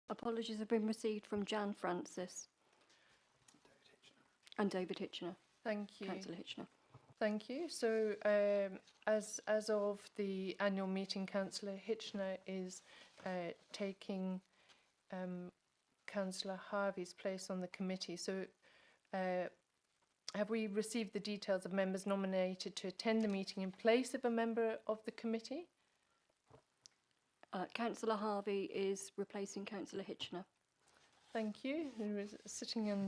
Apologies have been received from Jan Francis and David Hitchener. Thank you. Councillor Hitchener. Thank you. So as of the annual meeting, Councillor Hitchener is taking Councillor Harvey's place on the committee. So have we received the details of members nominated to attend the meeting in place of a member of the committee? Councillor Harvey is replacing Councillor Hitchener. Thank you. Who is sitting on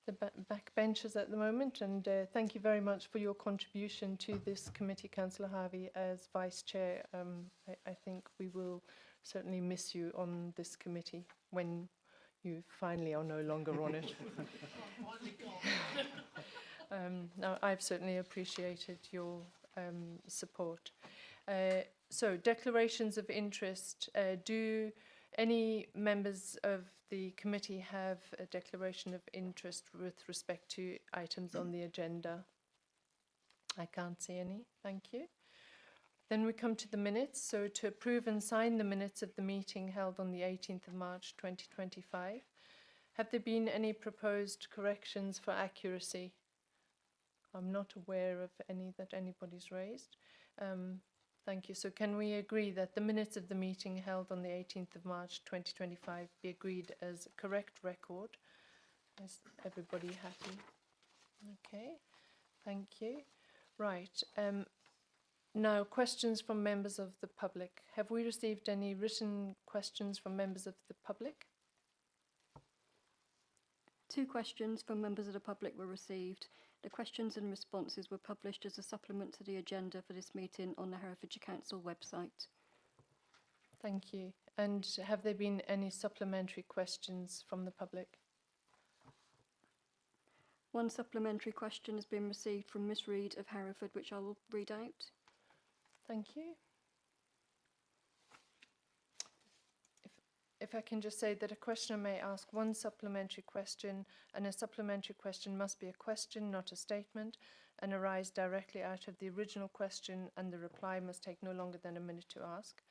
the back benches at the moment, and thank you very much for your contribution to this committee, Councillor Harvey, as Vice Chair. I think we will certainly miss you on this committee when you finally are no longer on it. Now, I've certainly appreciated your support. So, declarations of interest. Do any members of the committee have a declaration of interest with respect to items on the agenda? I can't see any. Thank you. Then we come to the minutes. So to approve and sign the minutes of the meeting held on the 18th of March 2025. Have there been any proposed corrections for accuracy? I'm not aware of any that anybody's raised. Thank you. So can we agree that the minutes of the meeting held on the 18th of March 2025 be agreed as a correct record? Is everybody happy? Okay, thank you. Right. Now, questions from members of the public. Have we received any written questions from members of the public? 2 questions from members of the public were received. The questions and responses were published as a supplement to the agenda for this meeting on the Herefordshire Council website. Thank you. And have there been any supplementary questions from the public? 1 supplementary question has been received from Miss Reid of Hereford, which I will read out. Thank you. If I can just say that a questioner may ask 1 supplementary question, and a supplementary question must be a question, not a statement, and arise directly out of the original question, and the reply must take no longer than a minute to ask.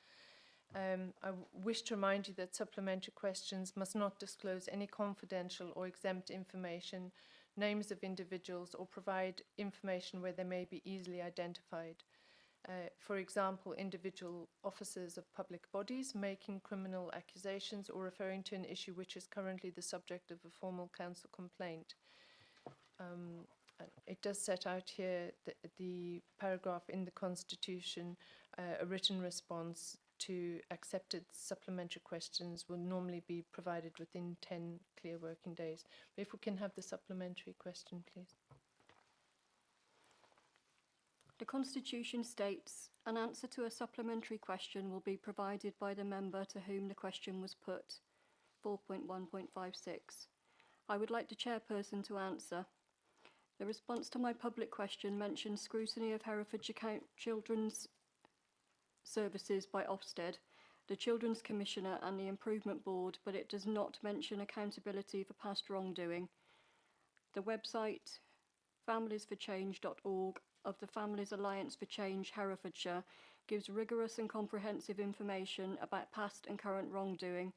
I wish to remind you that supplementary questions must not disclose any confidential or exempt information, names of individuals, or provide information where they may be easily identified. For example, individual officers of public bodies making criminal accusations or referring to an issue which is currently the subject of a formal council complaint. It does set out here the paragraph in the Constitution, a written response to accepted supplementary questions will normally be provided within 10 clear working days. If we can have the supplementary question, please. The Constitution states, an answer to a supplementary question will be provided by the member to whom the question was put. 4.1.56. I would like the chairperson to answer. The response to my public question mentions scrutiny of Herefordshire Children's Services by Ofsted, the Children's Commissioner and the Improvement Board, but it does not mention accountability for past wrongdoing. The website familiesforchange.org of the Families Alliance for Change Herefordshire gives rigorous and comprehensive information about past and current wrongdoing.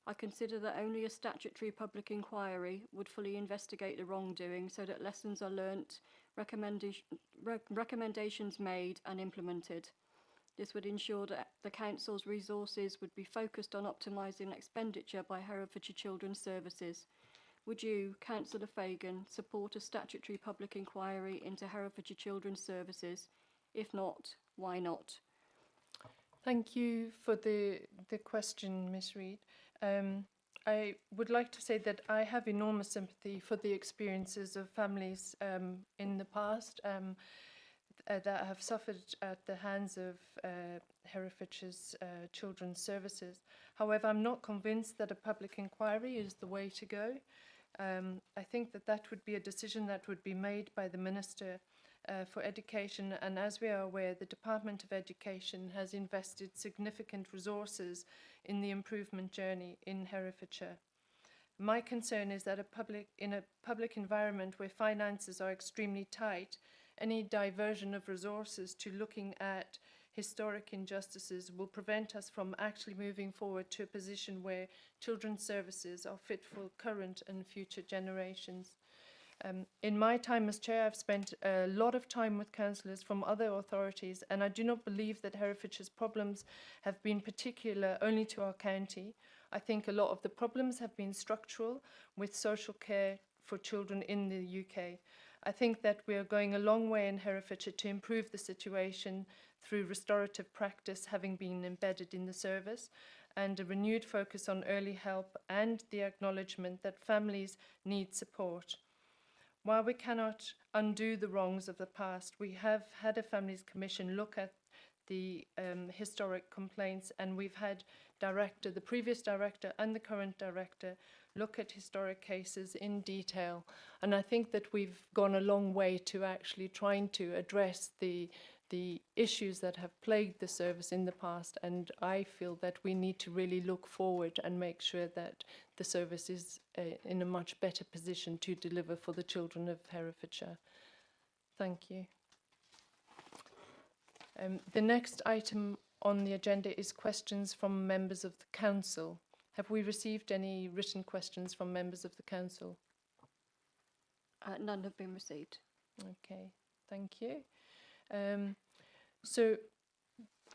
I consider that only a statutory public inquiry would fully investigate the wrongdoing so that lessons are learnt, recommendations made and implemented. This would ensure that the Council's resources would be focused on optimising expenditure by Herefordshire Children's Services. Would you, Councillor Fagan, support a statutory public inquiry into Herefordshire Children's Services? If not, why not? Thank you for the question, Ms. Reid. I would like to say that I have enormous sympathy for the experiences of families in the past that have suffered at the hands of Herefordshire's Children's Services. However, I'm not convinced that a public inquiry is the way to go. I think that would be a decision that would be made by the Minister for Education, and as we are aware, the Department of Education has invested significant resources in the improvement journey in Herefordshire. My concern is that in a public environment where finances are extremely tight, any diversion of resources to looking at historic injustices will prevent us from actually moving forward to a position where children's services are fit for current and future generations. In my time as chair, I've spent a lot of time with councillors from other authorities, and I do not believe that Herefordshire's problems have been particular only to our county. I think a lot of the problems have been structural with social care for children in the UK. I think that we are going a long way in Herefordshire to improve the situation through restorative practice having been embedded in the service, and a renewed focus on early help and the acknowledgement that families need support. While we cannot undo the wrongs of the past, we have had a Families Commission look at the historic complaints, and we've had the previous director and the current director look at historic cases in detail. And I think that we've gone a long way to actually trying to address the issues that have plagued the service in the past, and I feel that we need to really look forward and make sure that the service is in a much better position to deliver for the children of Herefordshire. Thank you. The next item on the agenda is questions from members of the council. Have we received any written questions from members of the council? None have been received. Okay, thank you. So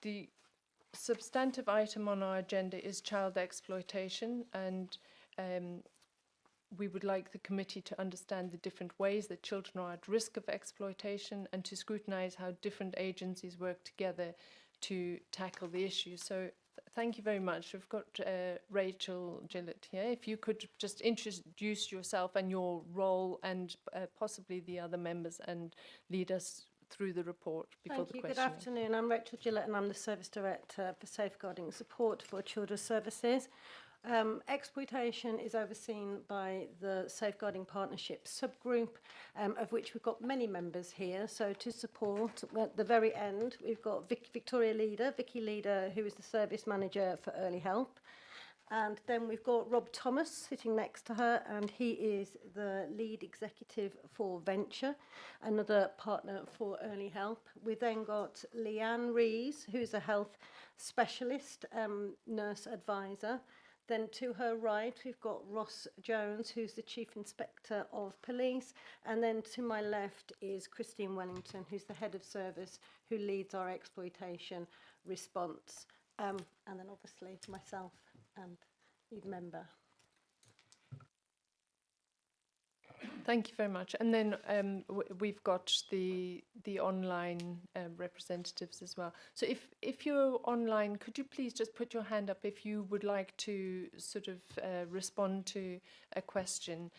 the substantive item on our agenda is child exploitation, and we would like the committee to understand the different ways that children are at risk of exploitation and to scrutinise how different agencies work together to tackle the issue. So thank you very much. We've got Rachel Gillett here. If you could just introduce yourself and your role and possibly the other members and lead us through the report before the questioning. Good afternoon. I'm Rachel Gillett and I'm the Service Director for Safeguarding and Support for Children's Services. Exploitation is overseen by the Safeguarding Partnership subgroup, of which we've got many members here. So to support, at the very end, we've got Vicky Leader, who is the Service Manager for Early Help. And then we've got Rob Thomas sitting next to her, and he is the lead executive for Venture, another partner for Early Help. We then got Leanne Rees, who's a health specialist, nurse advisor. Then to her right, we've got Ross Jones, who's the Chief Inspector of Police. And then to my left is Christine Wellington, who's the Head of Service, who leads our exploitation response. And then obviously myself and lead member. Thank you very much. And then we've got the online representatives as well. So if you're online, could you please just put your hand up if you would like to sort of respond to a question.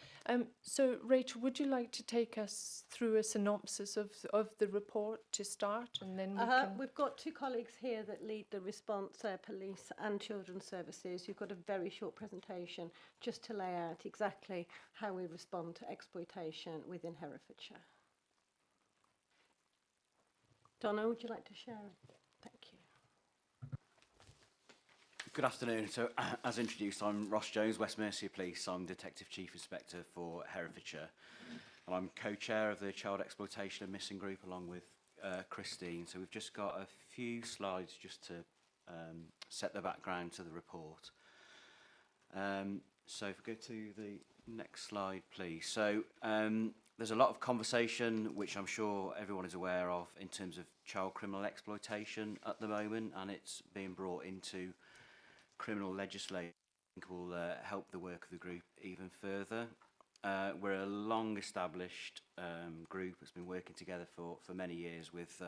So Rachel, would you like to take us through a synopsis of the report to start, and then we've got two colleagues here that lead the response, police and children's services. You've got a very short presentation just to lay out exactly how we respond to exploitation within Herefordshire. Donna, would you like to share it? Thank you. Good afternoon. So, as introduced, I'm Ross Jones, West Mercia Police. I'm Detective Chief Inspector for Herefordshire. And I'm co-chair of the Child Exploitation and Missing Group along with Christine. So we've just got a few slides just to set the background to the report. So if we go to the next slide, please. So there's a lot of conversation, which I'm sure everyone is aware of, in terms of child criminal exploitation at the moment, and it's being brought into criminal legislation. I think will help the work of the group even further. We're a long-established group that's been working together for many years with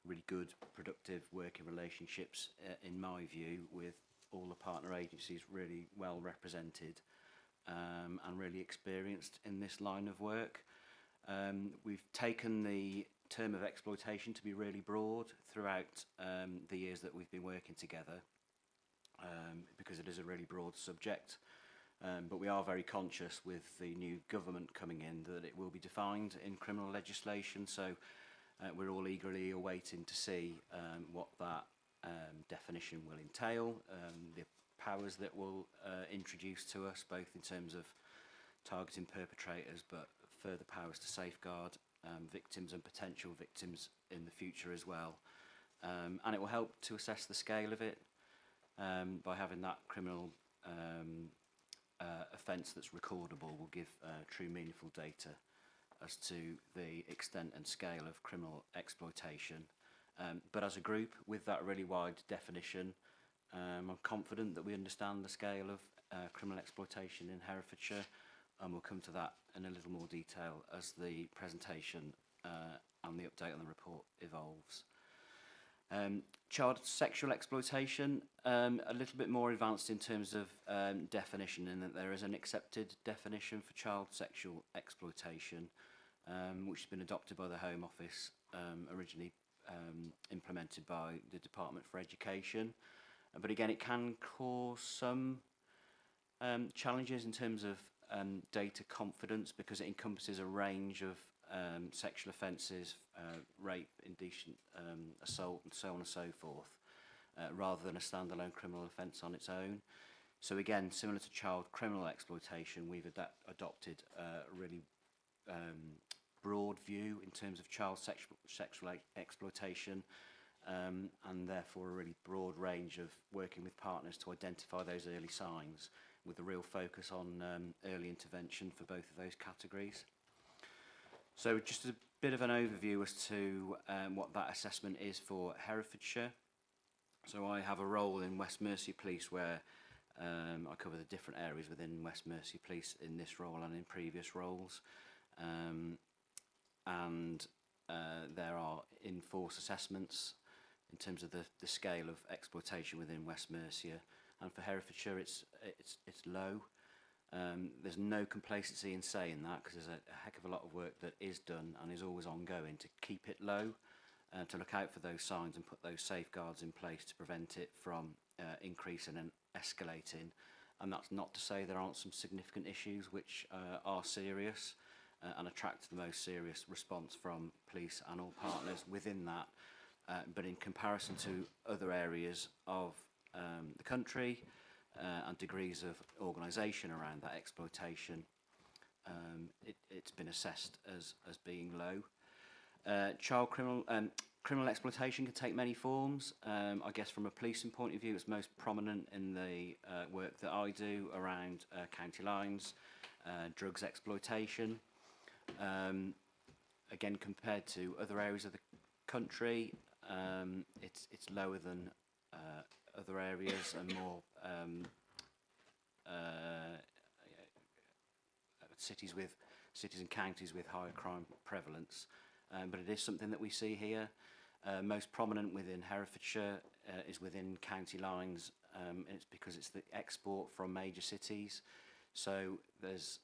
really good, productive working relationships, in my view, with all the partner agencies really well represented and really experienced in this line of work. We've taken the term of exploitation to be really broad throughout the years that we've been working together, because it is a really broad subject. But we are very conscious with the new government coming in that it will be defined in criminal legislation, so we're all eagerly awaiting to see what that definition will entail, the powers that will introduce to us, both in terms of targeting perpetrators, but further powers to safeguard victims and potential victims in the future as well. and it will help to assess the scale of it by having that criminal offence that's recordable will give true meaningful data as to the extent and scale of criminal exploitation. But as a group, with that really wide definition, I'm confident that we understand the scale of criminal exploitation in Herefordshire, and we'll come to that in a little more detail as the presentation and the update on the report evolves. Child sexual exploitation, a little bit more advanced in terms of definition, in that there is an accepted definition for child sexual exploitation, which has been adopted by the Home Office, originally implemented by the Department for Education. But again, it can cause some challenges in terms of data confidence, because it encompasses a range of sexual offences, rape, indecent assault and so on and so forth, rather than a standalone criminal offence on its own. So again, similar to child criminal exploitation, we've adopted a really broad view in terms of child sexual exploitation, and therefore a really broad range of working with partners to identify those early signs, with a real focus on early intervention for both of those categories. So just a bit of an overview as to what that assessment is for Herefordshire. So I have a role in West Mercia Police where I cover the different areas within West Mercia Police in this role and in previous roles. There are in-force assessments in terms of the scale of exploitation within West Mercia, and for Herefordshire it's low. There's no complacency in saying that, because there's a heck of a lot of work that is done and is always ongoing to keep it low, to look out for those signs and put those safeguards in place to prevent it from increasing and escalating. And that's not to say there aren't some significant issues which are serious and attract the most serious response from police and all partners within that. But in comparison to other areas of the country and degrees of organisation around that exploitation, it's been assessed as being low. Child criminal exploitation can take many forms. I guess from a policing point of view, it's most prominent in the work that I do around county lines, drugs exploitation. Again, compared to other areas of the country, it's lower than other areas and more cities and counties with higher crime prevalence. But it is something that we see here. Most prominent within Herefordshire is within county lines, and it's because it's the export from major cities. So there's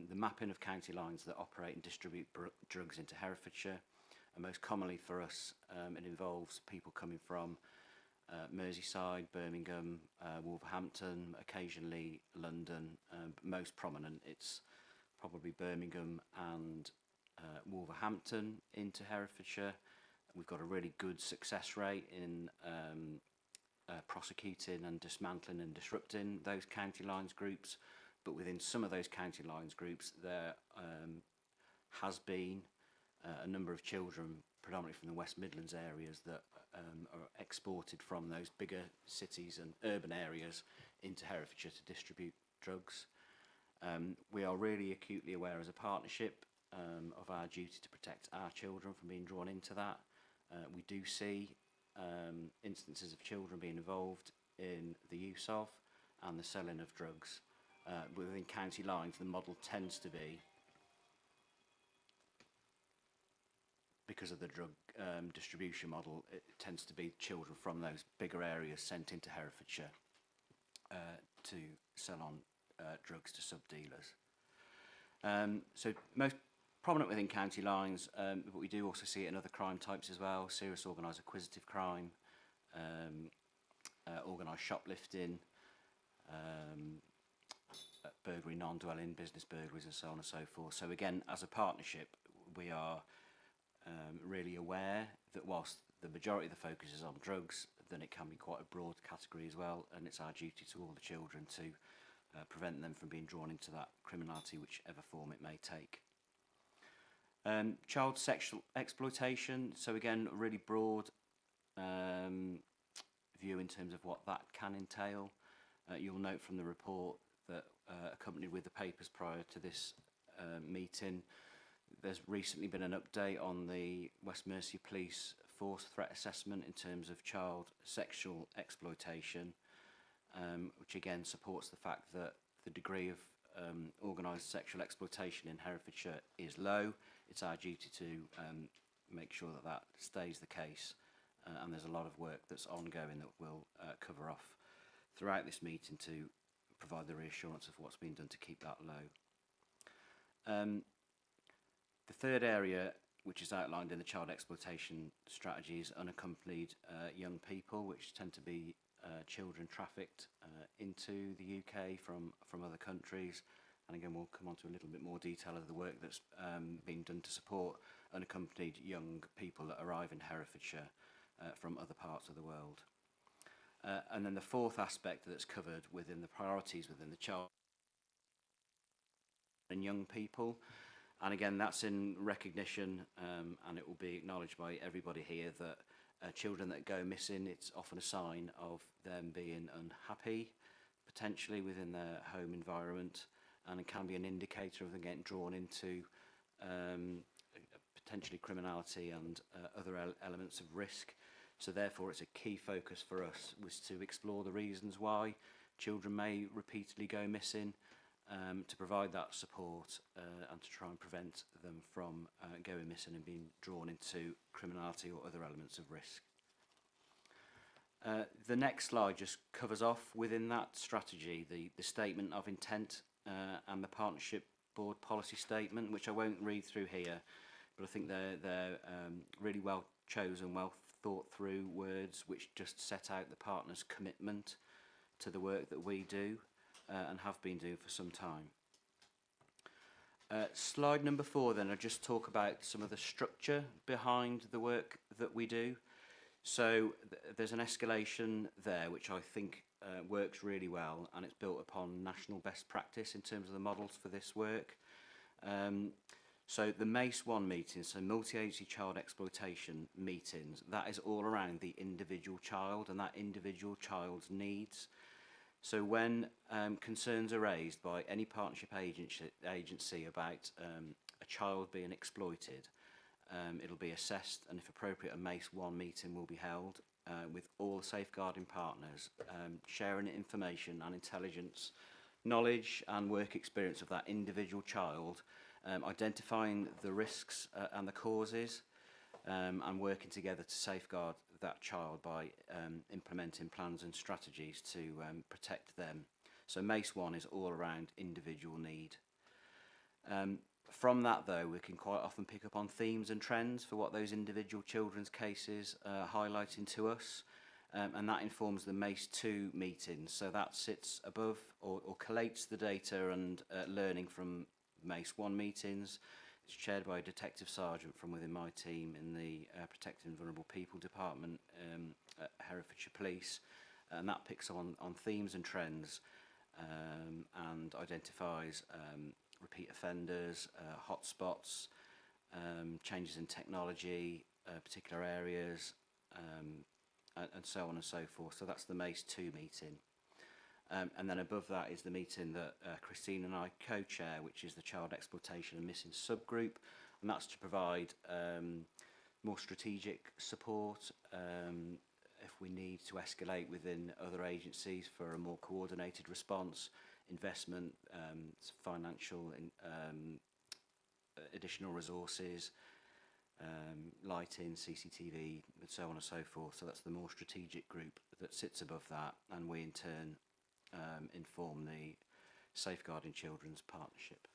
the mapping of county lines that operate and distribute drugs into Herefordshire, and most commonly for us it involves people coming from Merseyside, Birmingham, Wolverhampton, occasionally London. But most prominent, it's probably Birmingham and Wolverhampton into Herefordshire. We've got a really good success rate in prosecuting and dismantling and disrupting those county lines groups. But within some of those county lines groups, there has been a number of children, predominantly from the West Midlands areas, that are exported from those bigger cities and urban areas into Herefordshire to distribute drugs. We are really acutely aware as a partnership of our duty to protect our children from being drawn into that. We do see instances of children being involved in the use of and the selling of drugs. Within county lines, the model tends to be, because of the drug distribution model, it tends to be children from those bigger areas sent into Herefordshire to sell on drugs to sub-dealers. So most prominent within county lines, but we do also see it in other crime types as well: serious organised acquisitive crime, organised shoplifting, burglary, non-dwelling, business burglaries and so on and so forth. So again, as a partnership, we are really aware that whilst the majority of the focus is on drugs, then it can be quite a broad category as well, and it's our duty to all the children to prevent them from being drawn into that criminality, whichever form it may take. Child sexual exploitation, so again, a really broad in terms of what that can entail. You'll note from the report that accompanied with the papers prior to this meeting, there's recently been an update on the West Mercia Police Force Threat Assessment in terms of child sexual exploitation, which again supports the fact that the degree of organised sexual exploitation in Herefordshire is low. It's our duty to make sure that that stays the case, and there's a lot of work that's ongoing that we'll cover off throughout this meeting to provide the reassurance of what's been done to keep that low. The third area, which is outlined in the child exploitation strategy, is unaccompanied young people, which tend to be children trafficked into the UK from other countries. And again, we'll come on to a little bit more detail of the work that's been done to support unaccompanied young people that arrive in Herefordshire from other parts of the world. And then the fourth aspect that's covered within the priorities within the child and young people. And again, that's in recognition, and it will be acknowledged by everybody here, that children that go missing, it's often a sign of them being unhappy, potentially within their home environment, and it can be an indicator of them getting drawn into potentially criminality and other elements of risk. So therefore, it's a key focus for us was to explore the reasons why children may repeatedly go missing, to provide that support and to try and prevent them from going missing and being drawn into criminality or other elements of risk. The next slide just covers off within that strategy the statement of intent and the partnership board policy statement, which I won't read through here, but I think they're really well chosen, well thought through words which just set out the partner's commitment to the work that we do and have been doing for some time. Slide number 4 then, I'll just talk about some of the structure behind the work that we do. So there's an escalation there which I think works really well, and it's built upon national best practice in terms of the models for this work. So the MACE 1 meetings, so multi-agency child exploitation meetings, that is all around the individual child and that individual child's needs. So when concerns are raised by any partnership agency about a child being exploited, it'll be assessed, and if appropriate, a MACE 1 meeting will be held with all safeguarding partners, sharing information and intelligence, knowledge and work experience of that individual child, identifying the risks and the causes, and working together to safeguard that child by implementing plans and strategies to protect them. So MACE 1 is all around individual need. From that, though, we can quite often pick up on themes and trends for what those individual children's cases are highlighting to us, and that informs the MACE 2 meetings. So that sits above or collates the data and learning from MACE 1 meetings. It's chaired by a detective sergeant from within my team in the Protecting Vulnerable People Department at Herefordshire Police, and that picks on themes and trends and identifies repeat offenders, hotspots, changes in technology, particular areas, and so on and so forth. So that's the MACE 2 meeting. And then above that is the meeting that Christine and I co-chair, which is the Child Exploitation and Missing Subgroup, and that's to provide more strategic support if we need to escalate within other agencies for a more coordinated response, investment, financial, additional resources, lighting, CCTV, and so on and so forth. So that's the more strategic group that sits above that, and we in turn inform the Safeguarding Children's Partnership.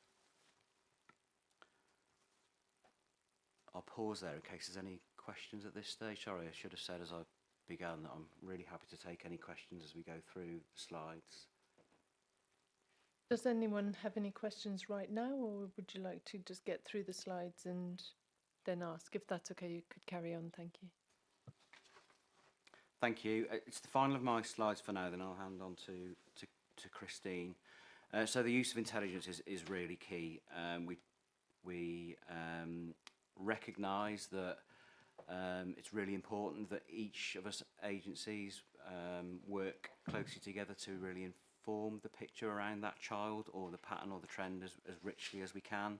I'll pause there in case there's any questions at this stage. Sorry, I should have said as I began that I'm really happy to take any questions as we go through the slides. Does anyone have any questions right now, or would you like to just get through the slides and then ask? If that's okay, you could carry on. Thank you. Thank you. It's the final of my slides for now, then I'll hand on to Christine. So the use of intelligence is really key. We recognise that it's really important that each of us agencies work closely together to really inform the picture around that child or the pattern or the trend as richly as we can.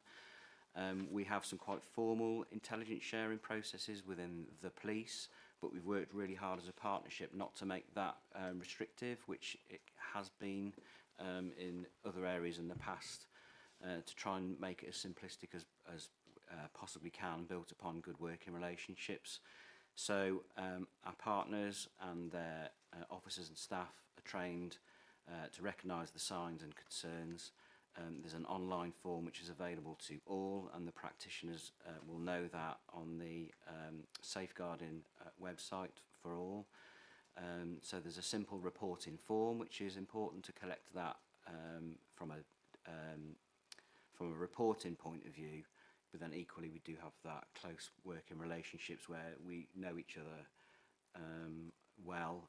We have some quite formal intelligence sharing processes within the police, but we've worked really hard as a partnership not to make that restrictive, which it has been in other areas in the past, to try and make it as simplistic as possibly can, built upon good working relationships. So our partners and their officers and staff are trained to recognise the signs and concerns. There's an online form which is available to all, and the practitioners will know that on the safeguarding website for all. So there's a simple reporting form which is important to collect that from a reporting point of view, but then equally we do have that close working relationships where we know each other well,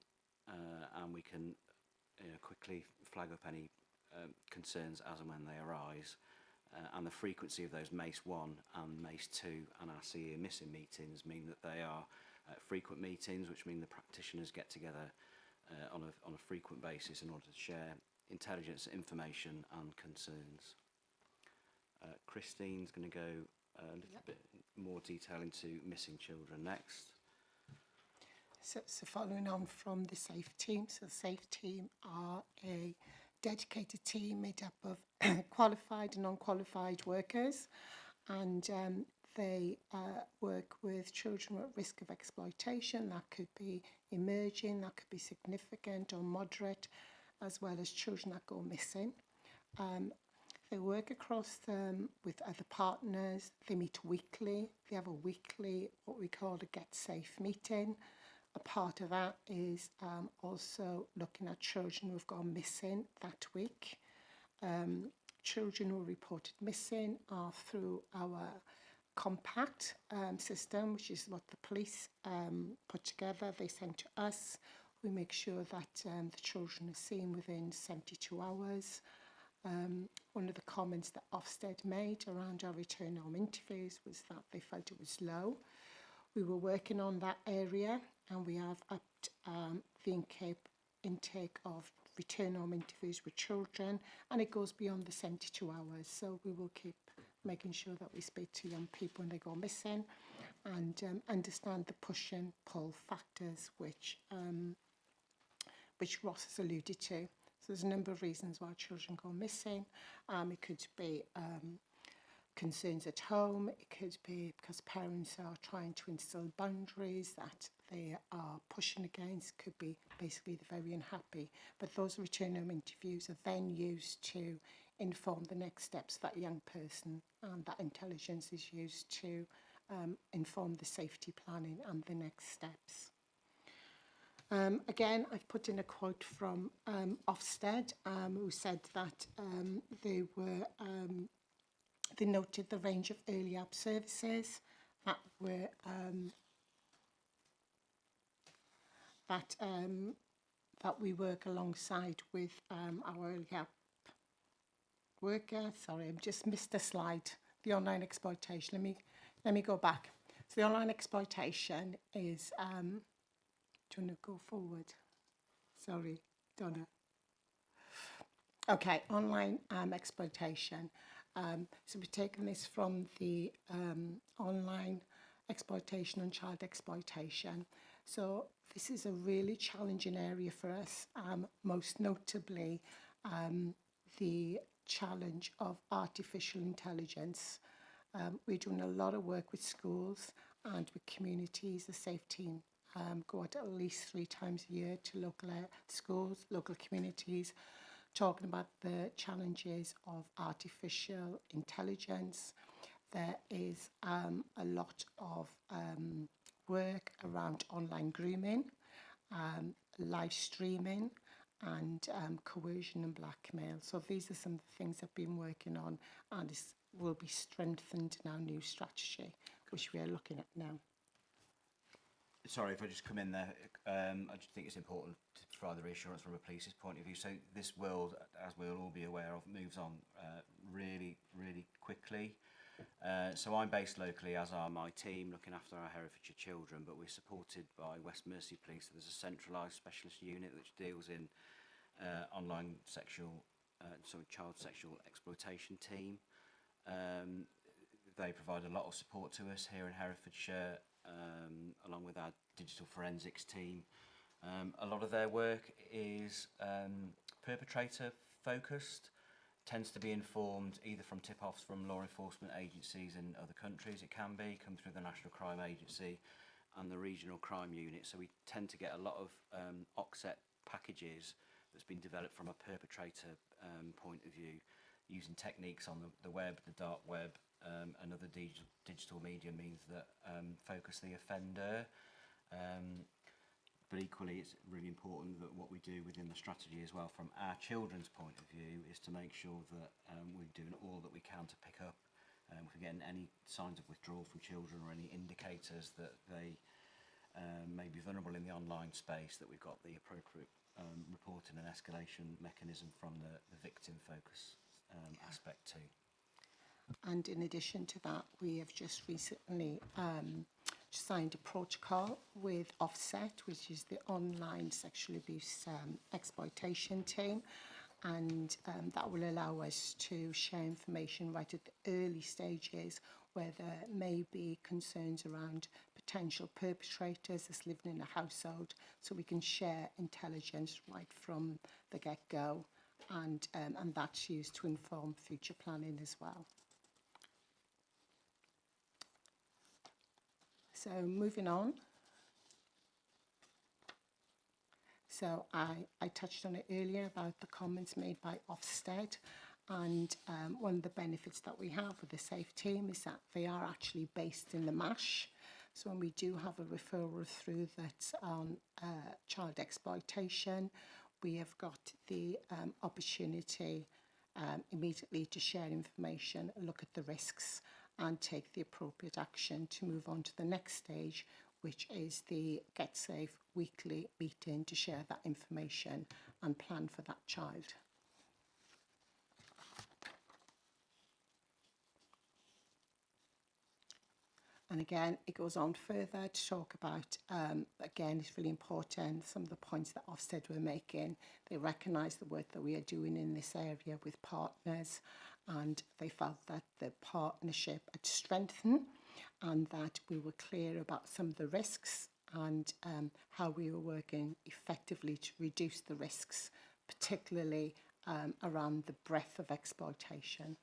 and we can quickly flag up any concerns as and when they arise, and the frequency of those MACE 1 and MACE 2 and our CE missing meetings mean that they are frequent meetings, which mean the practitioners get together on a frequent basis in order to share intelligence, information and concerns. Christine's going to go a little bit more detail into missing children next. So following on from the SAFE team, so the SAFE team are a dedicated team made up of qualified and non-qualified workers, and they work with children at risk of exploitation. That could be emerging, that could be significant or moderate, as well as children that go missing. They work across them with other partners. They meet weekly. They have a weekly, what we call a Get Safe meeting. A part of that is also looking at children who have gone missing that week. Children who are reported missing are through our compact system, which is what the police put together. They send to us. We make sure that the children are seen within 72 hours. One of the comments that Ofsted made around our return home interviews was that they felt it was low. We were working on that area, and we have upped the intake of return home interviews with children, and it goes beyond the 72 hours. So we will keep making sure that we speak to young people when they go missing, and understand the push and pull factors which Ross has alluded to. So there's a number of reasons why children go missing. It could be concerns at home. It could be because parents are trying to instill boundaries that they are pushing against. Could be basically they're very unhappy. But those return home interviews are then used to inform the next steps of that young person, and that intelligence is used to inform the safety planning and the next steps. Again, I've put in a quote from Ofsted, who said that they noted the range of early help services that were that we work alongside with our early help worker. Sorry, I've just missed a slide. The online exploitation. Let me go back. So the online exploitation is. Do you want to go forward? Sorry, Donna. Okay, online exploitation. So we've taken this from the online exploitation and child exploitation. So this is a really challenging area for us, most notably the challenge of artificial intelligence. We're doing a lot of work with schools and with communities. The SAFE team go out at least 3 times a year to local schools, local communities, talking about the challenges of artificial intelligence. There is a lot of work around online grooming, live streaming, and coercion and blackmail. So these are some of the things I've been working on, and will be strengthened in our new strategy, which we are looking at now. Sorry if I just come in there. I just think it's important to provide the reassurance from a police's point of view. So this world, as we'll all be aware of, moves on really, really quickly. So I'm based locally, as are my team, looking after our Herefordshire children, but we're supported by West Mercia Police. So there's a centralised specialist unit which deals in online child sexual exploitation team. They provide a lot of support to us here in Herefordshire, along with our digital forensics team. A lot of their work is perpetrator focused, tends to be informed either from tip-offs from law enforcement agencies in other countries. It can come through the National Crime Agency and the Regional Crime Unit. So we tend to get a lot of OCSET packages that's been developed from a perpetrator point of view, using techniques on the web, the dark web, and other digital media means that focus the offender. But equally, it's really important that what we do within the strategy as well, from our children's point of view, is to make sure that we're doing all that we can to pick up if we're getting any signs of withdrawal from children or any indicators that they may be vulnerable in the online space, that we've got the appropriate reporting and escalation mechanism from the victim focus aspect too. And in addition to that, we have just recently signed a protocol with Offset, which is the online sexual abuse exploitation team, and that will allow us to share information right at the early stages where there may be concerns around potential perpetrators that's living in a household, so we can share intelligence right from the get-go, and that's used to inform future planning as well. So moving on. So I touched on it earlier about the comments made by Ofsted, and one of the benefits that we have with the SAFE team is that they are actually based in the MASH. So when we do have a referral through that's on child exploitation, we have got the opportunity immediately to share information, look at the risks, and take the appropriate action to move on to the next stage, which is the Get Safe weekly meeting to share that information and plan for that child. And again, it goes on further to talk about, again, it's really important, some of the points that Ofsted were making. They recognise the work that we are doing in this area with partners, and they felt that the partnership had strengthened and that we were clear about some of the risks and how we were working effectively to reduce the risks, particularly around the breadth of exploitation.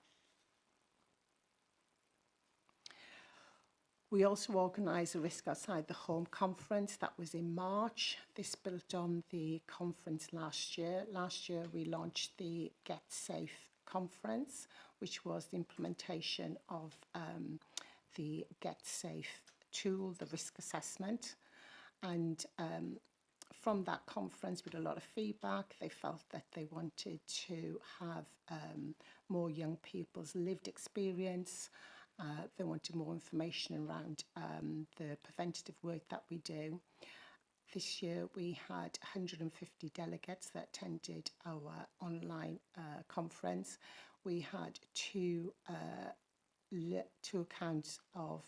We also organised a Risk Outside the Home conference that was in March. This built on the conference last year. Last year we launched the Get Safe conference, which was the implementation of the Get Safe tool, the risk assessment. And from that conference, with a lot of feedback, they felt that they wanted to have more young people's lived experience. They wanted more information around the preventative work that we do. This year we had 150 delegates that attended our online conference. We had two accounts of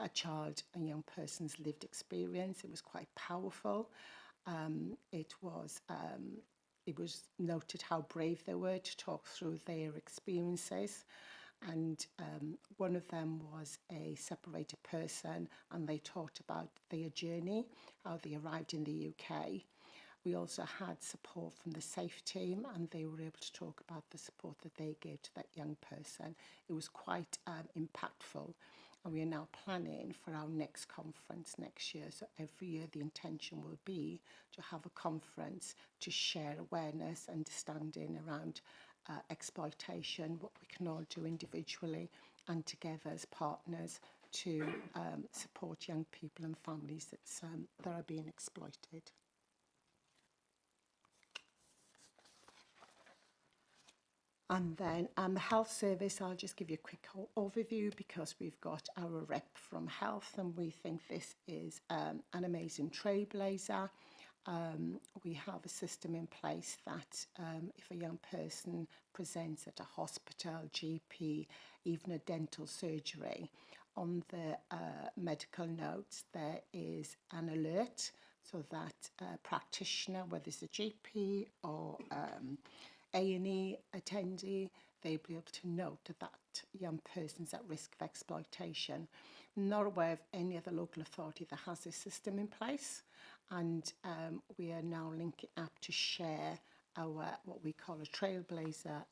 a child and young person's lived experience. It was quite powerful. It was noted how brave they were to talk through their experiences. And one of them was a separated person, and they talked about their journey, how they arrived in the UK. We also had support from the SAFE team, and they were able to talk about the support that they gave to that young person. It was quite impactful, and we are now planning for our next conference next year. So every year the intention will be to have a conference to share awareness, understanding around exploitation, what we can all do individually and together as partners to support young people and families that are being exploited. And then the health service, I'll just give you a quick overview because we've got our rep from health and we think this is an amazing trailblazer. we have a system in place that if a young person presents at a hospital, GP, even a dental surgery, on the medical notes there is an alert so that a practitioner, whether it's a GP or A&E attendee, they'll be able to note that that young person's at risk of exploitation. I'm not aware of any other local authority that has this system in place, and we are now linking up to share our what we call a trailblazer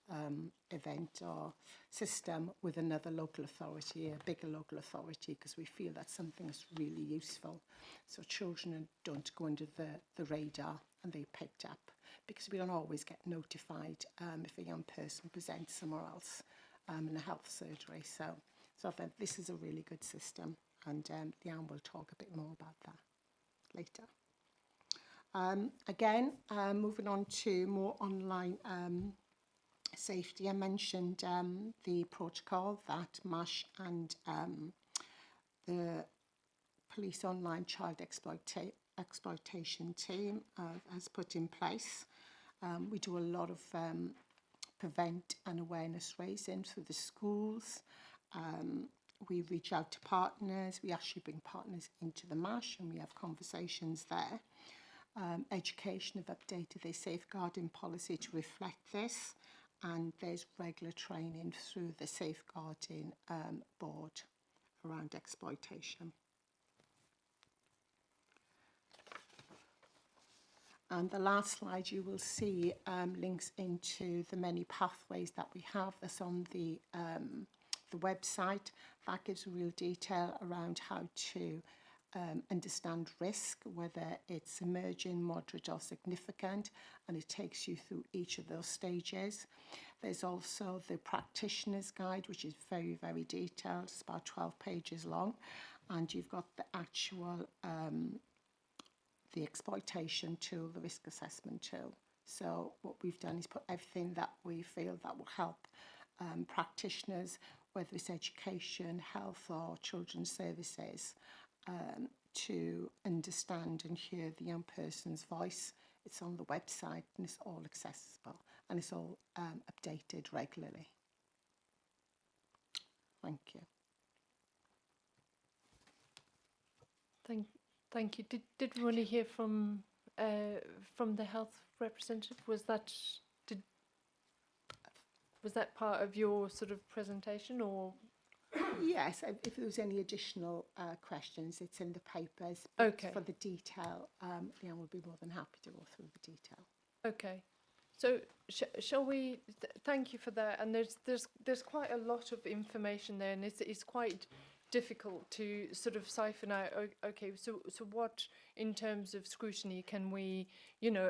event or system with another local authority, a bigger local authority, because we feel that's something that's really useful. So children don't go under the radar and they're picked up, because we don't always get notified if a young person presents somewhere else in a health surgery. So I think this is a really good system, and Leanne will talk a bit more about that later. Again, moving on to more online safety, I mentioned the protocol that MASH and the Police Online Child Exploitation Team has put in place. We do a lot of prevent and awareness raising through the schools. We reach out to partners. We actually bring partners into the MASH and we have conversations there. Education have updated their safeguarding policy to reflect this, and there's regular training through the safeguarding board around exploitation. And the last slide you will see links into the many pathways that we have that's on the website. That gives real detail around how to understand risk, whether it's emerging, moderate or significant, and it takes you through each of those stages. There's also the practitioner's guide, which is very, very detailed. It's about 12 pages long, and you've got the actual the exploitation tool, the risk assessment tool. So what we've done is put everything that we feel that will help practitioners, whether it's education, health or children's services, to understand and hear the young person's voice. It's on the website and it's all accessible and it's all updated regularly. Thank you. Thank you. Did we want to hear from the health representative? Was that part of your sort of presentation, or? Yes, if there was any additional questions, it's in the papers. But okay. For the detail, Leanne will be more than happy to go through the detail. Okay. So shall we? Thank you for that. And there's quite a lot of information there, and it's quite difficult to sort of siphon out. Okay, so what in terms of scrutiny can we,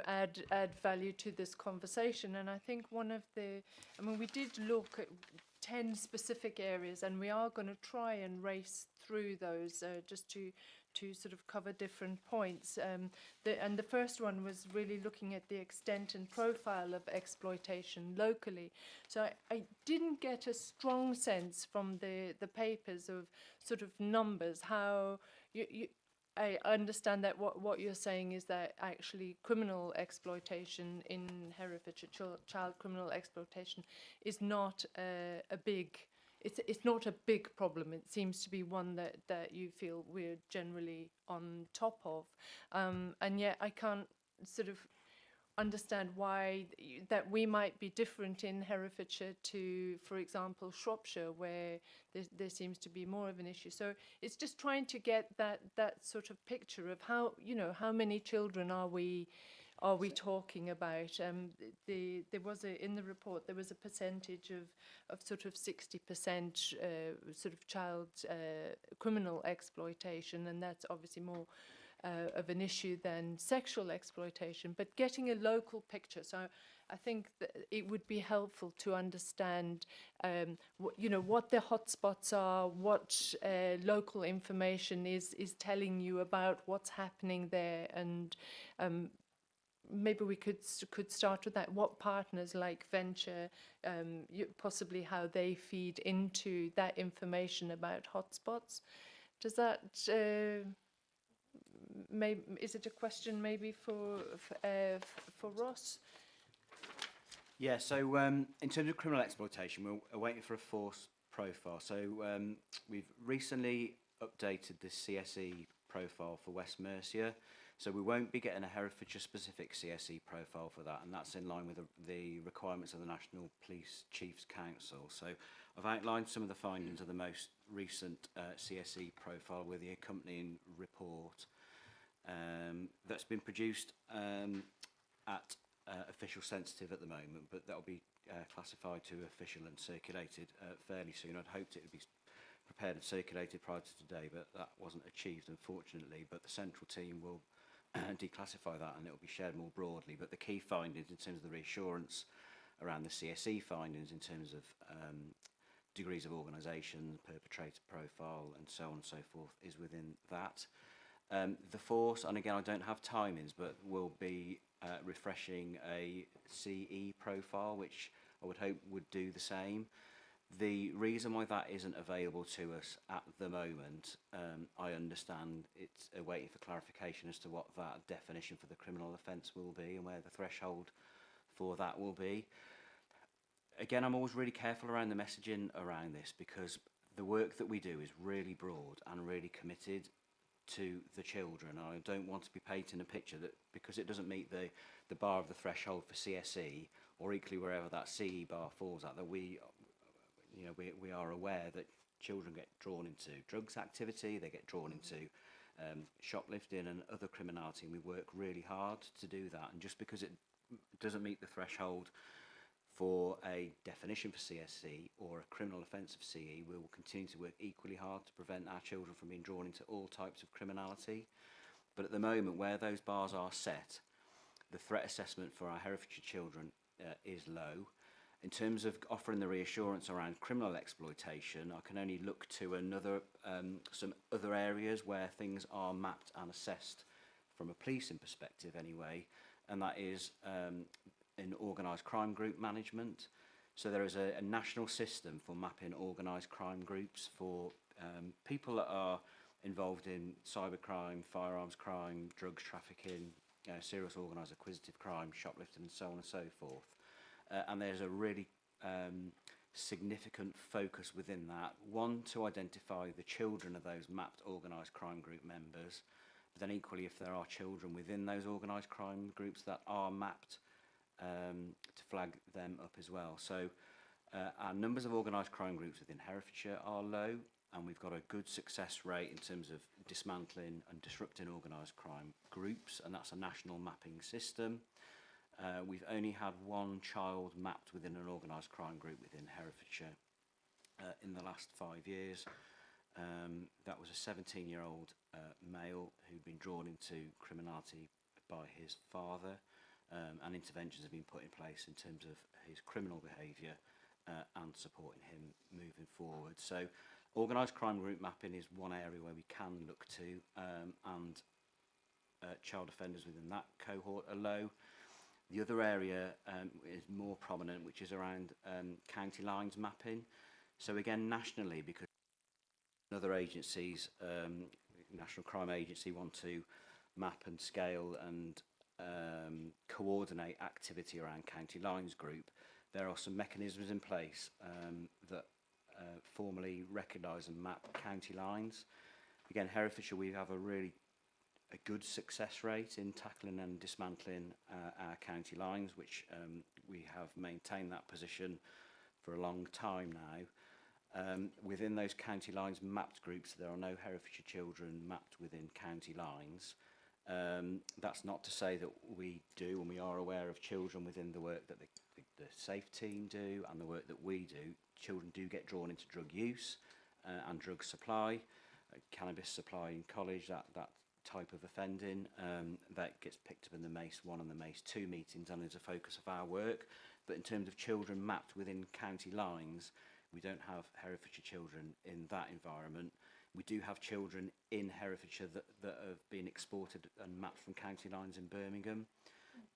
add value to this conversation? And I think we did look at 10 specific areas, and we are going to try and race through those just to sort of cover different points. And the first one was really looking at the extent and profile of exploitation locally. So I didn't get a strong sense from the papers of sort of numbers, how I understand that what you're saying is that actually criminal exploitation in Herefordshire, child criminal exploitation, is not a big. It's not a big problem. It seems to be one that you feel we're generally on top of, and yet I can't sort of understand why that we might be different in Herefordshire to, for example, Shropshire, where there seems to be more of an issue. So it's just trying to get that sort of picture of how how many children are we talking about. There was in the report there was a percentage of sort of 60% sort of child criminal exploitation, and that's obviously more of an issue than sexual exploitation, but getting a local picture. So I think that it would be helpful to understand what the hotspots are, what local information is telling you about what's happening there, and maybe we could start with that. What partners like Venture, possibly how they feed into that information about hotspots. Does that is it a question maybe for Ross? Yeah, so in terms of criminal exploitation, we're waiting for a force profile. So we've recently updated the CSE profile for West Mercia. So we won't be getting a Herefordshire-specific CSE profile for that, and that's in line with the requirements of the National Police Chiefs Council. So I've outlined some of the findings of the most recent CSE profile with the accompanying report that's been produced at official sensitive at the moment, but that'll be classified to official and circulated fairly soon. I'd hoped it would be prepared and circulated prior to today, but that wasn't achieved, unfortunately. But the central team will declassify that, and it will be shared more broadly. But the key findings in terms of the reassurance around the CSE findings in terms of degrees of organisation, perpetrator profile, and so on and so forth is within that. The force, and again I don't have timings, but will be refreshing a CE profile, which I would hope would do the same. The reason why that isn't available to us at the moment, I understand it's waiting for clarification as to what that definition for the criminal offence will be and where the threshold for that will be. Again, I'm always really careful around the messaging around this, because the work that we do is really broad and really committed to the children. I don't want to be painting a picture that because it doesn't meet the bar of the threshold for CSE, or equally wherever that CE bar falls at, that we are aware that children get drawn into drugs activity, they get drawn into shoplifting and other criminality, and we work really hard to do that. And just because it doesn't meet the threshold for a definition for CSE or a criminal offence of CE, we will continue to work equally hard to prevent our children from being drawn into all types of criminality. But at the moment, where those bars are set, the threat assessment for our Herefordshire children is low. In terms of offering the reassurance around criminal exploitation, I can only look to some other areas where things are mapped and assessed from a policing perspective anyway, and that is in organised crime group management. So there is a national system for mapping organised crime groups for people that are involved in cybercrime, firearms crime, drugs trafficking, serious organised acquisitive crime, shoplifting and so on and so forth. And there's a really significant focus within that. One, to identify the children of those mapped organised crime group members, but then equally if there are children within those organised crime groups that are mapped, to flag them up as well. So our numbers of organised crime groups within Herefordshire are low, and we've got a good success rate in terms of dismantling and disrupting organised crime groups, and that's a national mapping system. We've only had one child mapped within an organised crime group within Herefordshire in the last 5 years. That was a 17-year-old male who'd been drawn into criminality by his father, and interventions have been put in place in terms of his criminal behaviour and supporting him moving forward. So organised crime group mapping is one area where we can look to, and child offenders within that cohort are low. The other area is more prominent, which is around county lines mapping. So again, nationally, because other agencies, National Crime Agency, want to map and scale and coordinate activity around county lines group, there are some mechanisms in place that formally recognise and map county lines. Again, Herefordshire, we have a good success rate in tackling and dismantling our county lines, which we have maintained that position for a long time now. Within those county lines mapped groups, there are no Herefordshire children mapped within county lines. That's not to say that we do, and we are aware of children within the work that the SAFE team do and the work that we do. Children do get drawn into drug use and drug supply, cannabis supply in college, that type of offending that gets picked up in the MACE 1 and the MACE 2 meetings and is a focus of our work. But in terms of children mapped within county lines, we don't have Herefordshire children in that environment. We do have children in Herefordshire that have been exported and mapped from county lines in Birmingham.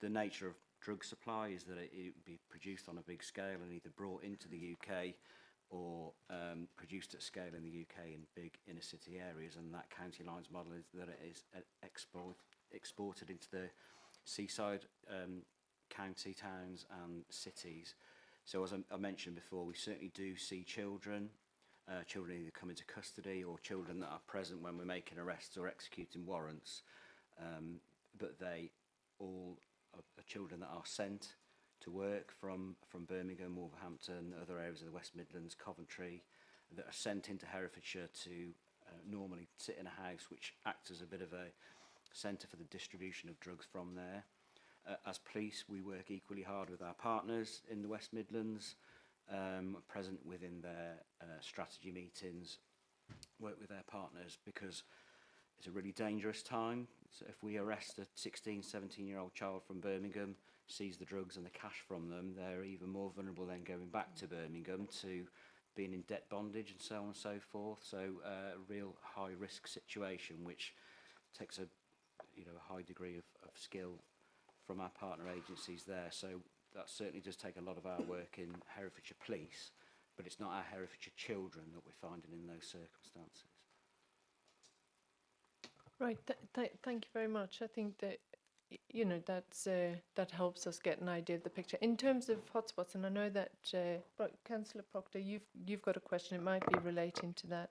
The nature of drug supply is that it would be produced on a big scale and either brought into the UK or produced at scale in the UK in big inner city areas, and that county lines model is that it is exported into the seaside county towns and cities. So as I mentioned before, we certainly do see children either come into custody or children that are present when we're making arrests or executing warrants, but they all are children that are sent to work from Birmingham, Wolverhampton, other areas of the West Midlands, Coventry, that are sent into Herefordshire to normally sit in a house which acts as a bit of a centre for the distribution of drugs from there. As police, we work equally hard with our partners in the West Midlands, present within their strategy meetings, work with their partners, because it's a really dangerous time. So if we arrest a 16, 17-year-old child from Birmingham, seize the drugs and the cash from them, they're even more vulnerable then going back to Birmingham to being in debt bondage and so on and so forth. So a real high risk situation, which takes a high degree of skill from our partner agencies there. So that certainly does take a lot of our work in Herefordshire Police, but it's not our Herefordshire children that we're finding in those circumstances. Right, thank you very much. I think that that helps us get an idea of the picture in terms of hotspots. And I know that Councillor Proctor, you've got a question. It might be relating to that.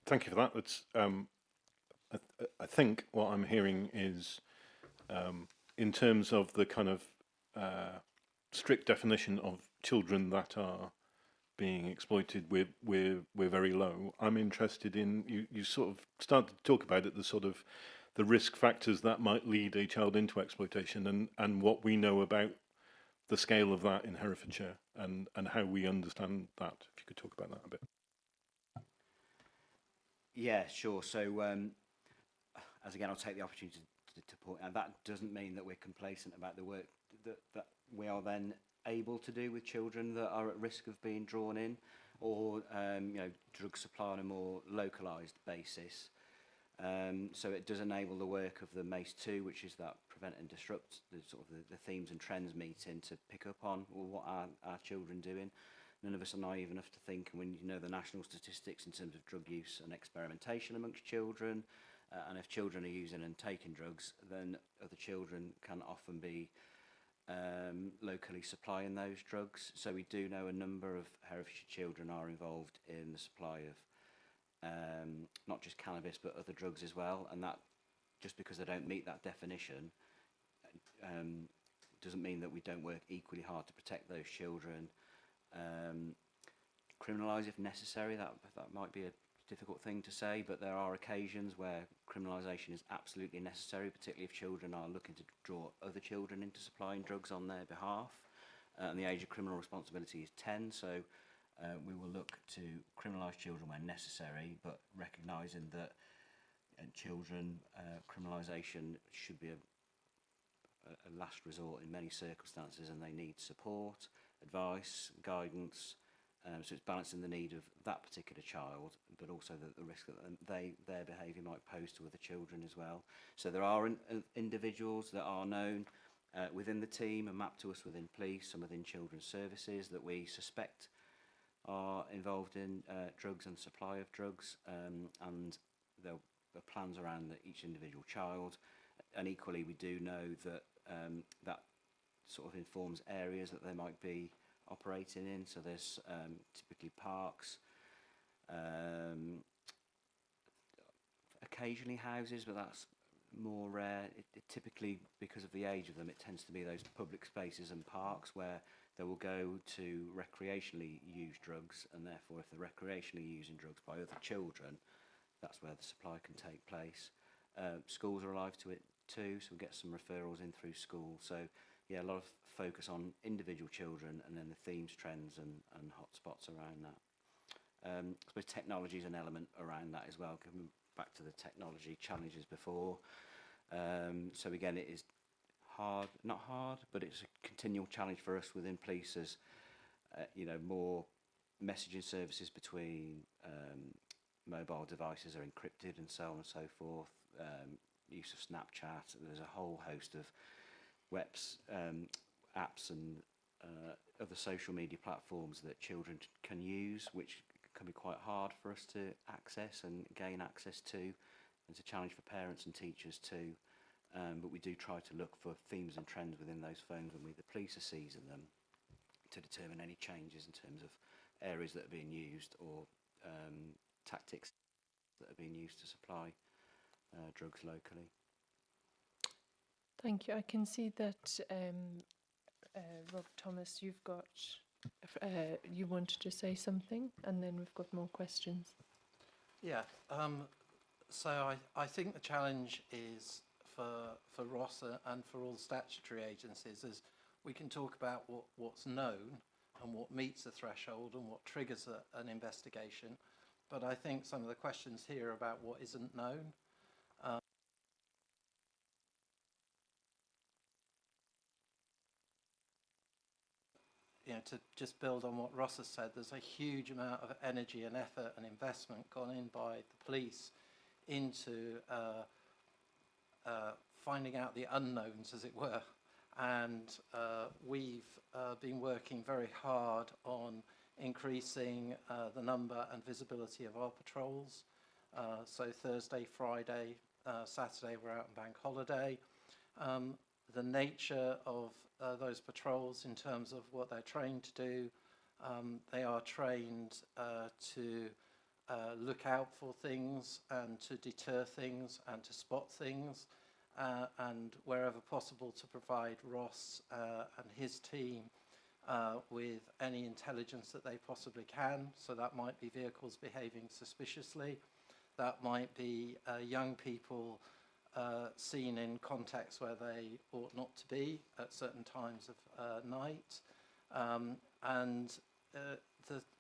Thank you for that. It's, I think what I'm hearing is, in terms of the kind of strict definition of children that are being exploited, we're very low. I'm interested in, you sort of started to talk about it, the sort of the risk factors that might lead a child into exploitation, and what we know about the scale of that in Herefordshire, and how we understand that. If you could talk about that a bit. Yeah, sure. So as again, I'll take the opportunity to point out, that doesn't mean that we're complacent about the work that we are then able to do with children that are at risk of being drawn in, or drug supply on a more localised basis. So it does enable the work of the MACE 2, which is that prevent and disrupt, the themes and trends meeting, to pick up on what our children doing. None of us are naive enough to think, when you know the national statistics in terms of drug use and experimentation amongst children, and if children are using and taking drugs, then other children can often be locally supplying those drugs. So we do know a number of Herefordshire children are involved in the supply of not just cannabis but other drugs as well, and that, just because they don't meet that definition, doesn't mean that we don't work equally hard to protect those children. Criminalise if necessary, that might be a difficult thing to say, but there are occasions where criminalisation is absolutely necessary, particularly if children are looking to draw other children into supplying drugs on their behalf. And the age of criminal responsibility is 10, so we will look to criminalise children when necessary, but recognising that children criminalisation should be a last resort in many circumstances, and they need support, advice, guidance. So it's balancing the need of that particular child, but also the risk that their behaviour might pose to other children as well. So there are individuals that are known within the team and mapped to us within police and within children's services that we suspect are involved in drugs and supply of drugs, and there are plans around each individual child. And equally, we do know that that sort of informs areas that they might be operating in. So there's typically parks, occasionally houses, but that's more rare. It typically, because of the age of them, it tends to be those public spaces and parks where they will go to recreationally use drugs, and therefore if they're recreationally using drugs by other children, that's where the supply can take place. Schools are alive to it too, so we get some referrals in through school. So yeah, a lot of focus on individual children, and then the themes, trends and hotspots around that. I suppose technology is an element around that as well, coming back to the technology challenges before. So again, it is hard, not hard, but it's a continual challenge for us within police as more messaging services between mobile devices are encrypted and so on and so forth. Use of Snapchat, there's a whole host of apps and other social media platforms that children can use, which can be quite hard for us to access and gain access to. It's a challenge for parents and teachers too. But we do try to look for themes and trends within those phones when the police are seizing them, to determine any changes in terms of areas that are being used, or tactics that are being used to supply drugs locally. Thank you. I can see that Rob Thomas, you've got you wanted to say something, and then we've got more questions. Yeah, so I think the challenge is for ROSA and for all statutory agencies is we can talk about what's known and what meets the threshold and what triggers an investigation, but I think some of the questions here about what isn't known. You know, to just build on what Ross has said, there's a huge amount of energy and effort and investment gone in by the police into finding out the unknowns, as it were. And we've been working very hard on increasing the number and visibility of our patrols. So Thursday, Friday, Saturday, we're out on bank holiday. The nature of those patrols in terms of what they're trained to do, they are trained to look out for things and to deter things and to spot things, and wherever possible to provide Ross and his team with any intelligence that they possibly can. So that might be vehicles behaving suspiciously, that might be young people seen in contexts where they ought not to be at certain times of night.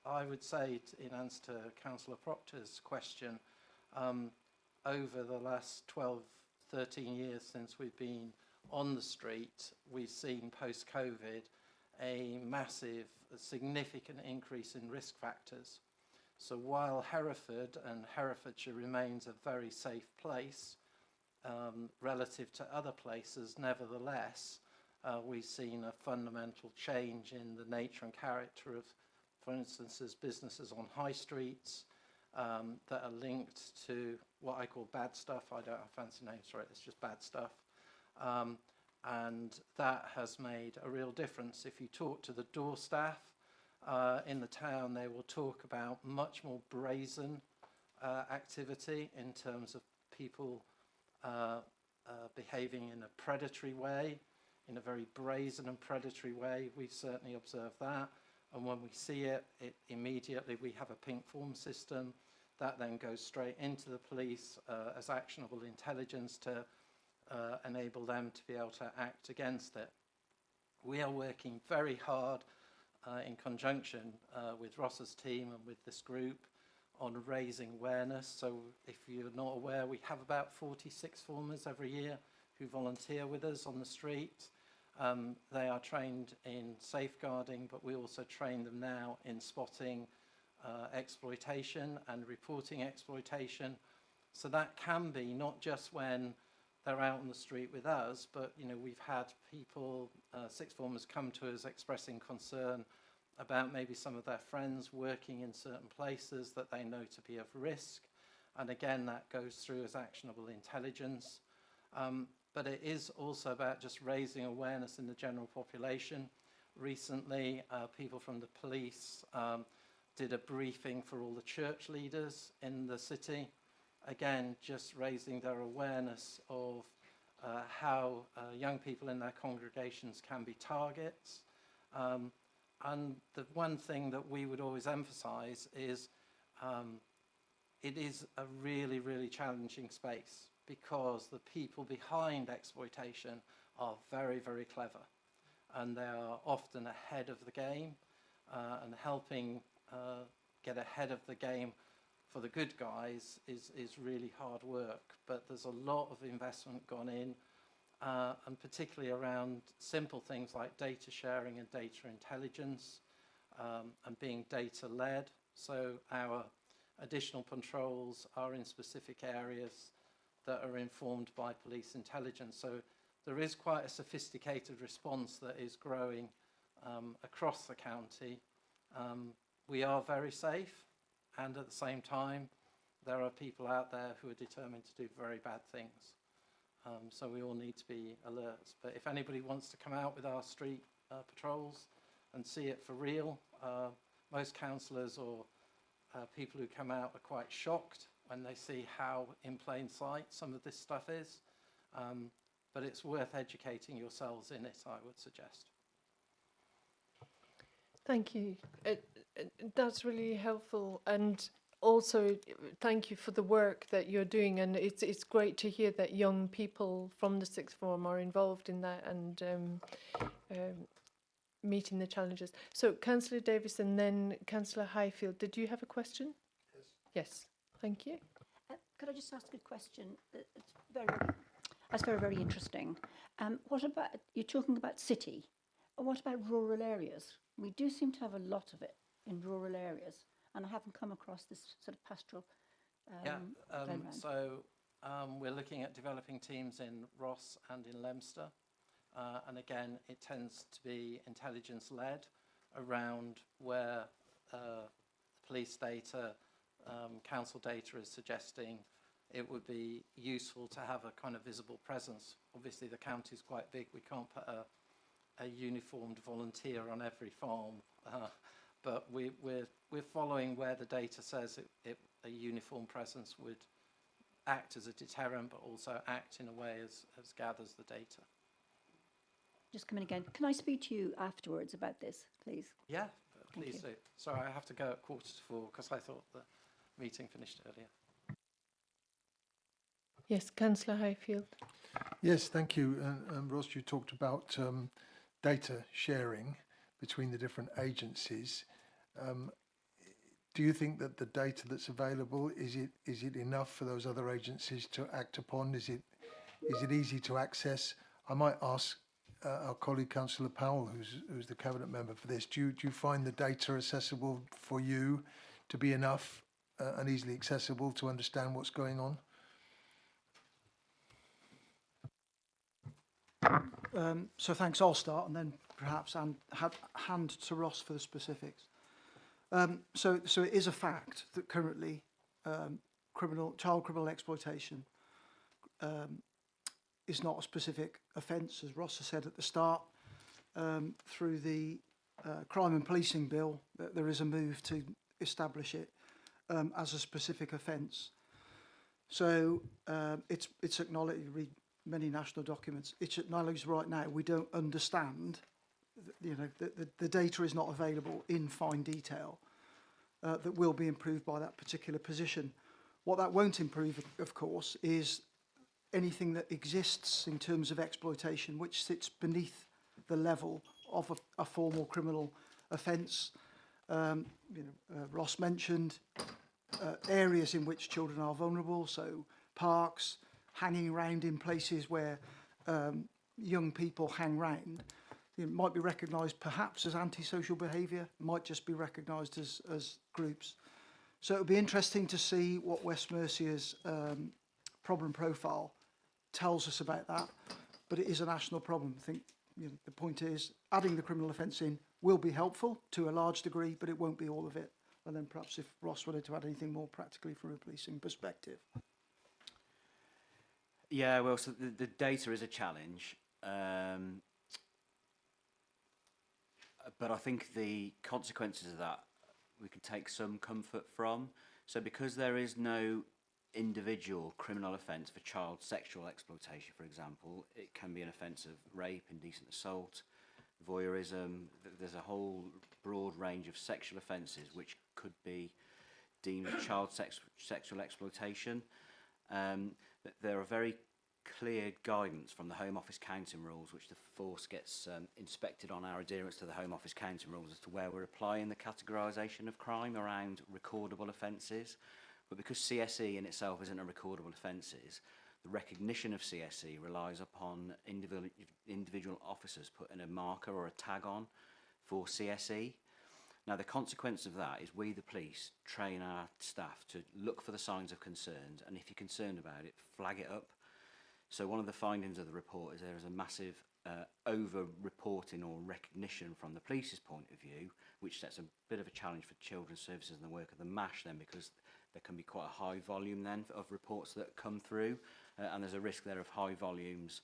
I would say, in answer to Councillor Proctor's question, over the last 12, 13 years since we've been on the street, we've seen post-COVID a massive, significant increase in risk factors. So while Hereford and Herefordshire remains a very safe place, relative to other places, nevertheless, we've seen a fundamental change in the nature and character of, for instance, as businesses on high streets that are linked to what I call bad stuff. I don't have fancy names for it, it's just bad stuff. And that has made a real difference. If you talk to the door staff in the town, they will talk about much more brazen activity in terms of people behaving in a predatory way, in a very brazen and predatory way. We've certainly observed that, and when we see it, immediately we have a pink form system that then goes straight into the police as actionable intelligence to enable them to be able to act against it. We are working very hard in conjunction with Ross's team and with this group on raising awareness. So if you're not aware, we have about 46 formers every year who volunteer with us on the street. They are trained in safeguarding, but we also train them now in spotting exploitation and reporting exploitation. So that can be not just when they're out on the street with us, but you know, we've had people, sixth formers, come to us expressing concern about maybe some of their friends working in certain places that they know to be of risk. And again, that goes through as actionable intelligence. But it is also about just raising awareness in the general population. Recently, people from the police did a briefing for all the church leaders in the city. Again, just raising their awareness of how young people in their congregations can be targets. And the one thing that we would always emphasize is it is a really, really challenging space, because the people behind exploitation are very, very clever, and they are often ahead of the game, and helping get ahead of the game for the good guys is really hard work. But there's a lot of investment gone in, and particularly around simple things like data sharing and data intelligence, and being data led. So our additional patrols are in specific areas that are informed by police intelligence. So there is quite a sophisticated response that is growing across the county, we are very safe, and at the same time, there are people out there who are determined to do very bad things. So we all need to be alert. But if anybody wants to come out with our street patrols and see it for real, most councillors or people who come out are quite shocked when they see how in plain sight some of this stuff is. But it's worth educating yourselves in it, I would suggest. Thank you. That's really helpful, and also thank you for the work that you're doing. And it's great to hear that young people from the sixth form are involved in that and meeting the challenges. So, Councillor Davis and then Councillor Highfield, did you have a question? Yes. Yes. Thank you. Could I just ask a question? That's very interesting. What about, you're talking about city, and what about rural areas? We do seem to have a lot of it in rural areas, and I haven't come across this sort of pastoral playground. So we're looking at developing teams in Ross and in Leominster, and again, it tends to be intelligence-led around where police data, council data is suggesting it would be useful to have a kind of visible presence. Obviously, the county is quite big. We can't put a uniformed volunteer on every farm, but we're following where the data says a uniform presence would act as a deterrent, but also act in a way as gathers the data. Just coming again. Can I speak to you afterwards about this, please? Yeah, please you. do. Sorry, I have to go at 3:45 because I thought the meeting finished earlier. Yes, Councillor Highfield. Yes, thank you. Ross, you talked about data sharing between the different agencies. Do you think that the data that's available, is it enough for those other agencies to act upon? Is it easy to access? I might ask our colleague Councillor Powell, who's the cabinet member for this. Do you find the data accessible for you to be enough and easily accessible to understand what's going on? So thanks, I'll start and then perhaps hand to Ross for the specifics. So it is a fact that currently child criminal exploitation is not a specific offence, as Ross has said at the start. Through the Crime and Policing Bill, there is a move to establish it as a specific offence. So it's acknowledged, read many national documents, it's acknowledged right now we don't understand, the data is not available in fine detail that will be improved by that particular position. What that won't improve, of course, is anything that exists in terms of exploitation which sits beneath the level of a formal criminal offence. Ross mentioned areas in which children are vulnerable, so parks, hanging around in places where young people hang round. It might be recognised perhaps as antisocial behaviour, might just be recognised as groups. So it'll be interesting to see what West Mercia's problem profile tells us about that, but it is a national problem. I think the point is adding the criminal offence in will be helpful to a large degree, but it won't be all of it. And then perhaps if Ross wanted to add anything more practically from a policing perspective. Yeah, well, so the data is a challenge, but I think the consequences of that we can take some comfort from. So because there is no individual criminal offence for child sexual exploitation, for example, it can be an offence of rape, indecent assault, voyeurism. There's a whole broad range of sexual offences which could be deemed child sexual exploitation. There are very clear guidance from the Home Office counting rules, which the force gets inspected on our adherence to the Home Office counting rules as to where we're applying the categorisation of crime around recordable offences. But because CSE in itself isn't a recordable offences, the recognition of CSE relies upon individual officers putting a marker or a tag on for CSE. Now, the consequence of that is we, the police, train our staff to look for the signs of concern, and if you're concerned about it, flag it up. So one of the findings of the report is there is a massive over-reporting or recognition from the police's point of view, which sets a bit of a challenge for children's services and the work of the MASH then, because there can be quite a high volume then of reports that come through, and there's a risk there of high volumes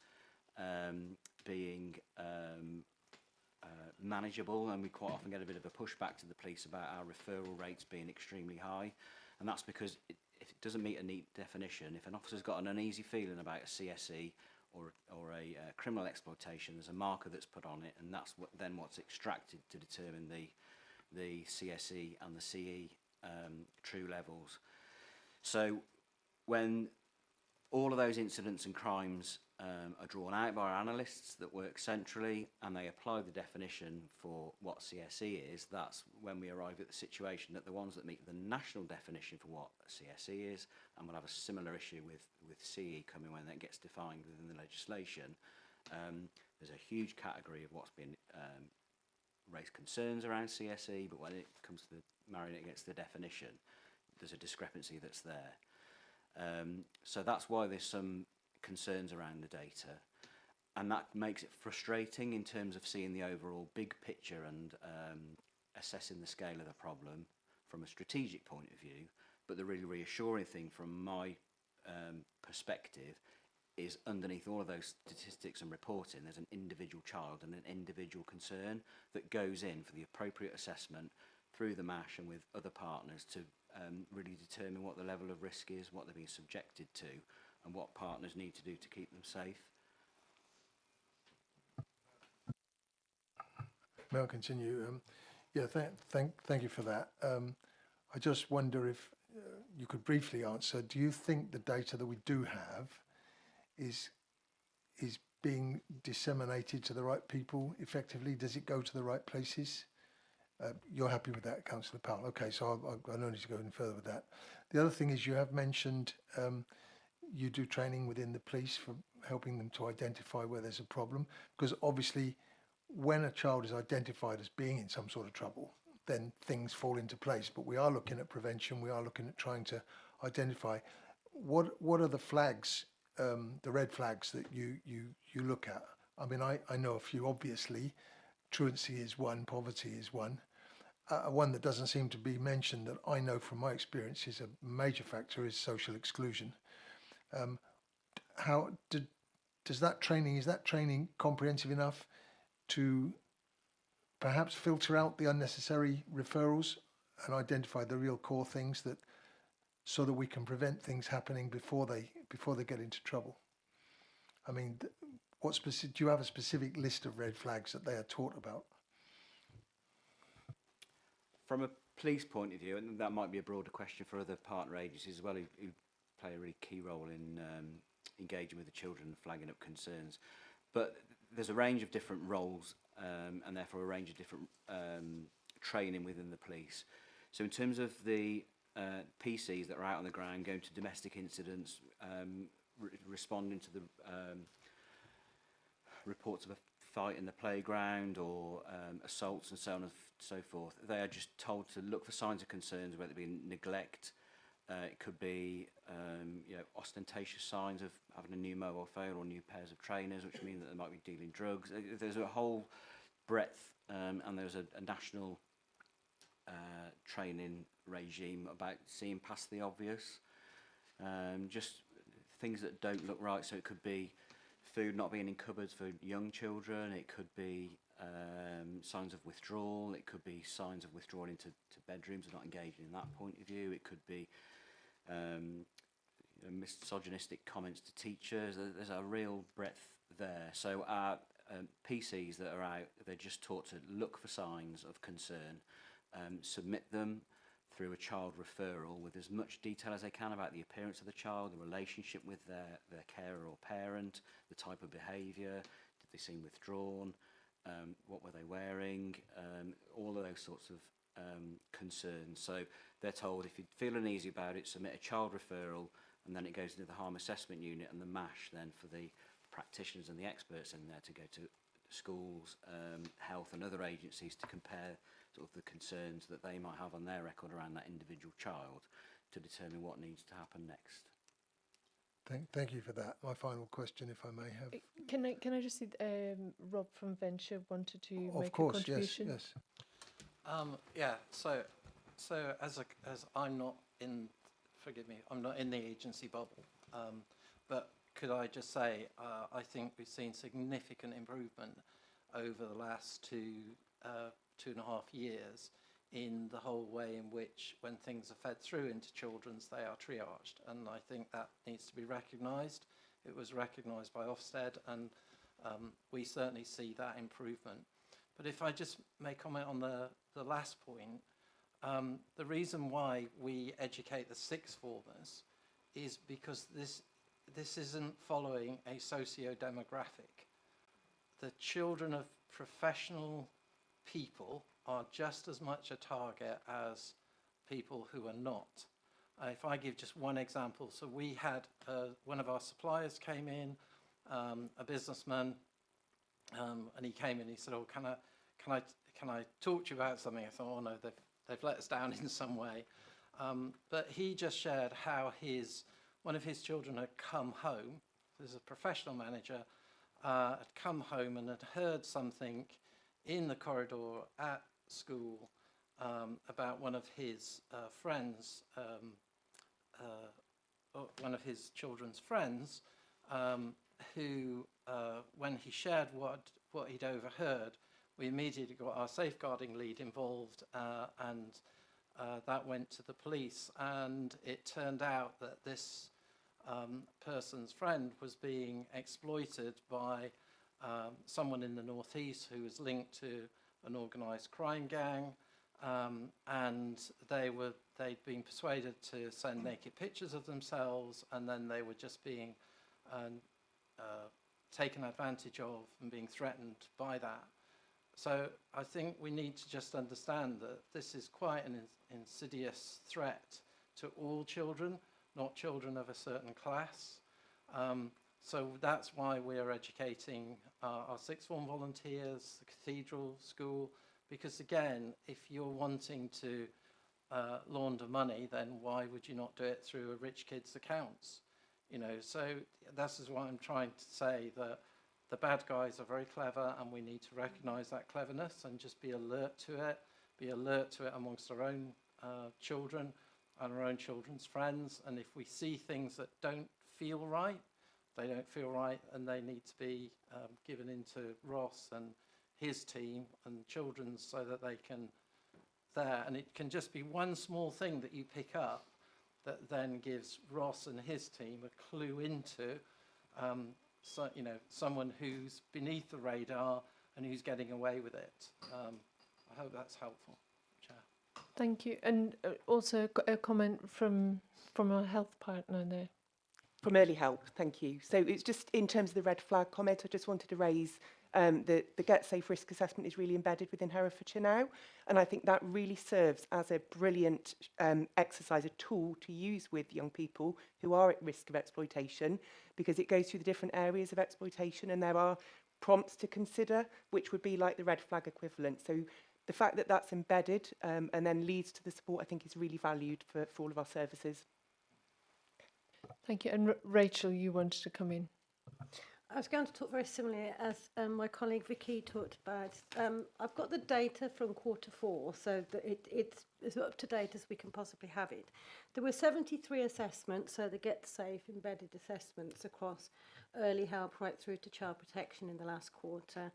being manageable, and we quite often get a bit of a pushback to the police about our referral rates being extremely high, and that's because if it doesn't meet a neat definition, if an officer's got an uneasy feeling about a CSE or a criminal exploitation, there's a marker that's put on it, and that's what's extracted to determine the CSE and the CE true levels. So when all of those incidents and crimes are drawn out by our analysts that work centrally, and they apply the definition for what CSE is, that's when we arrive at the situation that the ones that meet the national definition for what CSE is, and we'll have a similar issue with CE coming when that gets defined within the legislation, there's a huge category of what's been raised concerns around CSE, but when it comes to marrying it against the definition, there's a discrepancy that's there. So that's why there's some concerns around the data, and that makes it frustrating in terms of seeing the overall big picture and assessing the scale of the problem from a strategic point of view. But the really reassuring thing from my perspective is underneath all of those statistics and reporting, there's an individual child and an individual concern that goes in for the appropriate assessment through the MASH and with other partners to really determine what the level of risk is, what they're being subjected to, and what partners need to do to keep them safe. May I continue? Yeah, thank you for that. I just wonder if you could briefly answer, do you think the data that we do have is being disseminated to the right people effectively? Does it go to the right places? You're happy with that, Councillor Powell? Okay, so I don't need to go any further with that. The other thing is you have mentioned you do training within the police for helping them to identify where there's a problem, because obviously when a child is identified as being in some sort of trouble, then things fall into place. But we are looking at prevention, we are looking at trying to identify what are the flags, the red flags that you look at. I mean, I know a few, obviously. Truancy is one, poverty is one. One that doesn't seem to be mentioned that I know from my experience is a major factor is social exclusion. Is that training comprehensive enough to perhaps filter out the unnecessary referrals and identify the real core things so that we can prevent things happening before they get into trouble? I mean, do you have a specific list of red flags that they are taught about? From a police point of view, and that might be a broader question for other partner agencies as well, who play a really key role in engaging with the children and flagging up concerns. But there's a range of different roles and therefore a range of different training within the police. So in terms of the PCs that are out on the ground, going to domestic incidents, responding to the reports of a fight in the playground or assaults and so on and so forth, they are just told to look for signs of concerns, whether it be neglect, it could be ostentatious signs of having a new mobile phone or new pairs of trainers, which mean that they might be dealing drugs. There's a whole breadth, and there's a national training regime about seeing past the obvious, just things that don't look right. So it could be food not being in cupboards for young children, it could be signs of withdrawal, it could be signs of withdrawal into bedrooms and not engaging in that point of view, it could be misogynistic comments to teachers. There's a real breadth there. So our PCs that are out, they're just taught to look for signs of concern, submit them through a child referral with as much detail as they can about the appearance of the child, the relationship with their carer or parent, the type of behaviour, did they seem withdrawn, what were they wearing, all of those sorts of concerns. So they're told if you feel uneasy about it, submit a child referral, and then it goes into the harm assessment unit and the MASH then for the practitioners and the experts in there to go to schools, health and other agencies to compare sort of the concerns that they might have on their record around that individual child to determine what needs to happen next. Thank you for that. My final question, if I may have. Can I just see Rob from Venture wanted to Of make course, a contribution? yes. Yeah, so as I'm not in, forgive me, I'm not in the agency bubble, but could I just say, I think we've seen significant improvement over the last 2.5 years in the whole way in which, when things are fed through into children's, they are triaged, and I think that needs to be recognised. It was recognised by Ofsted, and we certainly see that improvement. But if I just may comment on the last point, the reason why we educate the sixth formers is because this isn't following a socio-demographic. The children of professional people are just as much a target as people who are not. If I give just one example, so we had one of our suppliers came in, a businessman, and he came in. He said, "Oh, can I talk to you about something?" I thought, "Oh no, they've let us down in some way." But he just shared how one of his children had come home. There's a professional manager had come home and had heard something in the corridor at school about one of his friends, one of his children's friends, who, when he shared what he'd overheard, we immediately got our safeguarding lead involved, and that went to the police. And it turned out that this person's friend was being exploited by someone in the northeast who was linked to an organised crime gang, and they'd been persuaded to send naked pictures of themselves, and then they were just being taken advantage of and being threatened by that. So I think we need to just understand that this is quite an insidious threat to all children, not children of a certain class. So that's why we are educating our sixth form volunteers, the cathedral school, because again, if you're wanting to launder money, then why would you not do it through a rich kid's accounts? You know, so this is what I'm trying to say, that the bad guys are very clever, and we need to recognise that cleverness and just be alert to it amongst our own children and our own children's friends. And if we see things that don't feel right, they don't feel right, and they need to be given into Ross and his team and children's so that they can there. And it can just be one small thing that you pick up that then gives Ross and his team a clue into someone who's beneath the radar and who's getting away with it. I hope that's helpful, Chair. Thank you. And also a comment from our health partner there. From Early Help, thank you. So it's just in terms of the red flag comment, I just wanted to raise the Get Safe risk assessment is really embedded within Herefordshire now, and I think that really serves as a brilliant exercise, a tool to use with young people who are at risk of exploitation, because it goes through the different areas of exploitation, and there are prompts to consider, which would be like the red flag equivalent. So the fact that that's embedded and then leads to the support, I think, is really valued for all of our services. Thank you. And Rachel, you wanted to come in. I was going to talk very similarly as my colleague Vicky talked about. I've got the data from Q4, so that it's as up to date as we can possibly have it. There were 73 assessments, so the Get Safe embedded assessments across early help right through to child protection in the last quarter.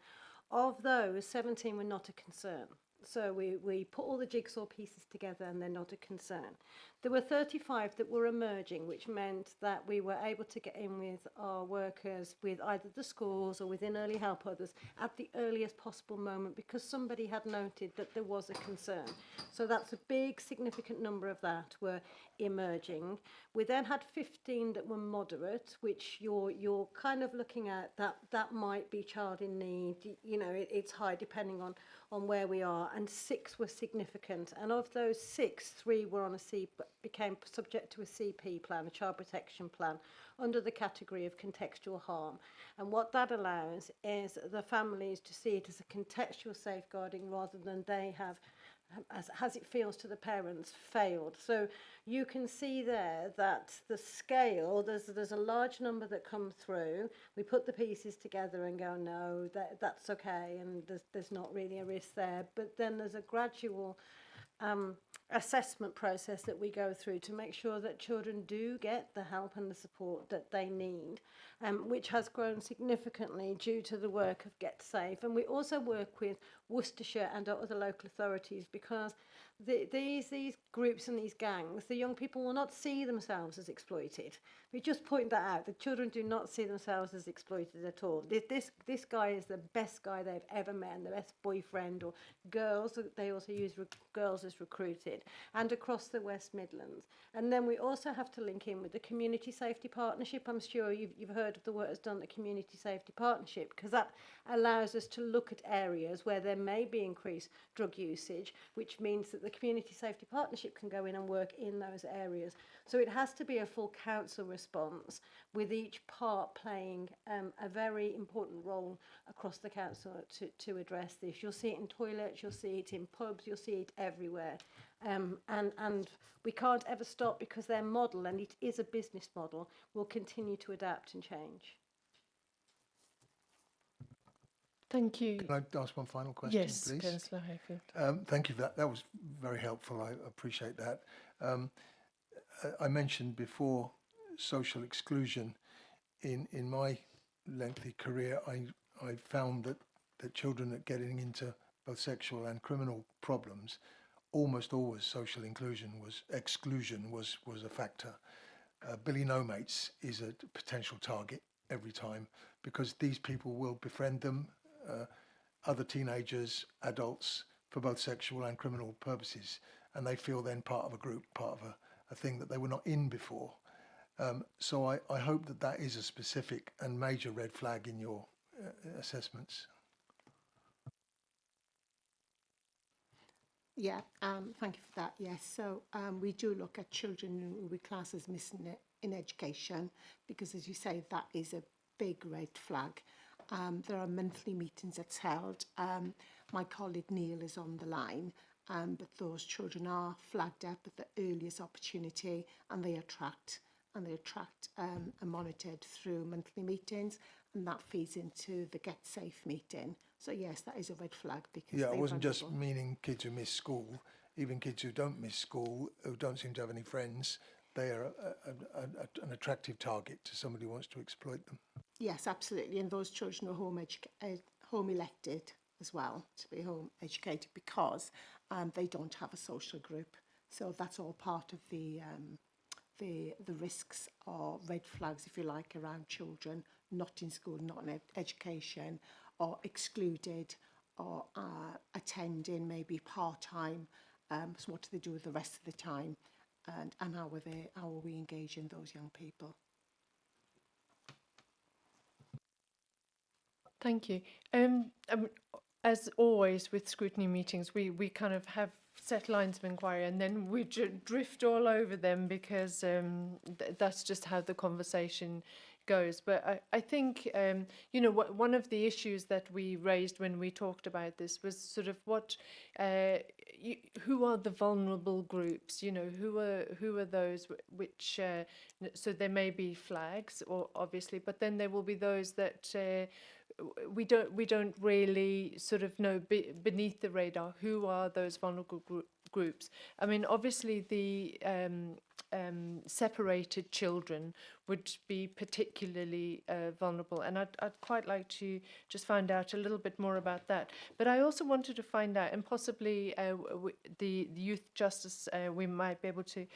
Of those, 17 were not a concern. So we put all the jigsaw pieces together and they're not a concern. There were 35 that were emerging, which meant that we were able to get in with our workers with either the schools or within early help others at the earliest possible moment, because somebody had noted that there was a concern. So that's a big significant number of that were emerging. We then had 15 that were moderate, which you're kind of looking at that might be child in need. You know, it's high depending on where we are, and 6 were significant. And of those 6, 3 were on became subject to a CP plan, a child protection plan, under the category of contextual harm. And what that allows is the families to see it as a contextual safeguarding rather than they have as it feels to the parents, failed. So you can see there that the scale, there's a large number that come through. We put the pieces together and go, no, that's okay, and there's not really a risk there. But then there's a gradual assessment process that we go through to make sure that children do get the help and the support that they need, which has grown significantly due to the work of Get Safe. And we also work with Worcestershire and other local authorities, because these groups and these gangs, the young people will not see themselves as exploited. We just point that out. The children do not see themselves as exploited at all. This guy is the best guy they've ever met, and the best boyfriend, or girls. They also use girls as recruited, and across the West Midlands. And then we also have to link in with the Community Safety Partnership. I'm sure you've heard of the work that's done at the Community Safety Partnership, because that allows us to look at areas where there may be increased drug usage, which means that the Community Safety Partnership can go in and work in those areas. So it has to be a full council response, with each part playing a very important role across the council to address this. You'll see it in toilets, you'll see it in pubs, you'll see it everywhere. And we can't ever stop, because their model, and it is a business model, will continue to adapt and change. Thank you. Can I ask one final question, Yes, please? Councillor Hayfield. Thank you for that. That was very helpful. I appreciate that. I mentioned before social exclusion. In my lengthy career, I found that children that getting into both sexual and criminal problems, almost always social exclusion was a factor. Billy No Mates is a potential target every time, because these people will befriend them, other teenagers, adults, for both sexual and criminal purposes, and they feel then part of a group, part of a thing that they were not in before. So I hope that is a specific and major red flag in your assessments. Yeah, thank you for that. Yes, so we do look at children who we class as missing in education, because, as you say, that is a big red flag. There are monthly meetings that's held. My colleague Neil is on the line, but those children are flagged up at the earliest opportunity, and they are tracked and monitored through monthly meetings, and that feeds into the Get Safe meeting. So yes, that is a red flag, because Yeah, I they're wasn't just vulnerable. meaning kids who miss school. Even kids who don't miss school, who don't seem to have any friends, they are an attractive target to somebody who wants to exploit them. Yes, absolutely. And those children are home elected as well, to be home educated, because they don't have a social group. So that's all part of the risks or red flags, if you like, around children not in school, not in education, or excluded, or attending maybe part-time. So what do they do with the rest of the time? And how are we engaging those young people? Thank you. As always with scrutiny meetings, we kind of have set lines of inquiry, and then we drift all over them, because that's just how the conversation goes. But I think, one of the issues that we raised when we talked about this was sort of who are the vulnerable groups? Who are those which? So there may be flags, or obviously, but then there will be those that we don't really sort of know beneath the radar. Who are those vulnerable groups? I mean, obviously the separated children would be particularly vulnerable, and I'd quite like to just find out a little bit more about that. But I also wanted to find out, and possibly the youth justice, we might be able to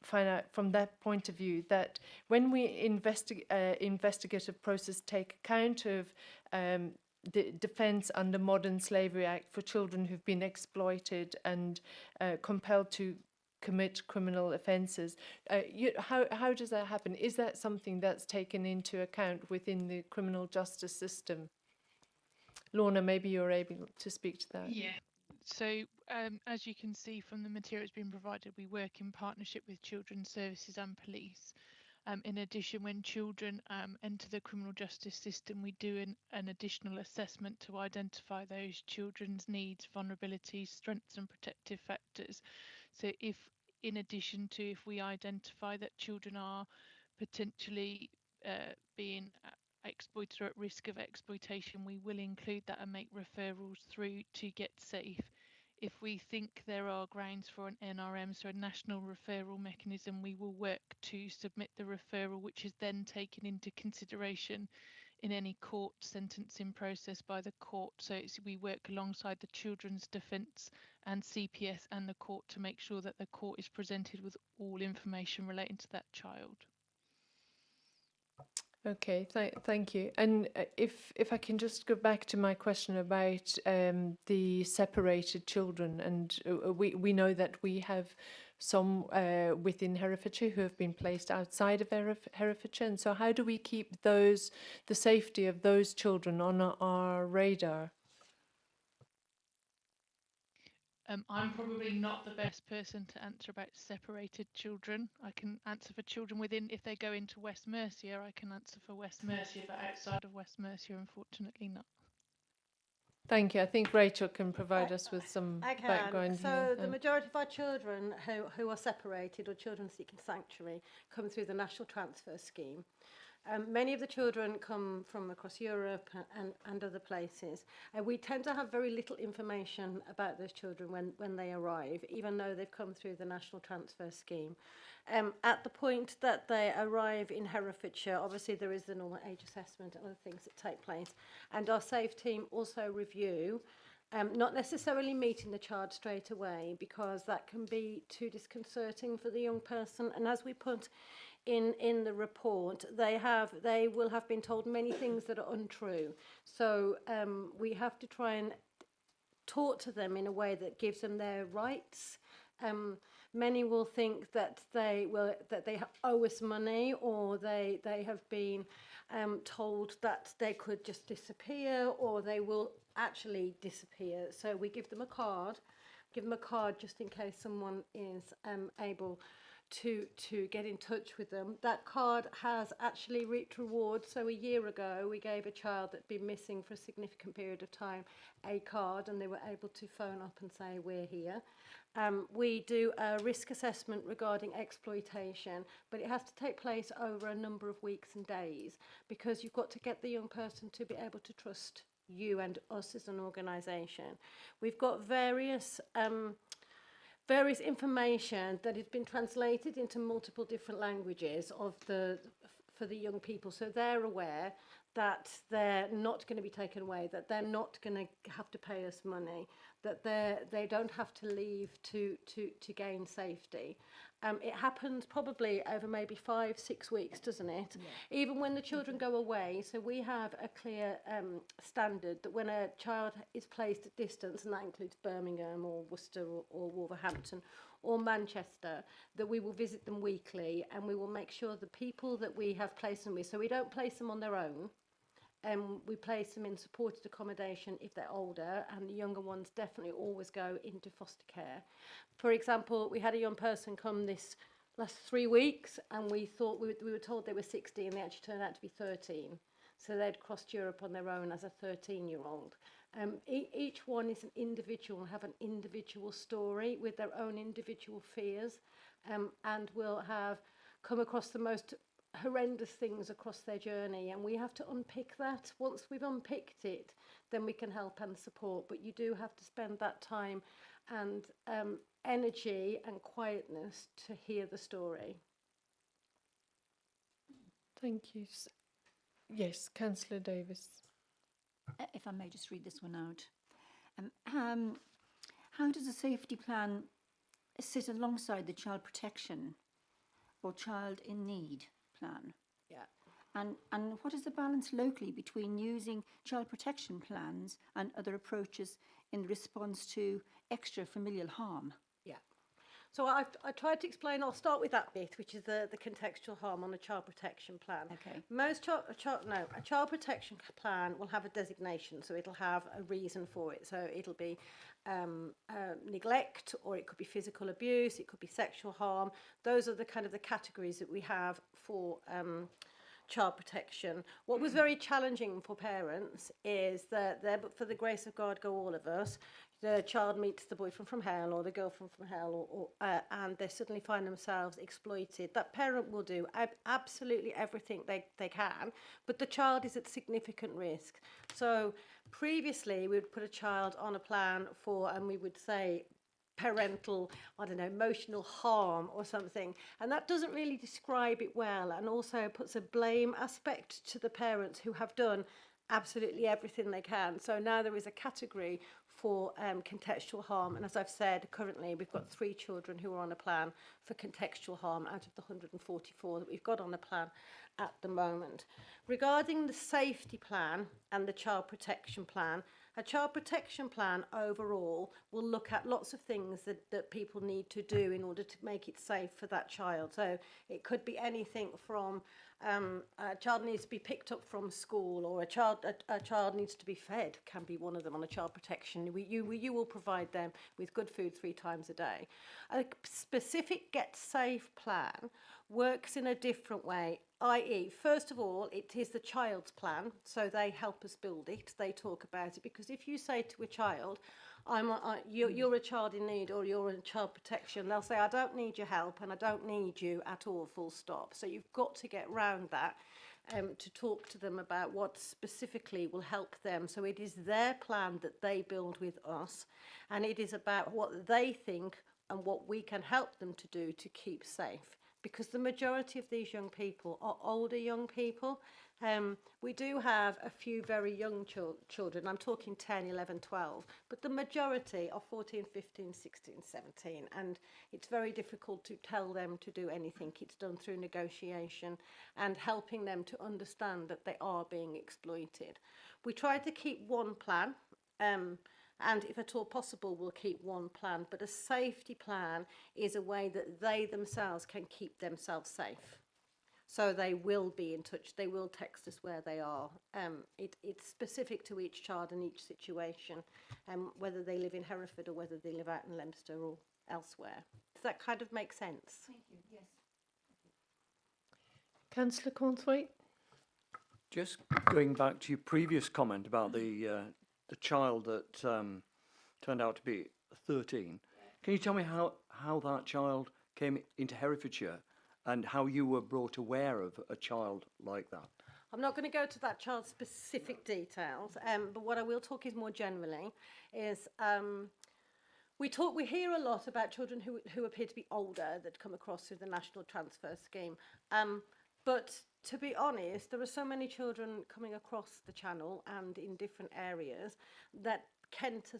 find out from that point of view, that when we investigative process take account of the Defence under Modern Slavery Act for children who've been exploited and compelled to commit criminal offences. How does that happen? Is that something that's taken into account within the criminal justice system? Lorna, maybe you're able to speak to that. Yeah. So as you can see from the materials being provided, we work in partnership with Children's Services and Police. In addition, when children enter the criminal justice system, we do an additional assessment to identify those children's needs, vulnerabilities, strengths and protective factors. So in addition to if we identify that children are potentially being exploited or at risk of exploitation, we will include that and make referrals through to Get Safe. If we think there are grounds for an NRM, so a national referral mechanism, we will work to submit the referral, which is then taken into consideration in any court sentencing process by the court. So we work alongside the Children's Defence and CPS and the court to make sure that the court is presented with all information relating to that child. Okay, thank you. And if I can just go back to my question about the separated children, and we know that we have some within Herefordshire who have been placed outside of Herefordshire, and so how do we keep the safety of those children on our radar? I'm probably not the best person to answer about separated children. I can answer for children within, if they go into West Mercia, I can answer for West Mercia, but outside of West Mercia, unfortunately not. Thank you. I think Rachel can provide us with some background here. So the majority of our children who are separated or children seeking sanctuary come through the National Transfer Scheme. Many of the children come from across Europe and other places. We tend to have very little information about those children when they arrive, even though they've come through the National Transfer Scheme. At the point that they arrive in Herefordshire, obviously there is the normal age assessment and other things that take place. And our SAFE team also review, not necessarily meeting the child straight away, because that can be too disconcerting for the young person. And as we put in the report, they will have been told many things that are untrue. So we have to try and talk to them in a way that gives them their rights. Many will think that they owe us money, or they have been told that they could just disappear, or they will actually disappear. So we give them a card just in case someone is able to get in touch with them. That card has actually reaped rewards. So a year ago, we gave a child that'd been missing for a significant period of time a card, and they were able to phone up and say, we're here. We do a risk assessment regarding exploitation, but it has to take place over a number of weeks and days, because you've got to get the young person to be able to trust you and us as an organisation. We've got various information that has been translated into multiple different languages for the young people, so they're aware that they're not going to be taken away, that they're not going to have to pay us money, that they don't have to leave to gain safety. It happens probably over maybe 5-6 weeks, doesn't it? Yeah. Even when the children go away, so we have a clear standard that when a child is placed at distance, and that includes Birmingham or Worcester or Wolverhampton or Manchester, that we will visit them weekly, and we will make sure the people that we have placed them with, so we don't place them on their own, we place them in supported accommodation if they're older, and the younger ones definitely always go into foster care. For example, we had a young person come this last 3 weeks, and we thought we were told they were 60, and they actually turned out to be 13. So they'd crossed Europe on their own as a 13-year-old. Each one is an individual and have an individual story with their own individual fears, and will have come across the most horrendous things across their journey, and we have to unpick that. Once we've unpicked it, then we can help and support, but you do have to spend that time and energy and quietness to hear the story. Thank you. Yes, Councillor Davis. If I may just read this one out. How does a safety plan sit alongside the child protection or child in need plan? Yeah. And what is the balance locally between using child protection plans and other approaches in response to extra familial harm? Yeah. So I tried to explain, I'll start with that bit, which is the contextual harm on a child protection plan. Okay. Most a child protection plan will have a designation, so it'll have a reason for it. So it'll be neglect, or it could be physical abuse, it could be sexual harm. Those are the kind of the categories that we have for child protection. What was very challenging for parents is that but for the grace of God go all of us, the child meets the boyfriend from hell or the girlfriend from hell, and they suddenly find themselves exploited. That parent will do absolutely everything they can, but the child is at significant risk. So previously we would put a child on a plan for, and we would say, parental, I don't know, emotional harm or something, and that doesn't really describe it well, and also puts a blame aspect to the parents who have done absolutely everything they can. So now there is a category for contextual harm, and as I've said, currently we've got 3 children who are on a plan for contextual harm out of the 144 that we've got on a plan at the moment. Regarding the safety plan and the child protection plan, a child protection plan overall will look at lots of things that people need to do in order to make it safe for that child. So it could be anything from a child needs to be picked up from school, or a child needs to be fed, can be one of them on a child protection. You will provide them with good food 3 times a day. A specific Get Safe plan works in a different way, i.e., first of all, it is the child's plan, so they help us build it, they talk about it, because if you say to a child, you're a child in need, or you're in child protection, they'll say, I don't need your help and I don't need you at all, full stop. So you've got to get round that to talk to them about what specifically will help them. So it is their plan that they build with us, and it is about what they think and what we can help them to do to keep safe. Because the majority of these young people are older young people. We do have a few very young children, I'm talking 10, 11, 12, but the majority are 14, 15, 16, 17, and it's very difficult to tell them to do anything. It's done through negotiation and helping them to understand that they are being exploited. We tried to keep one plan, and if at all possible, we'll keep one plan, but a safety plan is a way that they themselves can keep themselves safe. So they will be in touch, they will text us where they are. It's specific to each child and each situation, whether they live in Hereford or whether they live out in Leominster or elsewhere. Does that kind of make sense? Thank you, yes. Councillor Cornthwaite? Just going back to your previous comment about the child that turned out to be 13, can you tell me how that child came into Herefordshire and how you were brought aware of a child like that? I'm not going to go to that child's specific details, but what I will talk is more generally is we hear a lot about children who appear to be older that come across through the National Transfer Scheme. But to be honest, there are so many children coming across the channel and in different areas that Kent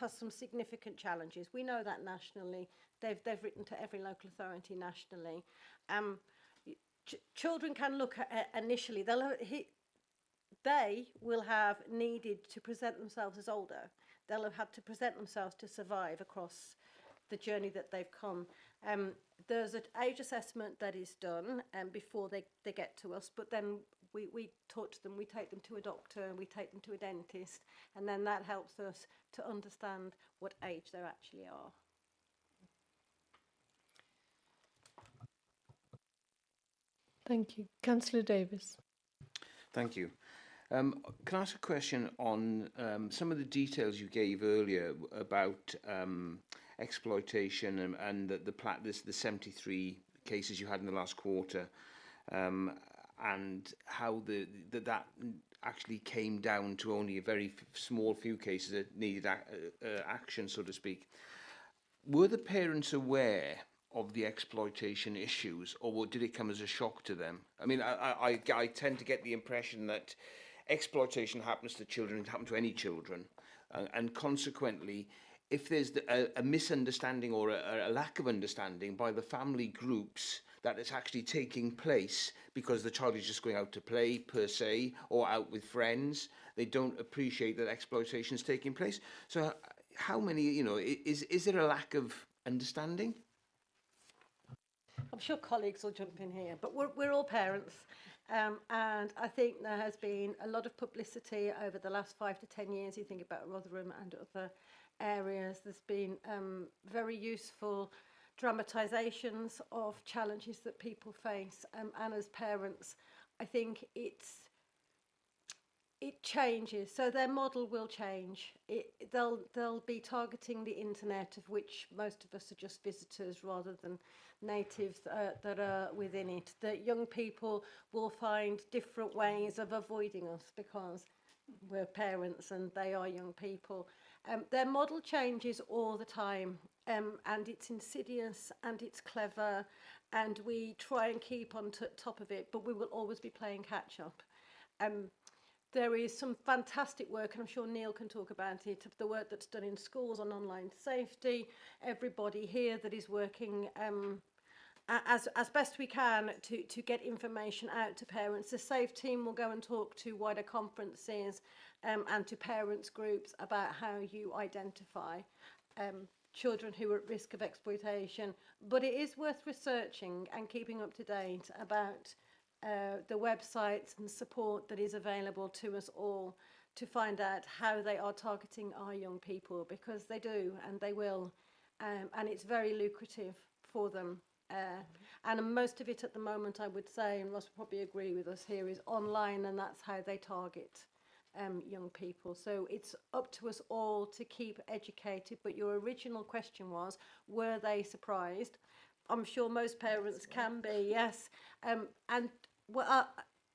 has some significant challenges. We know that nationally. They've written to every local authority nationally. Children can look at initially, they will have needed to present themselves as older. They'll have had to present themselves to survive across the journey that they've come. There's an age assessment that is done before they get to us, but then we talk to them, we take them to a doctor, we take them to a dentist, and then that helps us to understand what age they actually are. Thank you. Councillor Davis. Thank you. Can I ask a question on some of the details you gave earlier about exploitation and the 73 cases you had in the last quarter, and how that actually came down to only a very small few cases that needed action, so to speak. Were the parents aware of the exploitation issues, or did it come as a shock to them? I mean, I tend to get the impression that exploitation happens to children, it happens to any children, and consequently, if there's a misunderstanding or a lack of understanding by the family groups that it's actually taking place because the child is just going out to play per se, or out with friends, they don't appreciate that exploitation is taking place. So how many, is there a lack of understanding? I'm sure colleagues will jump in here, but we're all parents. And I think there has been a lot of publicity over the last 5 to 10 years. You think about Rotherham and other areas. There's been very useful dramatisations of challenges that people face. And as parents, I think it changes. So their model will change. They'll be targeting the internet, of which most of us are just visitors rather than natives that are within it. That young people will find different ways of avoiding us because we're parents and they are young people. Their model changes all the time, and it's insidious and it's clever, and we try and keep on top of it, but we will always be playing catch up. There is some fantastic work, and I'm sure Neil can talk about it, of the work that's done in schools on online safety. Everybody here that is working as best we can to get information out to parents. The SAFE team will go and talk to wider conferences and to parents groups about how you identify children who are at risk of exploitation. But it is worth researching and keeping up to date about the websites and support that is available to us all to find out how they are targeting our young people, because they do and they will, and it's very lucrative for them. And most of it at the moment, I would say, and Ross will probably agree with us here, is online, and that's how they target young people. So it's up to us all to keep educated. But your original question was, were they surprised? I'm sure most parents can be, yes. And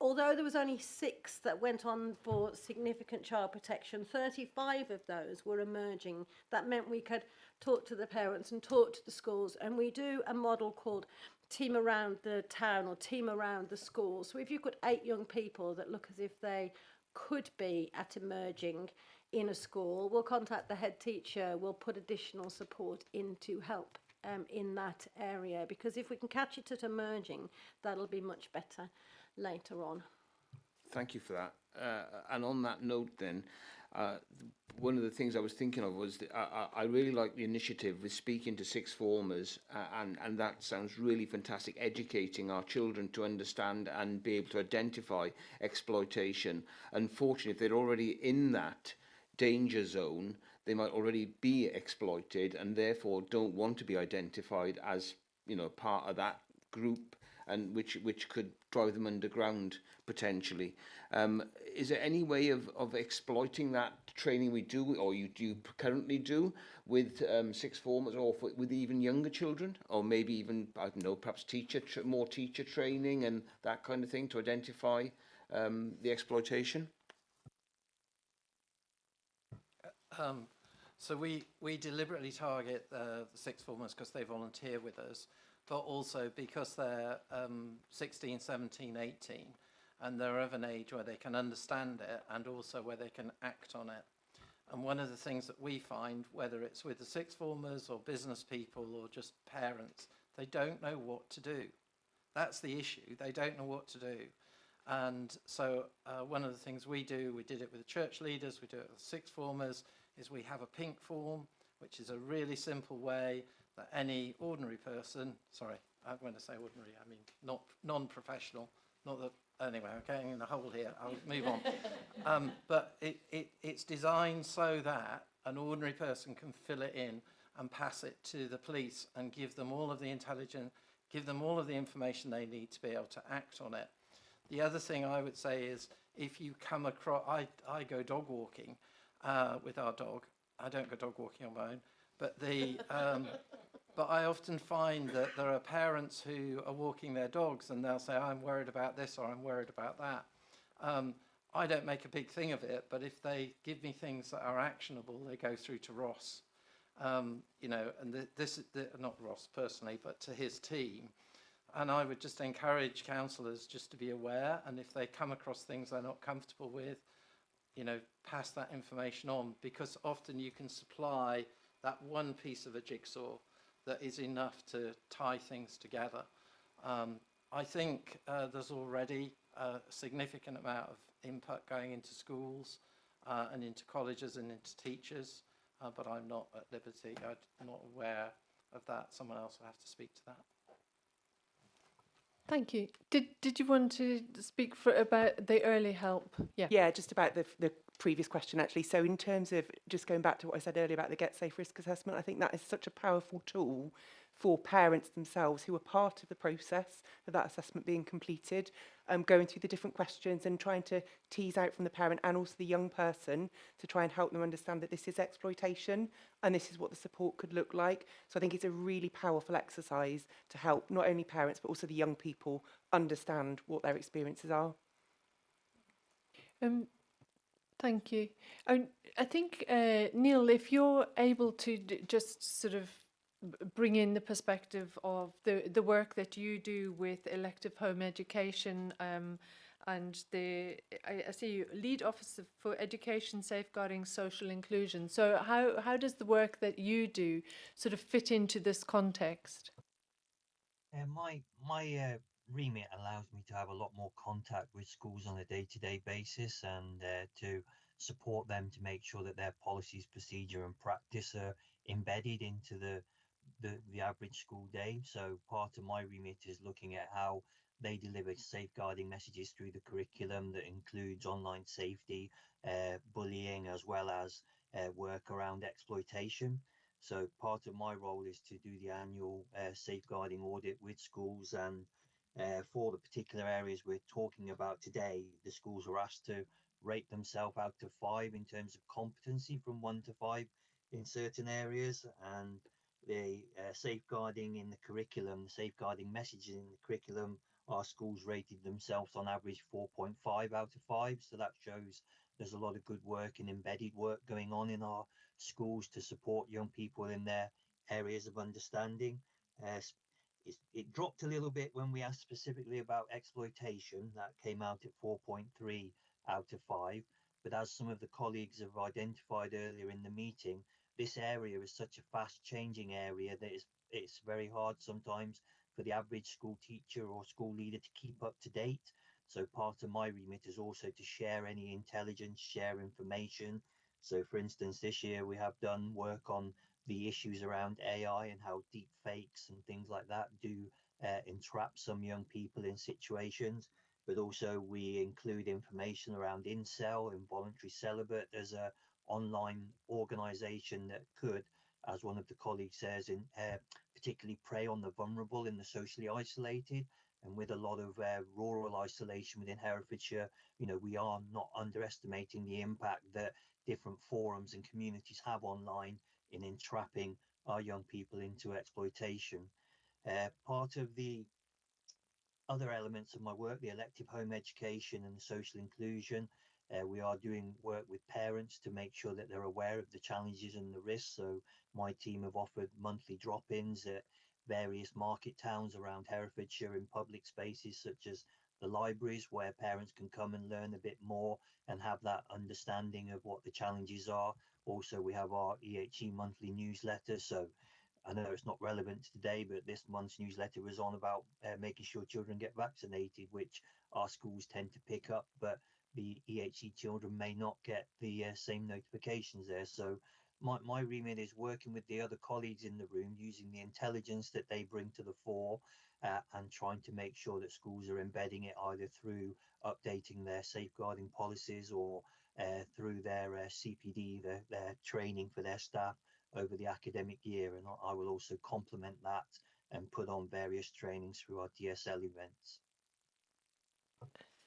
although there was only 6 that went on for significant child protection, 35 of those were emerging. That meant we could talk to the parents and talk to the schools. And we do a model called Team Around the Town or Team Around the School. So if you've got 8 young people that look as if they could be at emerging in a school, we'll contact the head teacher, we'll put additional support in to help in that area, because if we can catch it at emerging, that'll be much better later on. Thank you for that. And on that note then, one of the things I was thinking of was that I really like the initiative with speaking to sixth formers, and that sounds really fantastic, educating our children to understand and be able to identify exploitation. Unfortunately, if they're already in that danger zone, they might already be exploited and therefore don't want to be identified as, you know, part of that group, and which could drive them underground potentially. Is there any way of exploiting that training we do, or you currently do, with sixth formers, or with even younger children, or maybe even, I don't know, perhaps more teacher training and that kind of thing to identify the exploitation? So we deliberately target the sixth formers because they volunteer with us, but also because they're 16, 17, 18, and they're of an age where they can understand it and also where they can act on it. And one of the things that we find, whether it's with the sixth formers or business people or just parents, they don't know what to do. That's the issue. They don't know what to do. And so one of the things we do, we did it with the church leaders, we do it with the sixth formers, is we have a pink form, which is a really simple way that any ordinary person, sorry, when I say ordinary, I mean not non-professional, not that, anyway, I'm getting in a hole here, I'll move on. But it's designed so that an ordinary person can fill it in and pass it to the police and give them all of the intelligence, give them all of the information they need to be able to act on it. The other thing I would say is, if you come across, I go dog walking with our dog. I don't go dog walking on my own, but but I often find that there are parents who are walking their dogs and they'll say, I'm worried about this or I'm worried about that. I don't make a big thing of it, but if they give me things that are actionable, they go through to Ross. You know, and not Ross personally, but to his team. And I would just encourage counsellors just to be aware, and if they come across things they're not comfortable with, you know, pass that information on, because often you can supply that one piece of a jigsaw that is enough to tie things together. I think there's already a significant amount of input going into schools and into colleges and into teachers, but I'm not at liberty, I'm not aware of that. Someone else will have to speak to that. Thank you. Did you want to speak about the early help? Yeah. Yeah, just about the previous question, actually. So in terms of just going back to what I said earlier about the Get Safe risk assessment, I think that is such a powerful tool for parents themselves who are part of the process of that assessment being completed, going through the different questions and trying to tease out from the parent and also the young person to try and help them understand that this is exploitation and this is what the support could look like. So I think it's a really powerful exercise to help not only parents but also the young people understand what their experiences are. Thank you. I think, Neil, if you're able to just sort of bring in the perspective of the work that you do with elective home education, and I see you lead officer for education, safeguarding, social inclusion. So how does the work that you do sort of fit into this context? My remit allows me to have a lot more contact with schools on a day-to-day basis, and to support them to make sure that their policies, procedure, and practice are embedded into the average school day. So part of my remit is looking at how they deliver safeguarding messages through the curriculum that includes online safety, bullying, as well as work around exploitation. So part of my role is to do the annual safeguarding audit with schools, and for the particular areas we're talking about today, the schools are asked to rate themselves out of 5 in terms of competency from 1 to 5 in certain areas, and the safeguarding in the curriculum, the safeguarding messages in the curriculum, our schools rated themselves on average 4.5 out of 5. So that shows there's a lot of good work and embedded work going on in our schools to support young people in their areas of understanding. Uh, it dropped a little bit when we asked specifically about exploitation. That came out at 4.3 out of 5. But as some of the colleagues have identified earlier in the meeting, this area is such a fast changing area that it's very hard sometimes for the average school teacher or school leader to keep up to date. So part of my remit is also to share any intelligence, share information. So for instance, this year we have done work on the issues around AI and how deep fakes and things like that do entrap some young people in situations. But also we include information around incel, involuntary celibate. There's a online organization that could, as one of the colleagues says, particularly prey on the vulnerable and the socially isolated. And with a lot of rural isolation within Herefordshire, we are not underestimating the impact that different forums and communities have online in entrapping our young people into exploitation. Part of the other elements of my work, the elective home education and the social inclusion, we are doing work with parents to make sure that they're aware of the challenges and the risks. So my team have offered monthly drop-ins at various market towns around Herefordshire in public spaces such as the libraries, where parents can come and learn a bit more and have that understanding of what the challenges are. Also, we have our EHE monthly newsletter. So I know it's not relevant to today, but this month's newsletter was on about making sure children get vaccinated, which our schools tend to pick up, but the EHC children may not get the same notifications there. So my remit is working with the other colleagues in the room, using the intelligence that they bring to the fore, and trying to make sure that schools are embedding it either through updating their safeguarding policies or through their CPD, their training for their staff over the academic year. And I will also complement that and put on various trainings through our DSL events.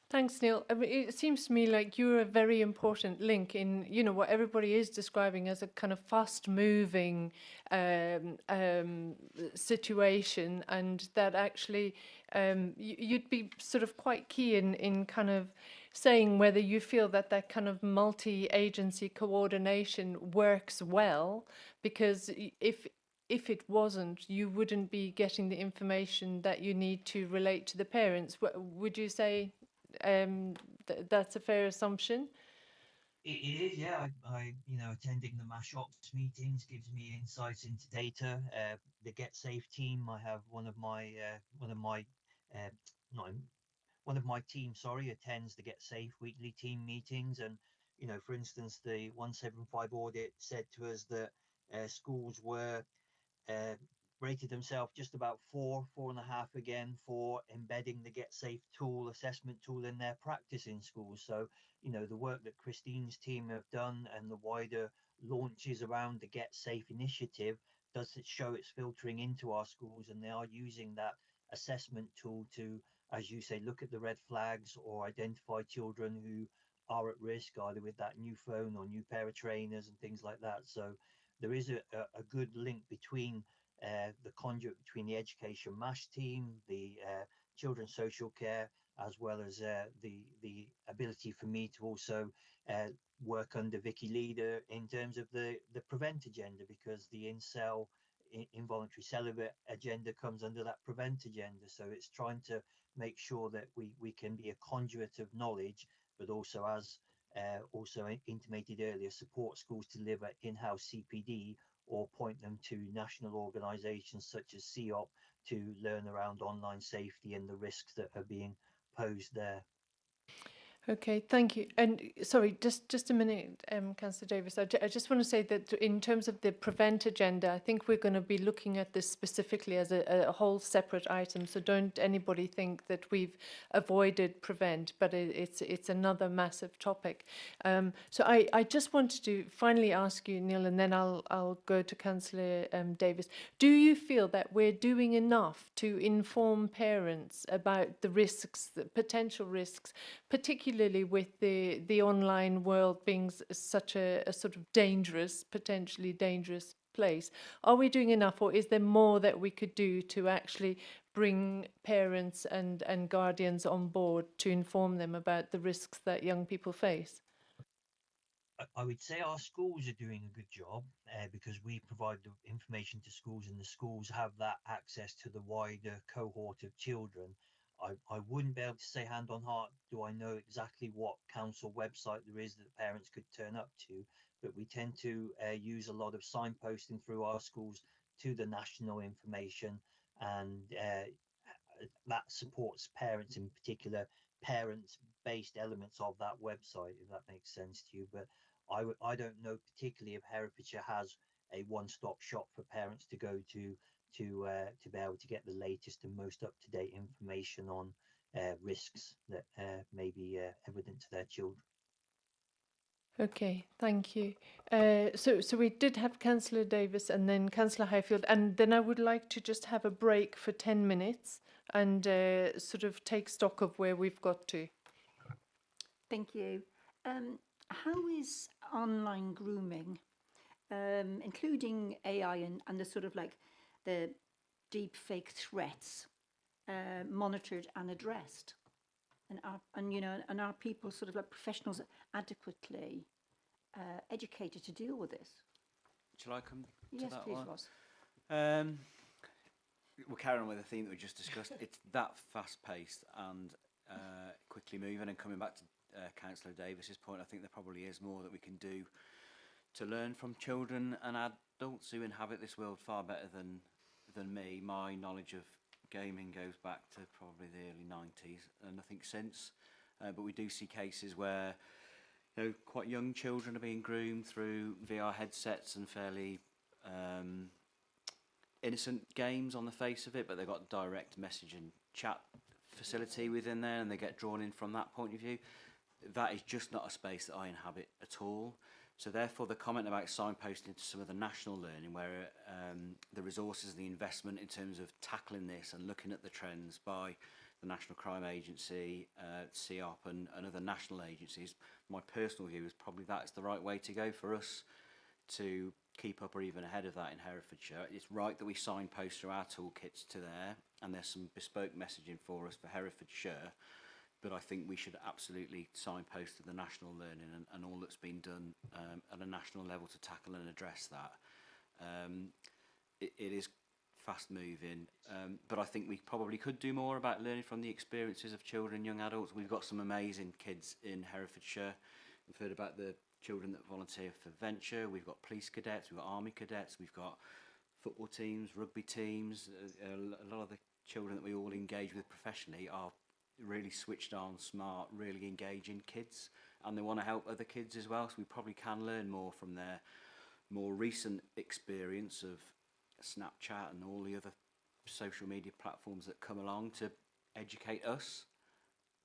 Thanks, Neil. I mean, it seems to me like you're a very important link in, what everybody is describing as a kind of fast-moving situation, and that actually you'd be sort of quite key in kind of saying whether you feel that kind of multi-agency coordination works well, because if it wasn't, you wouldn't be getting the information that you need to relate to the parents. Would you say that's a fair assumption? It is, yeah. Attending the MASH Ops meetings gives me insights into data. The Get Safe team, I have one of my uh, not one of my team, attends the Get Safe weekly team meetings. And, for instance, the 175 audit said to us that schools were rated themselves just about 4.5 again for embedding the Get Safe tool, assessment tool in their practice in schools. So, you know, the work that Christine's team have done and the wider launches around the Get Safe initiative does it show it's filtering into our schools, and they are using that assessment tool to, as you say, look at the red flags or identify children who are at risk, either with that new phone or new pair of trainers and things like that. So there is a good link between the conduit between the education MASH team, the children's social care, as well as the ability for me to also work under Vicky Leader in terms of the prevent agenda, because the incel involuntary celibate agenda comes under that prevent agenda. So it's trying to make sure that we can be a conduit of knowledge, but also, as also intimated earlier, support schools to deliver in-house CPD or point them to national organisations such as CEOP to learn around online safety and the risks that are being posed there. Okay, thank you. And sorry, just a minute, Councillor Davis. I just want to say that in terms of the prevent agenda, I think we're going to be looking at this specifically as a whole separate item. So don't anybody think that we've avoided prevent, but it's another massive topic. So I just wanted to finally ask you, Neil, and then I'll go to Councillor Davis. Do you feel that we're doing enough to inform parents about the risks, the potential risks, particularly with the online world being such a sort of dangerous, potentially dangerous place? Are we doing enough, or is there more that we could do to actually bring parents and guardians on board to inform them about the risks that young people face? I would say our schools are doing a good job because we provide the information to schools, and the schools have that access to the wider cohort of children. I wouldn't be able to say hand on heart, do I know exactly what council website there is that parents could turn up to, but we tend to use a lot of signposting through our schools to the national information, and that supports parents, in particular parents-based elements of that website, if that makes sense to you. But I don't know particularly if Herefordshire has a one-stop shop for parents to go to be able to get the latest and most up-to-date information on risks that may be evident to their children. Okay, thank you. So we did have Councillor Davis and then Councillor Highfield, and then I would like to just have a break for 10 minutes and sort of take stock of where we've got to. Thank you. How is online grooming, including AI and the sort of like the deep fake threats, monitored and addressed? And are people sort of like professionals adequately educated to deal with this? Shall I come to Yes, that please, one? Ross. We'll carry on with the theme that we just discussed. It's that fast-paced and quickly moving. And coming back to Councillor Davis's point, I think there probably is more that we can do to learn from children and adults who inhabit this world far better than me. My knowledge of gaming goes back to probably the early 90s and nothing since. But we do see cases where quite young children are being groomed through VR headsets and fairly innocent games on the face of it, but they've got direct message and chat facility within there, and they get drawn in from that point of view. That is just not a space that I inhabit at all. So therefore the comment about signposting to some of the national learning, where the resources and the investment in terms of tackling this and looking at the trends by the National Crime Agency, CEOP and other national agencies, my personal view is probably that's the right way to go for us to keep up or even ahead of that in Herefordshire. It's right that we signpost through our toolkits to there, and there's some bespoke messaging for us for Herefordshire, but I think we should absolutely signpost to the national learning and all that's been done at a national level to tackle and address that. It is fast moving, but I think we probably could do more about learning from the experiences of children and young adults. We've got some amazing kids in Herefordshire. We've heard about the children that volunteer for Venture. We've got police cadets, we've got army cadets, we've got football teams, rugby teams. A lot of the children that we all engage with professionally are really switched on, smart, really engaging kids, and they want to help other kids as well. So we probably can learn more from their more recent experience of Snapchat and all the other social media platforms that come along to educate us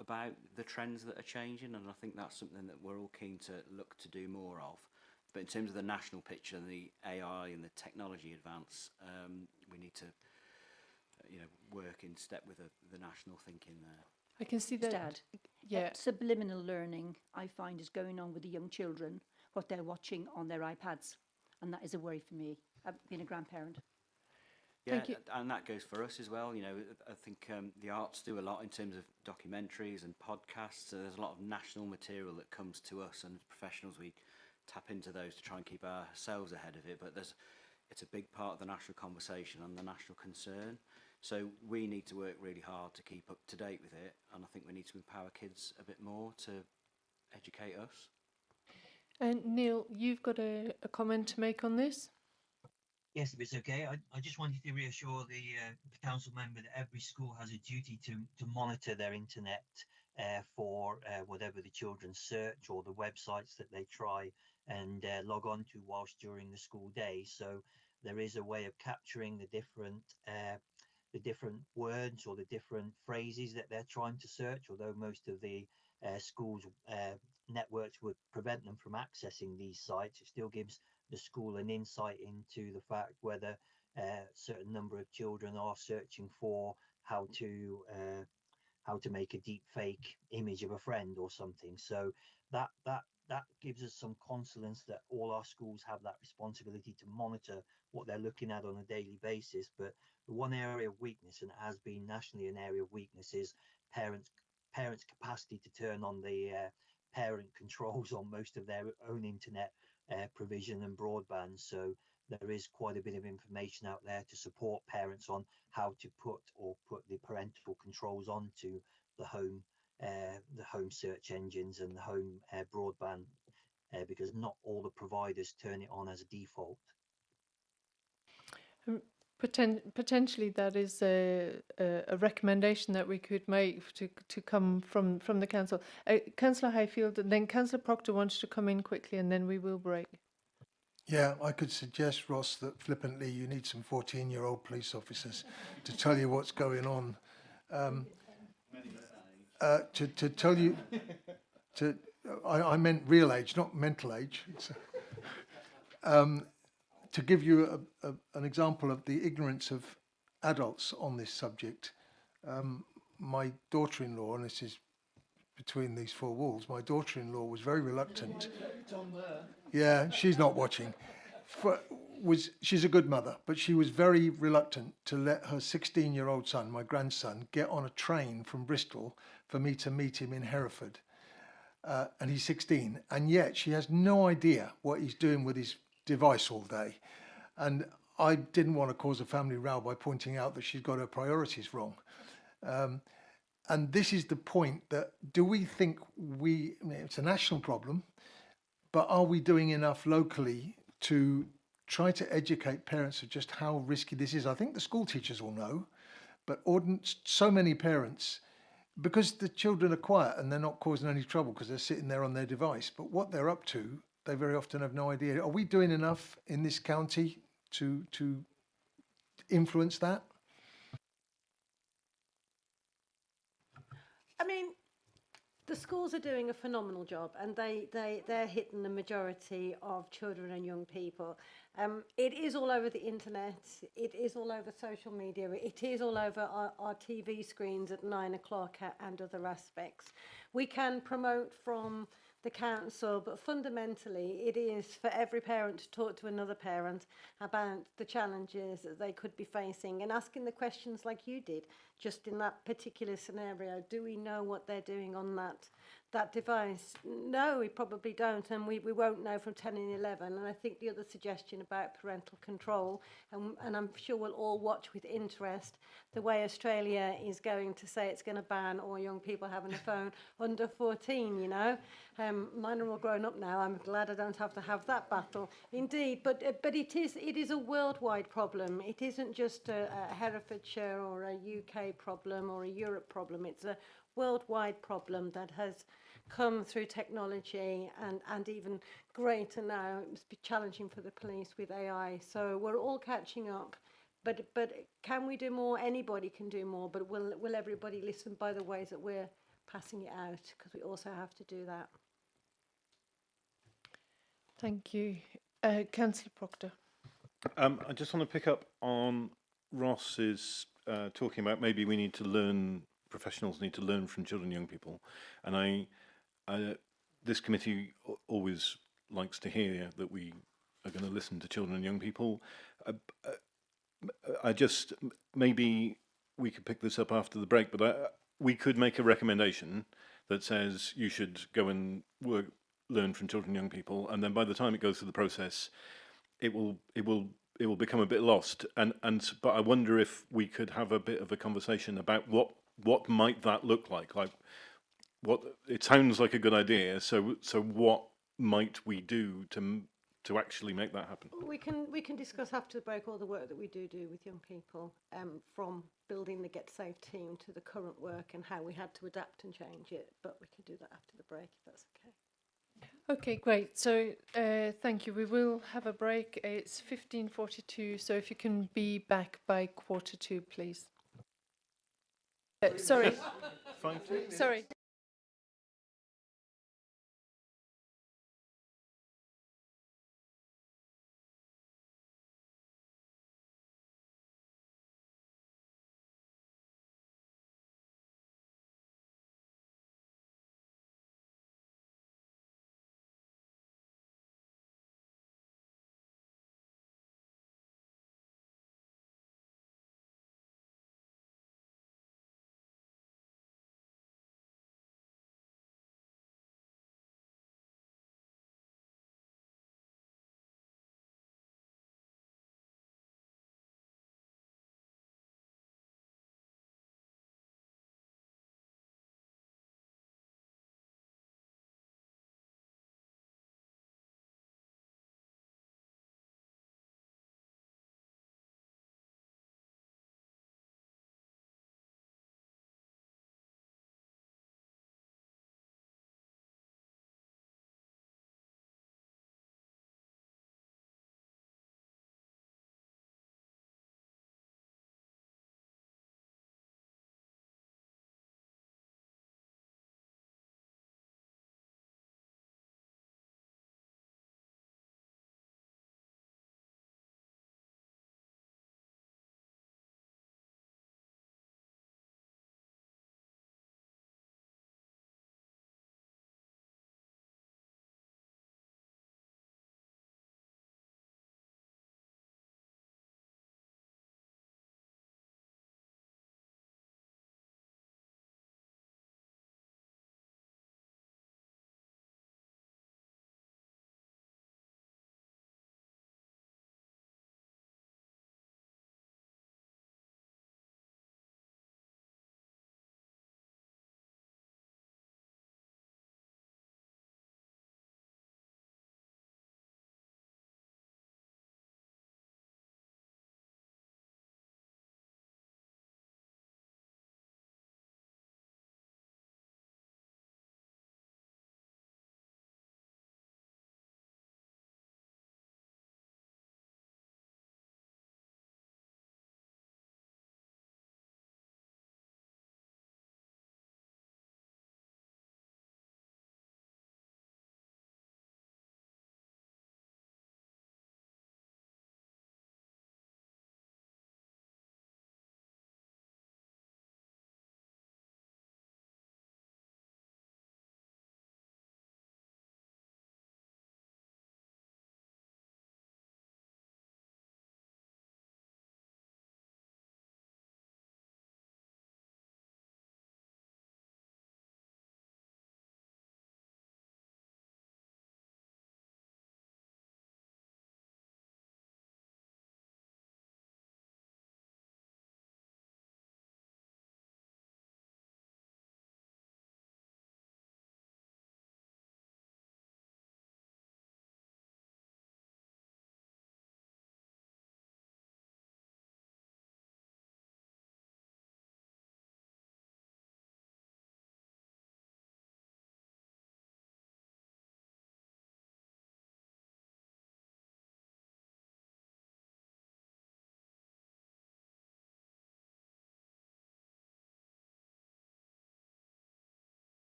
about the trends that are changing, and I think that's something that we're all keen to look to do more of. But in terms of the national picture and the AI and the technology advance, we need to work in step with the national thinking there. I can see that. Dad, Yeah. subliminal learning, I find, is going on with the young children, what they're watching on their iPads. And that is a worry for me, being a grandparent. Yeah, Thank you. and that goes for us as well. You know, I think the arts do a lot in terms of documentaries and podcasts. So there's a lot of national material that comes to us, and as professionals, we tap into those to try and keep ourselves ahead of it. But it's a big part of the national conversation and the national concern. So we need to work really hard to keep up to date with it, and I think we need to empower kids a bit more to educate us. And Neil, you've got a comment to make on this? Yes, if it's okay, I just wanted to reassure the council member that every school has a duty to monitor their internet for whatever the children search or the websites that they try and log on to whilst during the school day. So there is a way of capturing the different words or the different phrases that they're trying to search, although most of the schools networks would prevent them from accessing these sites. It still gives the school an insight into the fact whether a certain number of children are searching for how to make a deep fake image of a friend or something. So that gives us some confidence that all our schools have that responsibility to monitor what they're looking at on a daily basis. But the one area of weakness, and it has been nationally an area of weakness, is parents' capacity to turn on the parent controls on most of their own internet provision and broadband. So there is quite a bit of information out there to support parents on how to put the parental controls onto the home search engines and the home broadband, because not all the providers turn it on as a default. Potentially, that is a recommendation that we could make to come from the council. Councillor Highfield, and then Councillor Proctor wanted to come in quickly, and then we will break. Yeah, I could suggest, Ross, that flippantly you need some 14-year-old police officers to tell you what's going on. To tell you, I meant real age, not mental age. To give you an example of the ignorance of adults on this subject, my daughter-in-law, and this is between these four walls, my daughter-in-law was very reluctant. Yeah, she's not watching. She's a good mother, but she was very reluctant to let her 16-year-old son, my grandson, get on a train from Bristol for me to meet him in Hereford. And he's 16, and yet she has no idea what he's doing with his device all day. And I didn't want to cause a family row by pointing out that she's got her priorities wrong. And this is the point that, do we think it's a national problem, but are we doing enough locally to try to educate parents of just how risky this is? I think the school teachers will know, but so many parents, because the children are quiet and they're not causing any trouble because they're sitting there on their device, but what they're up to, they very often have no idea. Are we doing enough in this county to influence that? I mean, the schools are doing a phenomenal job, and they're hitting the majority of children and young people. It is all over the internet, it is all over social media, it is all over our TV screens at 9 o'clock and other aspects. We can promote from the council, but fundamentally it is for every parent to talk to another parent about the challenges that they could be facing, and asking the questions like you did, just in that particular scenario. Do we know what they're doing on that device? No, we probably don't, and we won't know from 10 and 11. And I think the other suggestion about parental control, and I'm sure we'll all watch with interest the way Australia is going to say it's going to ban all young people having a phone under 14, you know. Mine are all grown up now. I'm glad I don't have to have that battle. Indeed, but it is a worldwide problem. It isn't just a Herefordshire or a UK problem or a Europe problem. It's a worldwide problem that has come through technology, and even greater now, it must be challenging for the police with AI. So we're all catching up. But can we do more? Anybody can do more, but will everybody listen by the ways that we're passing it out? Because we also have to do that. Thank you. Councillor Proctor. I just want to pick up on Ross's talking about maybe we need to learn, professionals need to learn from children and young people. And this committee always likes to hear that we are going to listen to children and young people. I just, maybe we could pick this up after the break, but we could make a recommendation that says you should go and learn from children and young people, and then by the time it goes through the process, it will become a bit lost. But I wonder if we could have a bit of a conversation about what might that look like. Like, what it sounds like a good idea. So what might we do to actually make that happen? We can discuss after the break all the work that we do with young people, from building the Get Safe team to the current work and how we had to adapt and change it. But we can do that after the break, if that's okay. Okay, great. So thank you. We will have a break. It's 15:42, so if you can be back by 1:45, please. Sorry. Sorry.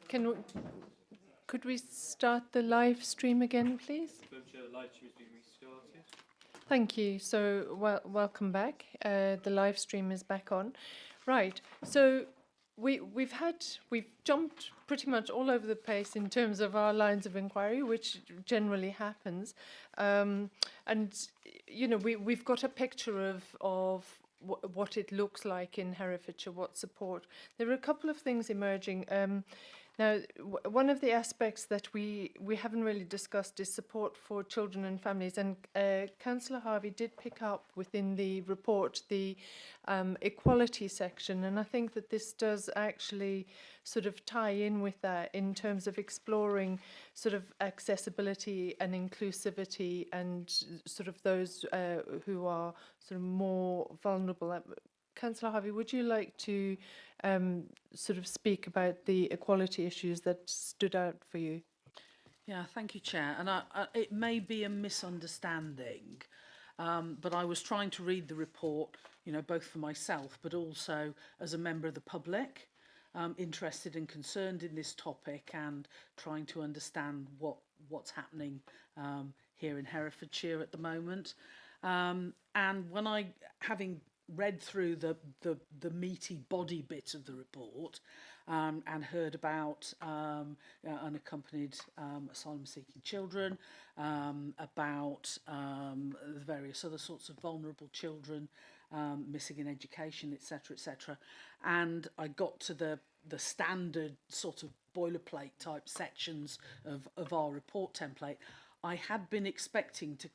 Could we start the live stream again, please? Thank you. So, welcome back. The live stream is back on. Right. So, we've jumped pretty much all over the place in terms of our lines of inquiry, which generally happens, and you know we've got a picture of what it looks like in Herefordshire, what support. There are a couple of things emerging. Now, one of the aspects that we haven't really discussed is support for children and families, and Councillor Harvey did pick up within the report the equality section, and I think that this does actually sort of tie in with that in terms of exploring sort of accessibility and inclusivity and sort of those who are sort of more vulnerable. Councillor Harvey, would you like to sort of speak about the equality issues that stood out for you? Yeah, thank you, Chair. And it may be a misunderstanding, but I was trying to read the report, you know, both for myself, but also as a member of the public, interested and concerned in this topic and trying to understand what's happening here in Herefordshire at the moment. And when having read through the meaty body bit of the report and heard about unaccompanied asylum-seeking children, about the various other sorts of vulnerable children missing in education, etc., etc. And I got to the standard sort of boilerplate type sections of our report template. I had been expecting to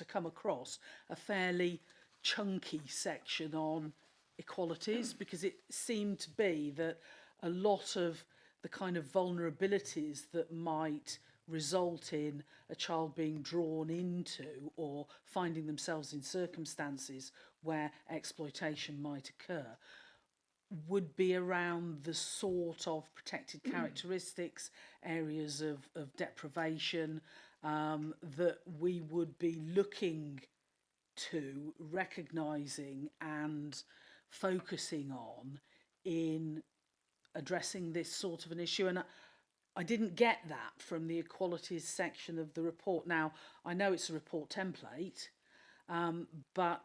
come across a fairly chunky section on equalities, because it seemed to be that a lot of the kind of vulnerabilities that might result in a child being drawn into or finding themselves in circumstances where exploitation might occur would be around the sort of protected characteristics, areas of deprivation that we would be looking to, recognising and focusing on in addressing this sort of an issue. And I didn't get that from the equalities section of the report. Now, I know it's a report template, but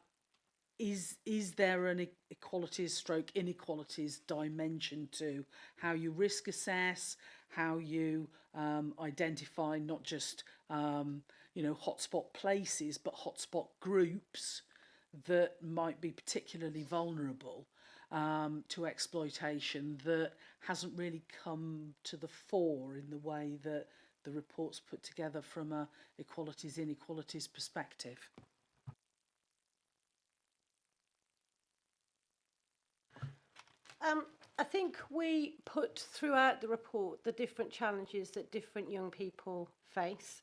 is there an equalities stroke inequalities dimension to how you risk assess, how you identify not just you know, hotspot places, but hotspot groups that might be particularly vulnerable to exploitation, that hasn't really come to the fore in the way that the report's put together from a equalities inequalities perspective? I think we put throughout the report the different challenges that different young people face.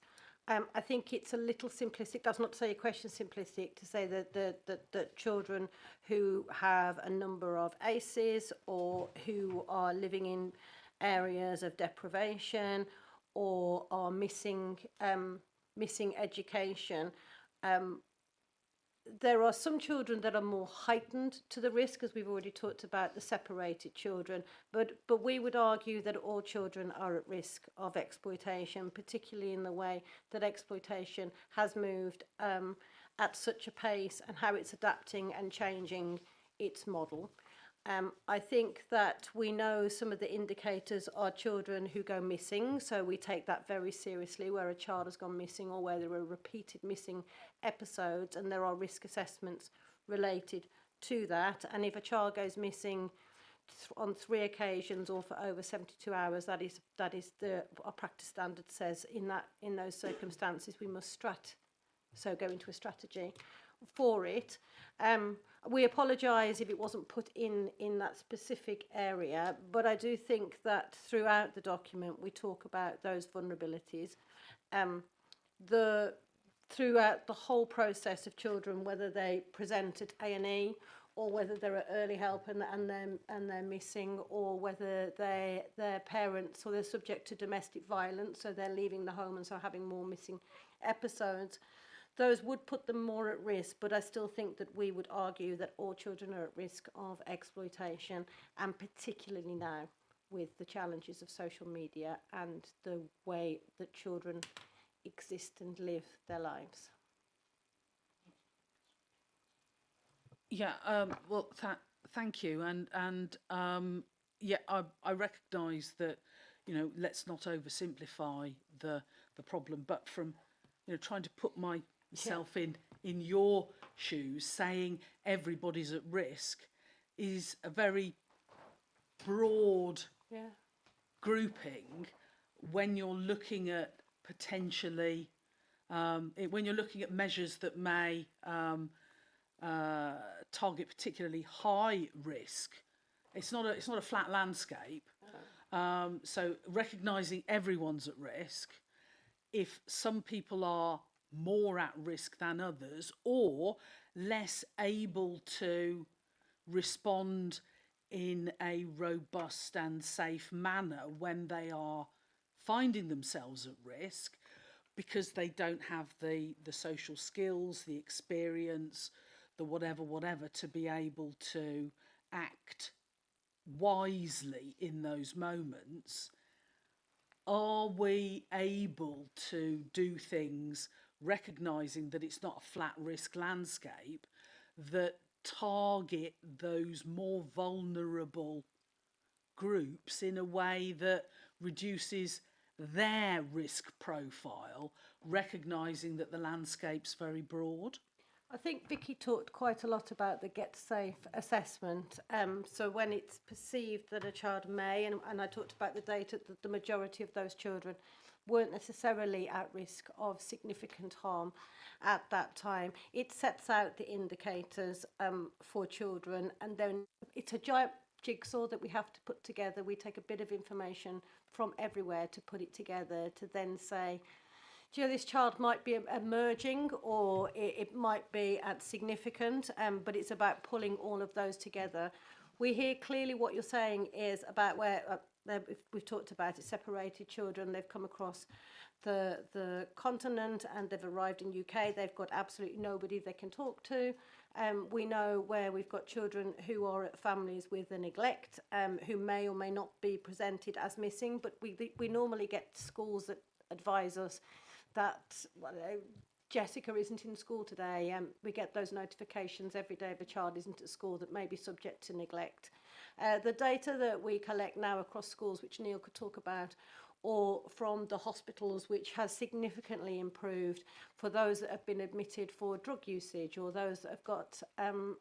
I think it's a little simplistic. That's not to say your question simplistic, to say that children who have a number of ACEs or who are living in areas of deprivation or are missing education. There are some children that are more heightened to the risk, as we've already talked about the separated children, but we would argue that all children are at risk of exploitation, particularly in the way that exploitation has moved at such a pace and how it's adapting and changing its model. I think that we know some of the indicators are children who go missing, so we take that very seriously, where a child has gone missing or where there are repeated missing episodes, and there are risk assessments related to that. And if a child goes missing on 3 occasions or for over 72 hours, that is our practice standard says in those circumstances we must go into a strategy for it. We apologise if it wasn't put in that specific area, but I do think that throughout the document we talk about those vulnerabilities. Throughout the whole process of children, whether they present at A&E or whether they're at early help and they're missing, or whether their parents or they're subject to domestic violence, so they're leaving the home and so having more missing episodes. Those would put them more at risk, but I still think that we would argue that all children are at risk of exploitation, and particularly now with the challenges of social media and the way that children exist and live their lives. Yeah, well, thank you. Yeah, I recognise that, you know, let's not oversimplify the problem, but from, you know, trying to put myself in your shoes, saying everybody's at risk is a very broad grouping when you're looking at potentially, when you're looking at measures that may target particularly high risk. It's not a flat landscape. So recognising everyone's at risk, if some people are more at risk than others or less able to respond in a robust and safe manner when they are finding themselves at risk because they don't have the social skills, the experience, the whatever to be able to act wisely in those moments. Are we able to do things recognising that it's not a flat risk landscape that target those more vulnerable groups in a way that reduces their risk profile, recognising that the landscape's very broad? I think Vicky talked quite a lot about the Get Safe assessment. So when it's perceived that a child may, and I talked about the data that the majority of those children weren't necessarily at risk of significant harm at that time, it sets out the indicators for children, and then it's a giant jigsaw that we have to put together. We take a bit of information from everywhere to put it together to then say, do you know, this child might be emerging or it might be at significant, but it's about pulling all of those together. We hear clearly what you're saying is about where we've talked about it, separated children. They've come across the continent and they've arrived in UK. They've got absolutely nobody they can talk to. We know where we've got children who are at families with a neglect, who may or may not be presented as missing, but we normally get schools that advise us that Jessica isn't in school today. We get those notifications every day if a child isn't at school that may be subject to neglect. The data that we collect now across schools, which Neil could talk about, or from the hospitals, which has significantly improved for those that have been admitted for drug usage or those that have got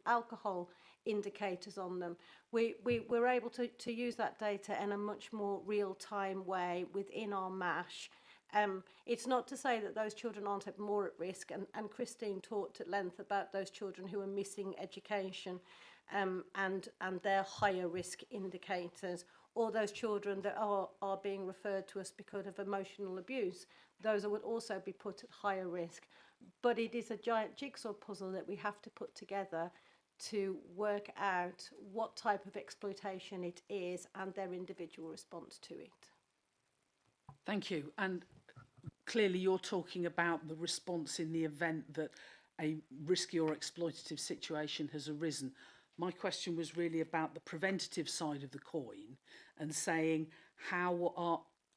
alcohol indicators on them. We're able to use that data in a much more real-time way within our MASH. It's not to say that those children aren't more at risk, and Christine talked at length about those children who are missing education and their higher risk indicators, or those children that are being referred to us because of emotional abuse. Those would also be put at higher risk. But it is a giant jigsaw puzzle that we have to put together to work out what type of exploitation it is and their individual response to it. Thank you. And clearly you're talking about the response in the event that a risky or exploitative situation has arisen. My question was really about the preventative side of the coin and saying how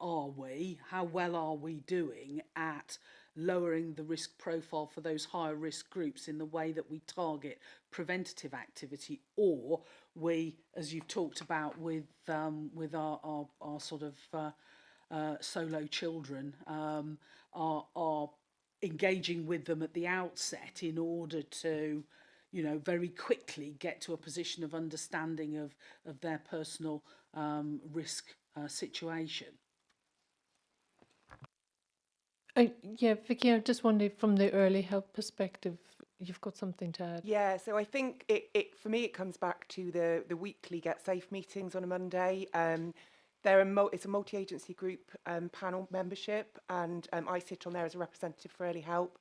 well are we doing at lowering the risk profile for those higher risk groups in the way that we target preventative activity, or we, as you've talked about with our sort of solo children, are engaging with them at the outset in order to, you know, very quickly get to a position of understanding of their personal risk situation. Yeah, Vicky, I just wondered from the early help perspective, you've got something to add? Yeah, so I think for me it comes back to the weekly Get Safe meetings on a Monday. It's a multi-agency group panel membership, and I sit on there as a representative for early help.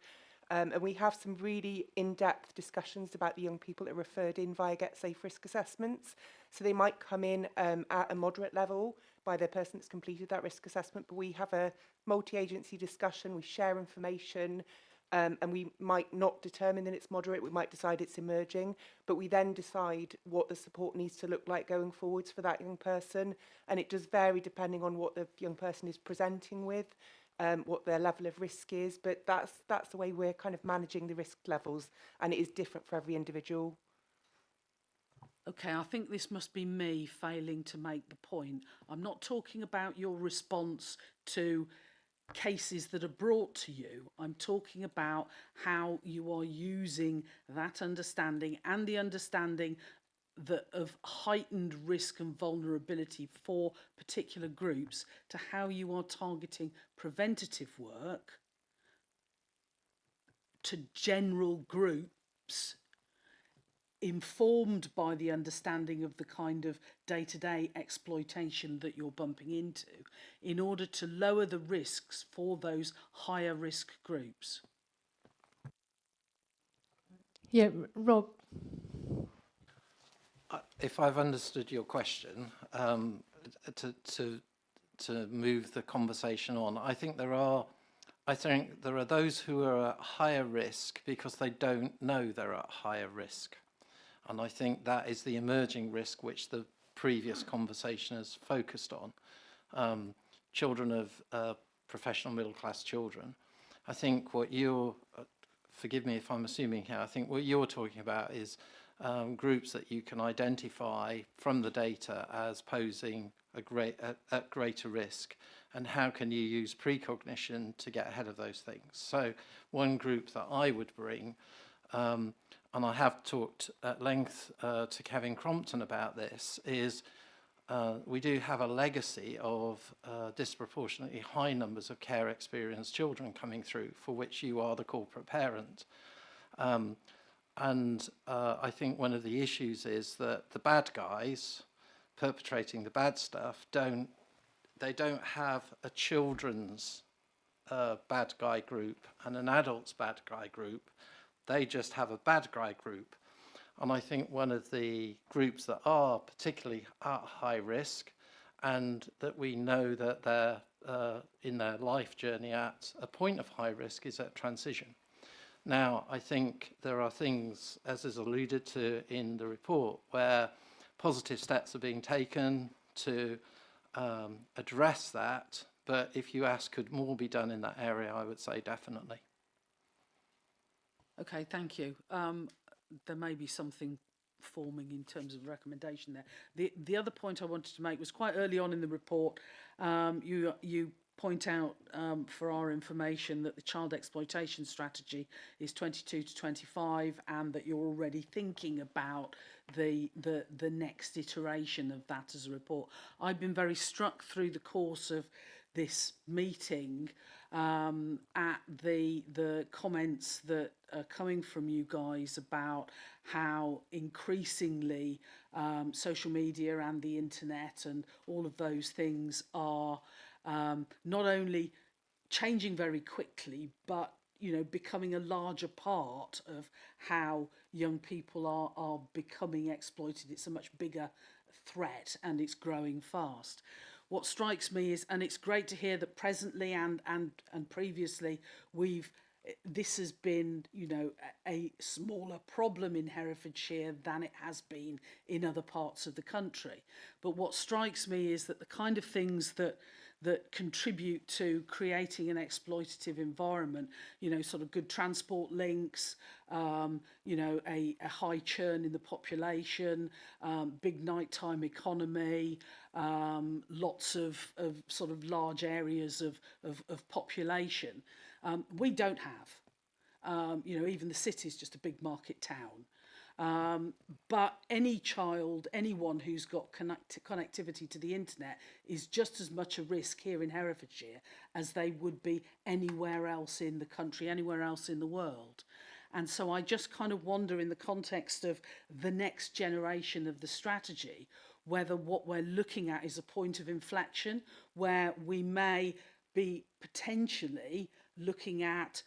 And we have some really in-depth discussions about the young people that are referred in via Get Safe risk assessments. So they might come in at a moderate level by the person that's completed that risk assessment, but we have a multi-agency discussion, we share information, and we might not determine that it's moderate, we might decide it's emerging, but we then decide what the support needs to look like going forwards for that young person. And it does vary depending on what the young person is presenting with, what their level of risk is, but that's the way we're kind of managing the risk levels, and it is different for every individual. Okay, I think this must be me failing to make the point. I'm not talking about your response to cases that are brought to you. I'm talking about how you are using that understanding and the understanding that of heightened risk and vulnerability for particular groups to how you are targeting preventative work to general groups, informed by the understanding of the kind of day-to-day exploitation that you're bumping into, in order to lower the risks for those higher risk groups. Yeah, Rob. If I've understood your question, to move the conversation on, I think there are those who are at higher risk because they don't know they're at higher risk. And I think that is the emerging risk which the previous conversation has focused on. Children of professional middle-class children. I think what you're, forgive me if I'm assuming here, I think what you're talking about is groups that you can identify from the data as posing at greater risk, and how can you use precognition to get ahead of those things. So one group that I would bring, and I have talked at length to Kevin Crompton about this, is we do have a legacy of disproportionately high numbers of care experienced children coming through, for which you are the corporate parent. And I think one of the issues is that the bad guys perpetrating the bad stuff don't have a children's bad guy group and an adult's bad guy group. They just have a bad guy group. And I think one of the groups that are particularly at high risk, and that we know that they're in their life journey at a point of high risk, is at transition. Now, I think there are things, as is alluded to in the report, where positive steps are being taken to address that. But if you ask, could more be done in that area, I would say definitely. Okay, thank you. There may be something forming in terms of recommendation there. The other point I wanted to make was quite early on in the report. You point out for our information that the child exploitation strategy is 22 to 25, and that you're already thinking about the next iteration of that as a report. I've been very struck through the course of this meeting at the comments that are coming from you guys about how increasingly social media and the internet and all of those things are not only changing very quickly, but becoming a larger part of how young people are becoming exploited. It's a much bigger threat, and it's growing fast. What strikes me is, and it's great to hear that presently and previously this has been, a smaller problem in Herefordshire than it has been in other parts of the country. But what strikes me is that the kind of things that contribute to creating an exploitative environment, sort of good transport links, a high churn in the population, big nighttime economy, lots of sort of large areas of population. We don't have. Even the city is just a big market town. But any child, anyone who's got connectivity to the internet is just as much a risk here in Herefordshire as they would be anywhere else in the country, anywhere else in the world. And so I just kind of wonder, in the context of the next generation of the strategy, whether what we're looking at is a point of inflection where we may be potentially looking at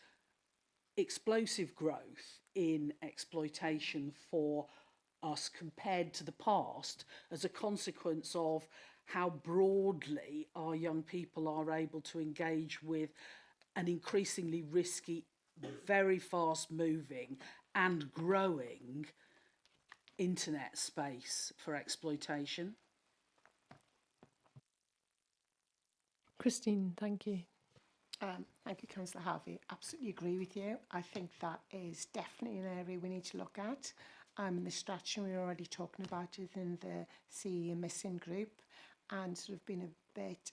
explosive growth in exploitation for us compared to the past as a consequence of how broadly our young people are able to engage with an increasingly risky very fast moving and growing internet space for exploitation. Christine, thank you. Thank you, Councillor Harvey. Absolutely agree with you. I think that is definitely an area we need to look at. In the strategy we're already talking about within the CE Missing group, and sort of being a bit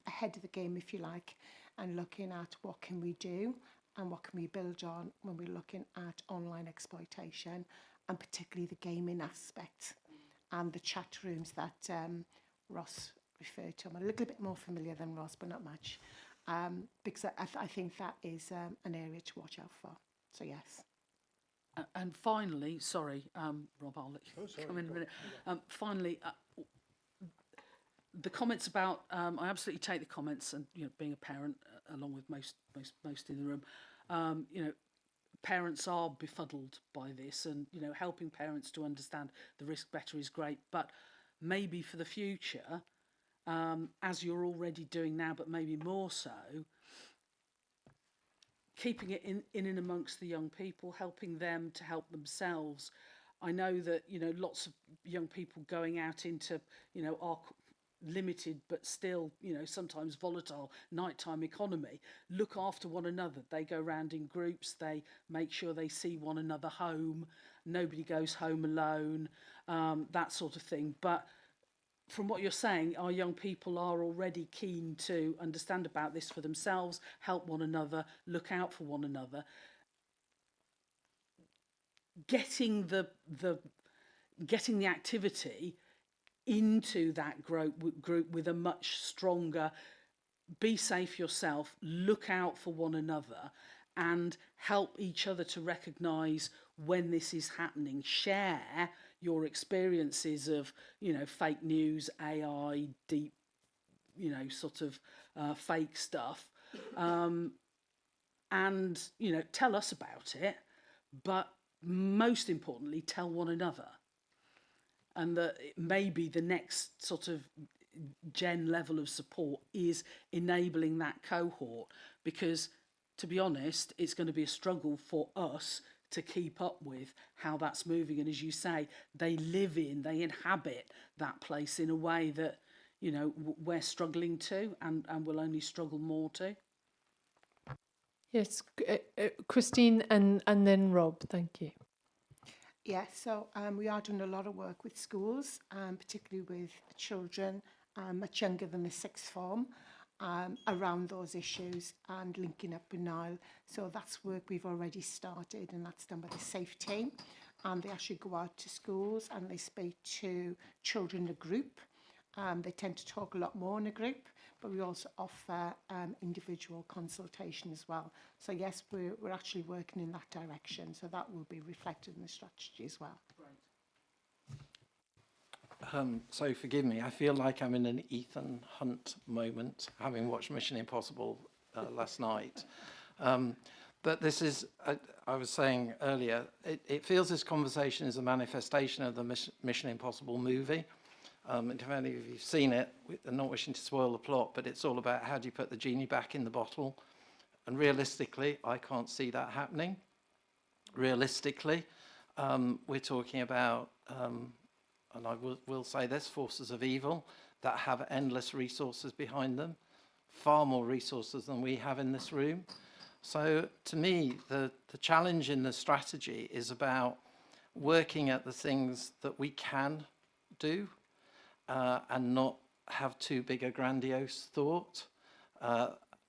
ahead of the game, if you like, and looking at what can we do and what can we build on when we're looking at online exploitation, and particularly the gaming aspect and the chat rooms that Ross referred to. I'm a little bit more familiar than Ross, but not much, because I think that is an area to watch out for. So yes. And finally, sorry, Rob, I'll let you come in a minute. Finally, the comments about, I absolutely take the comments, and being a parent, along with most in the room, parents are befuddled by this, and helping parents to understand the risk better is great, but maybe for the future, as you're already doing now, but maybe more so, keeping it in and amongst the young people, helping them to help themselves. I know that lots of young people going out into our limited but still sometimes volatile nighttime economy look after one another. They go round in groups, they make sure they see one another home, nobody goes home alone, that sort of thing. But from what you're saying, our young people are already keen to understand about this for themselves, help one another, look out for one another. Getting the activity into that group with a much stronger, be safe yourself, look out for one another, and help each other to recognise when this is happening. Share your experiences of, fake news, AI, deep, fake stuff, and, tell us about it, but most importantly, tell one another. And that maybe the next sort of gen level of support is enabling that cohort, because, to be honest, it's going to be a struggle for us to keep up with how that's moving. And as you say, they inhabit that place in a way that, we're struggling to, and will only struggle more to. Yes, Christine, and then Rob, thank you. Yeah, so we are doing a lot of work with schools, particularly with children much younger than the sixth form, around those issues and linking up with Nile. So that's work we've already started, and that's done by the SAFE team. They actually go out to schools and they speak to children in a group. They tend to talk a lot more in a group, but we also offer individual consultation as well. So yes, we're actually working in that direction. So that will be reflected in the strategy as well. So forgive me, I feel like I'm in an Ethan Hunt moment, having watched Mission Impossible last night. But this is, I was saying earlier, it feels this conversation is a manifestation of the Mission Impossible movie. And if any of you've seen it, I'm not wishing to spoil the plot, but it's all about how do you put the genie back in the bottle. And realistically, I can't see that happening. Realistically, we're talking about, and I will say this, forces of evil that have endless resources behind them, far more resources than we have in this room. So to me, the challenge in the strategy is about working at the things that we can do, and not have too big a grandiose thought.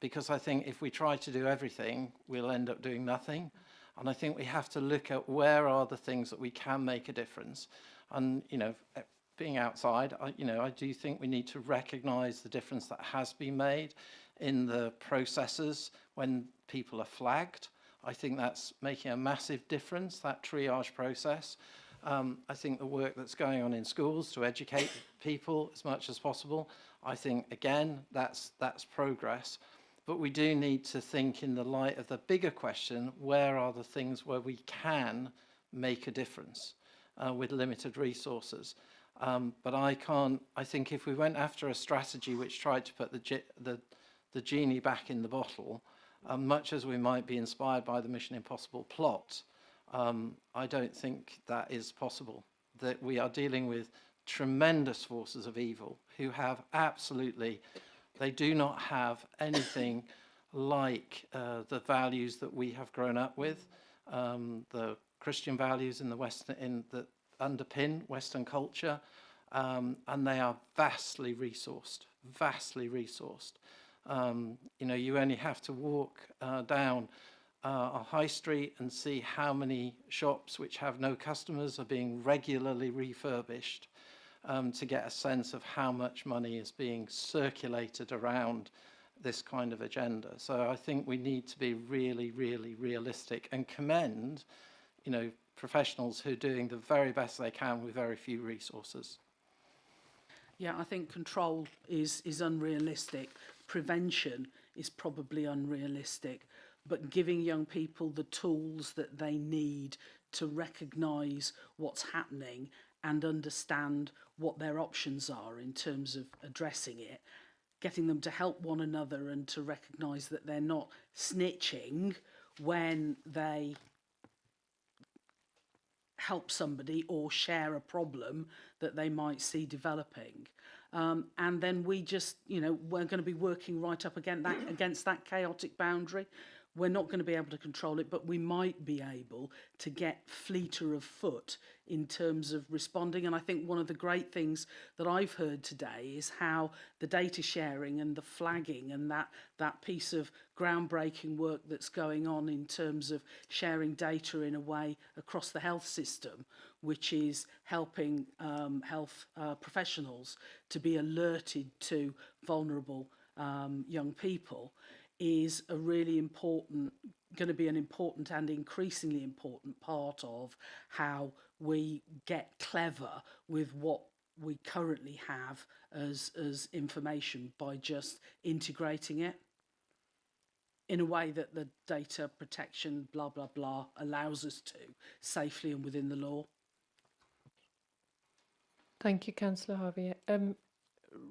Because I think if we try to do everything, we'll end up doing nothing. And I think we have to look at where are the things that we can make a difference. And, being outside, I do think we need to recognise the difference that has been made in the processes when people are flagged. I think that's making a massive difference, that triage process. I think the work that's going on in schools to educate people as much as possible, I think, again, that's progress. But we do need to think in the light of the bigger question, where are the things where we can make a difference with limited resources? But I think if we went after a strategy which tried to put the genie back in the bottle, Much as we might be inspired by the Mission Impossible plot, I don't think that is possible. That we are dealing with tremendous forces of evil who have absolutely, they do not have anything like the values that we have grown up with, the Christian values in the Western, that underpin Western culture, and they are vastly resourced, vastly resourced. You know, you only have to walk down a high street and see how many shops which have no customers are being regularly refurbished to get a sense of how much money is being circulated around this kind of agenda. So I think we need to be really, really realistic and commend, you know, professionals who are doing the very best they can with very few resources. Yeah, I think control is unrealistic. Prevention is probably unrealistic. But giving young people the tools that they need to recognise what's happening and understand what their options are in terms of addressing it, getting them to help one another and to recognise that they're not snitching when they help somebody or share a problem that they might see developing. And then we just, you know, we're going to be working right up against that chaotic boundary. We're not going to be able to control it, but we might be able to get fleeter of foot in terms of responding. And I think one of the great things that I've heard today is how the data sharing and the flagging and that piece of groundbreaking work that's going on in terms of sharing data in a way across the health system, which is helping health professionals to be alerted to vulnerable young people, is a really important, going to be an important and increasingly important part of how we get clever with what we currently have as information by just integrating it in a way that the data protection blah blah blah allows us to safely and within the law. Thank you, Councillor Harvey.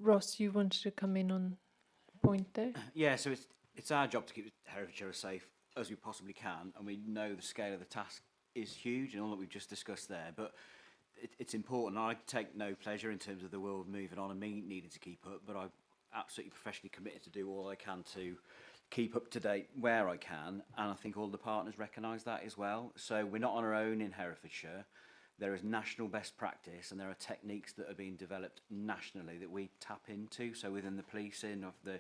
Ross, you wanted to come in on a point there? Yeah, so it's our job to keep Herefordshire as safe as we possibly can, and we know the scale of the task is huge and all that we've just discussed there, but it's important. I take no pleasure in terms of the world moving on and me needing to keep up, but I'm absolutely professionally committed to do all I can to keep up to date where I can, and I think all the partners recognise that as well. So we're not on our own in Herefordshire. There is national best practice, and there are techniques that are being developed nationally that we tap into. So within the policing of the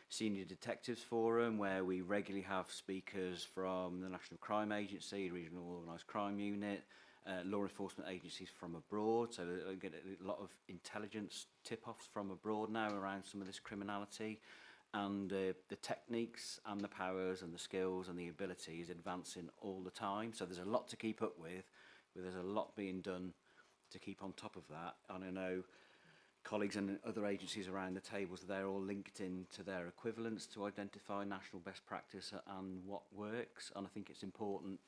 Senior Detectives Forum, where we regularly have speakers from the National Crime Agency, Regional Organised Crime Unit, law enforcement agencies from abroad. So I get a lot of intelligence tip-offs from abroad now around some of this criminality. And the techniques and the powers and the skills and the ability is advancing all the time. So there's a lot to keep up with, but there's a lot being done to keep on top of that. And I know colleagues and other agencies around the tables, they're all linked in to their equivalents to identify national best practice and what works. And I think it's important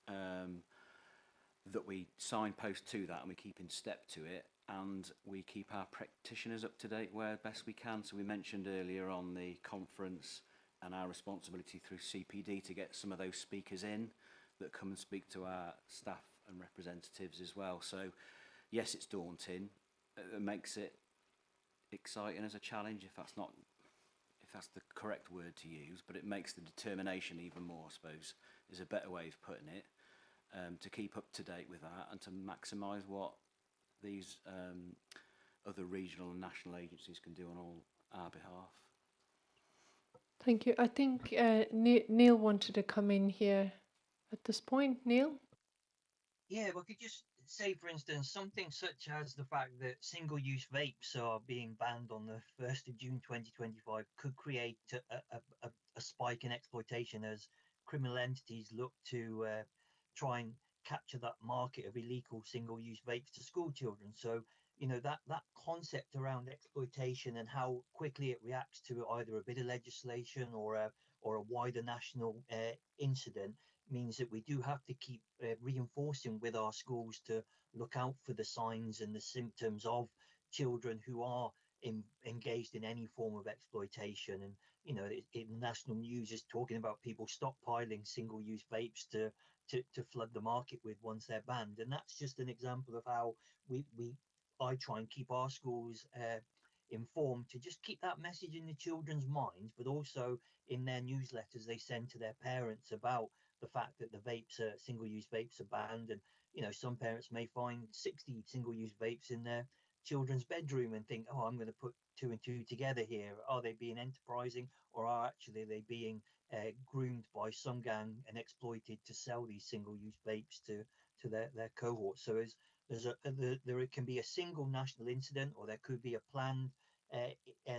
that we signpost to that and we keep in step to it, and we keep our practitioners up to date where best we can. So we mentioned earlier on the conference and our responsibility through CPD to get some of those speakers in that come and speak to our staff and representatives as well. So yes, it's daunting. It makes it exciting as a challenge, if that's the correct word to use, but it makes the determination even more, I suppose, is a better way of putting it, to keep up to date with that and to maximise what these other regional and national agencies can do on all our behalf. Thank you. I think Neil wanted to come in here at this point. Neil? Yeah, we could just say, for instance, something such as the fact that single-use vapes are being banned on the 1st of June 2025 could create a spike in exploitation as criminal entities look to try and capture that market of illegal single-use vapes to school children. So, you know, that concept around exploitation and how quickly it reacts to either a bit of legislation or a wider national incident means that we do have to keep reinforcing with our schools to look out for the signs and the symptoms of children who are engaged in any form of exploitation. And you know, in national news is talking about people stockpiling single-use vapes to flood the market with once they're banned. And that's just an example of how I try and keep our schools informed, to just keep that message in the children's minds, but also in their newsletters they send to their parents about the fact that the single-use vapes are banned. And, you know, some parents may find 60 single-use vapes in their children's bedroom and think, oh, I'm going to put two and two together here. Are they being enterprising, or are actually they being groomed by some gang and exploited to sell these single-use vapes to their cohort? So there can be a single national incident, or there could be a planned a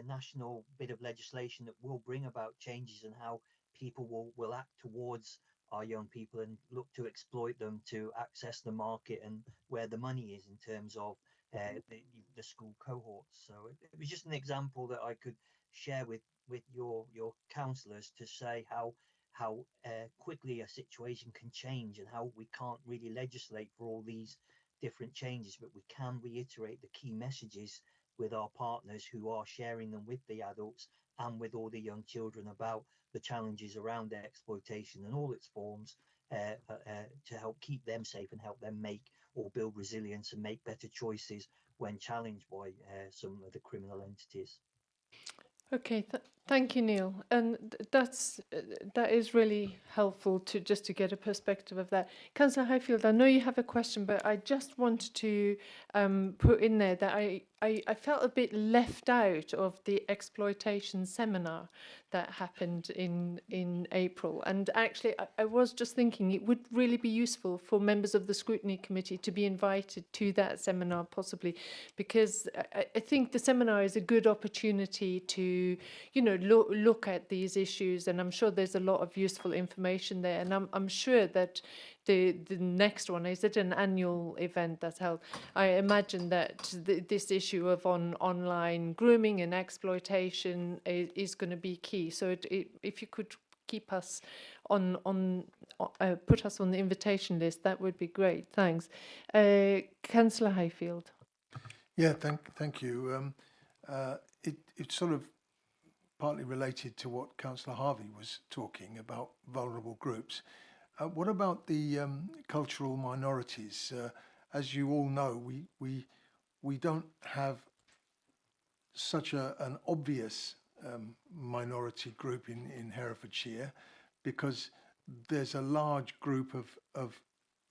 national bit of legislation that will bring about changes in how people will act towards our young people and look to exploit them to access the market and where the money is in terms of the school cohorts. So it was just an example that I could share with your counsellors, to say how quickly a situation can change, and how we can't really legislate for all these different changes, but we can reiterate the key messages with our partners who are sharing them with the adults and with all the young children about the challenges around their exploitation in all its forms, to help keep them safe and help them make or build resilience and make better choices when challenged by some of the criminal entities. Okay, thank you, Neil. And that is really helpful to just to get a perspective of that. Councillor Highfield, I know you have a question, but I just wanted to put in there that I felt a bit left out of the exploitation seminar that happened in April. And actually, I was just thinking it would really be useful for members of the Scrutiny Committee to be invited to that seminar, possibly, because I think the seminar is a good opportunity to, you know, look at these issues, and I'm sure there's a lot of useful information there. And I'm sure that the next one, is it an annual event that's held? I imagine that this issue of online grooming and exploitation is going to be key. So if you could keep us put us on the invitation list, that would be great. Thanks. Councillor Highfield. Yeah, thank you. It's sort of partly related to what Councillor Harvey was talking about, vulnerable groups. What about the cultural minorities? As you all know, we don't have such an obvious minority group in Herefordshire, because there's a large group of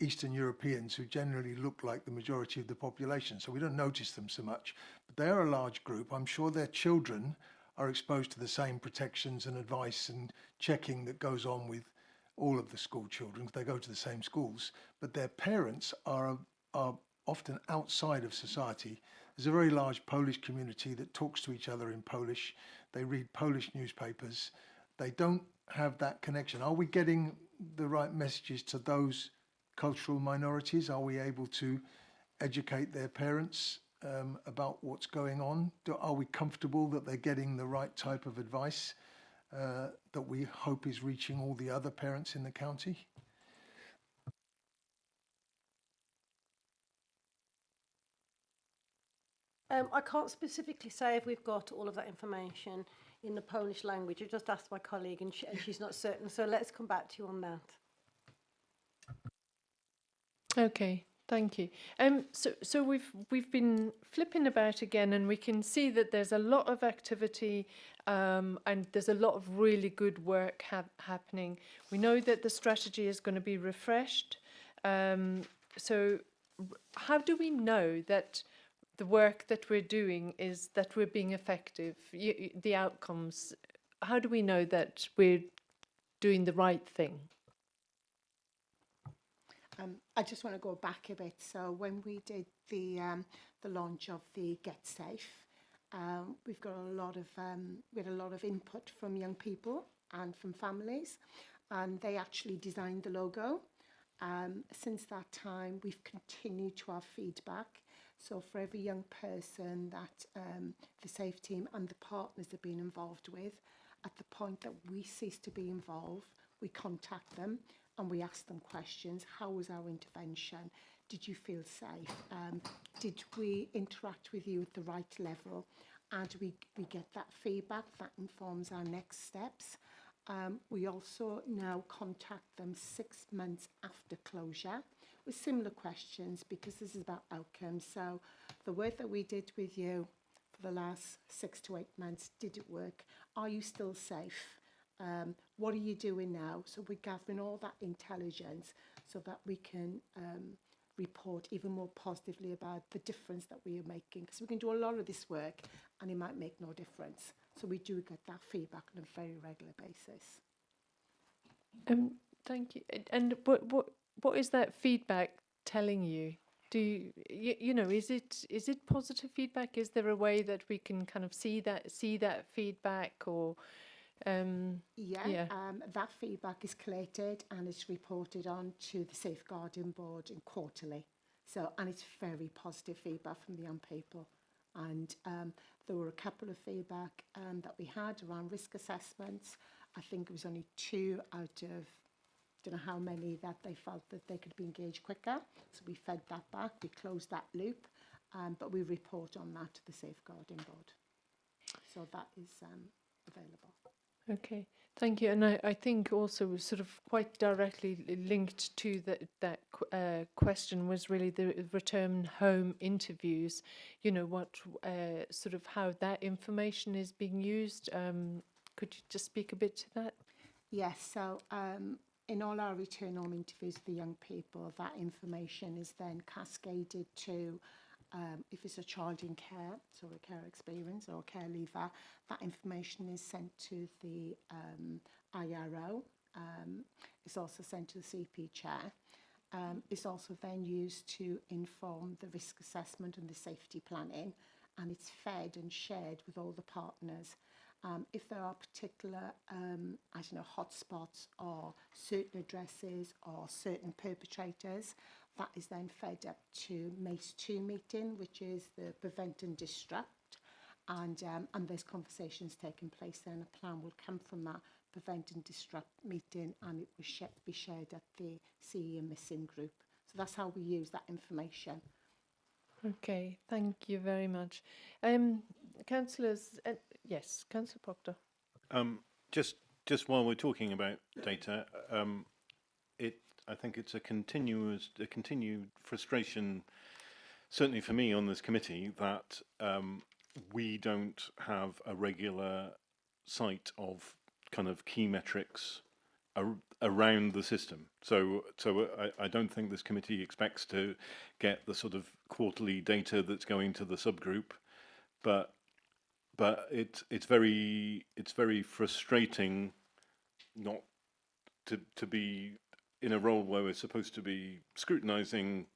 Eastern Europeans who generally look like the majority of the population, so we don't notice them so much. But they're a large group. I'm sure their children are exposed to the same protections and advice and checking that goes on with all of the school children, because they go to the same schools, but their parents are often outside of society. There's a very large Polish community that talks to each other in Polish. They read Polish newspapers. They don't have that connection. Are we getting the right messages to those cultural minorities? Are we able to educate their parents about what's going on? Are we comfortable that they're getting the right type of advice that we hope is reaching all the other parents in the county? I can't specifically say if we've got all of that information in the Polish language. I just asked my colleague, and she's not certain. So let's come back to you on that. Okay, thank you. So we've been flipping about again, and we can see that there's a lot of activity, and there's a lot of really good work happening. We know that the strategy is going to be refreshed. So how do we know that the work that we're doing is that we're being effective? The outcomes. How do we know that we're doing the right thing? I just want to go back a bit. So when we did the launch of the Get Safe, we've got we had a lot of input from young people and from families, and they actually designed the logo. Since that time, we've continued to have feedback. So for every young person that the Safe team and the partners have been involved with, at the point that we cease to be involved, we contact them and we ask them questions. How was our intervention? Did you feel safe? Did we interact with you at the right level? and we get that feedback. That informs our next steps. We also now contact them 6 months after closure with similar questions, because this is about outcomes. So the work that we did with you for the last 6 to 8 months, did it work? Are you still safe? What are you doing now? So we're gathering all that intelligence so that we can report even more positively about the difference that we are making. Because we can do a lot of this work and it might make no difference. So we do get that feedback on a very regular basis. Thank you. And what is that feedback telling you? Do you know, is it positive feedback? Is there a way that we can kind of see that feedback, or that feedback is collated and it's reported on to the Safeguarding Board quarterly. So, and it's very positive feedback from the young people. And there were a couple of feedback that we had around risk assessments. I think it was only 2 out of, don't know how many, that they felt that they could be engaged quicker. So we fed that back, we closed that loop, but we report on that to the Safeguarding Board. So that is available. Okay, thank you. And I think also sort of quite directly linked to that question was really the return home interviews. You know, what sort of how that information is being used. Could you just speak a bit to that? Yes, so in all our return home interviews with the young people, that information is then cascaded to if it's a child in care, so a care experience or a care leaver, that information is sent to the IRO. It's also sent to the CP chair. It's also then used to inform the risk assessment and the safety planning, and it's fed and shared with all the partners. If there are particular, hotspots or certain addresses or certain perpetrators, that is then fed up to MACE 2 meeting, which is the prevent and disrupt, and there's conversations taking place then. A plan will come from that prevent and disrupt meeting, and it will be shared at the CE and missing group. So that's how we use that information. Okay, thank you very much. Councillors, yes, Councillor Proctor. Just while we're talking about data, I think it's a continued frustration, certainly for me on this committee, that we don't have a regular sight of kind of key metrics around the system. So I don't think this committee expects to get the sort of quarterly data that's going to the subgroup, but it's very frustrating not to be in a role where we're supposed to be scrutinising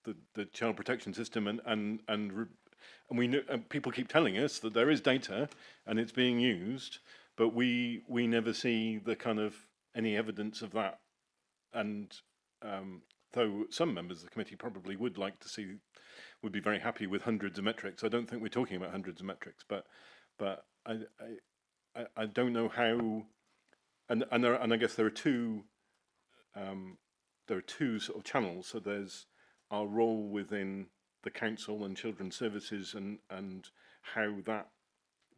the child protection system, and we know, and people keep telling us that there is data and it's being used, but we never see the kind of any evidence of that. And though some members of the committee probably would be very happy with hundreds of metrics, I don't think we're talking about hundreds of metrics, but I don't know how, and I guess there are two sort of channels. So there's our role within the council and children's services, and how that,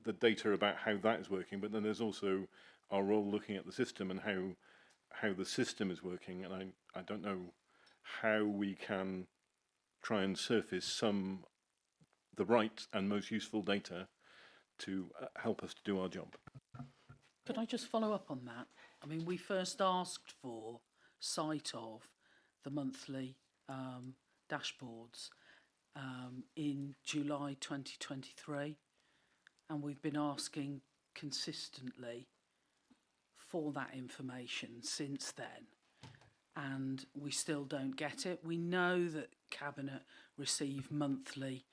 the data about how that is working, but then there's also our role looking at the system and how the system is working. And I don't know how we can try and surface the right and most useful data to help us to do our job. Could I just follow up on that? I mean, we first asked for sight of the monthly dashboards in July 2023, and we've been asking consistently for that information since then, and we still don't get it. We know that Cabinet receive monthly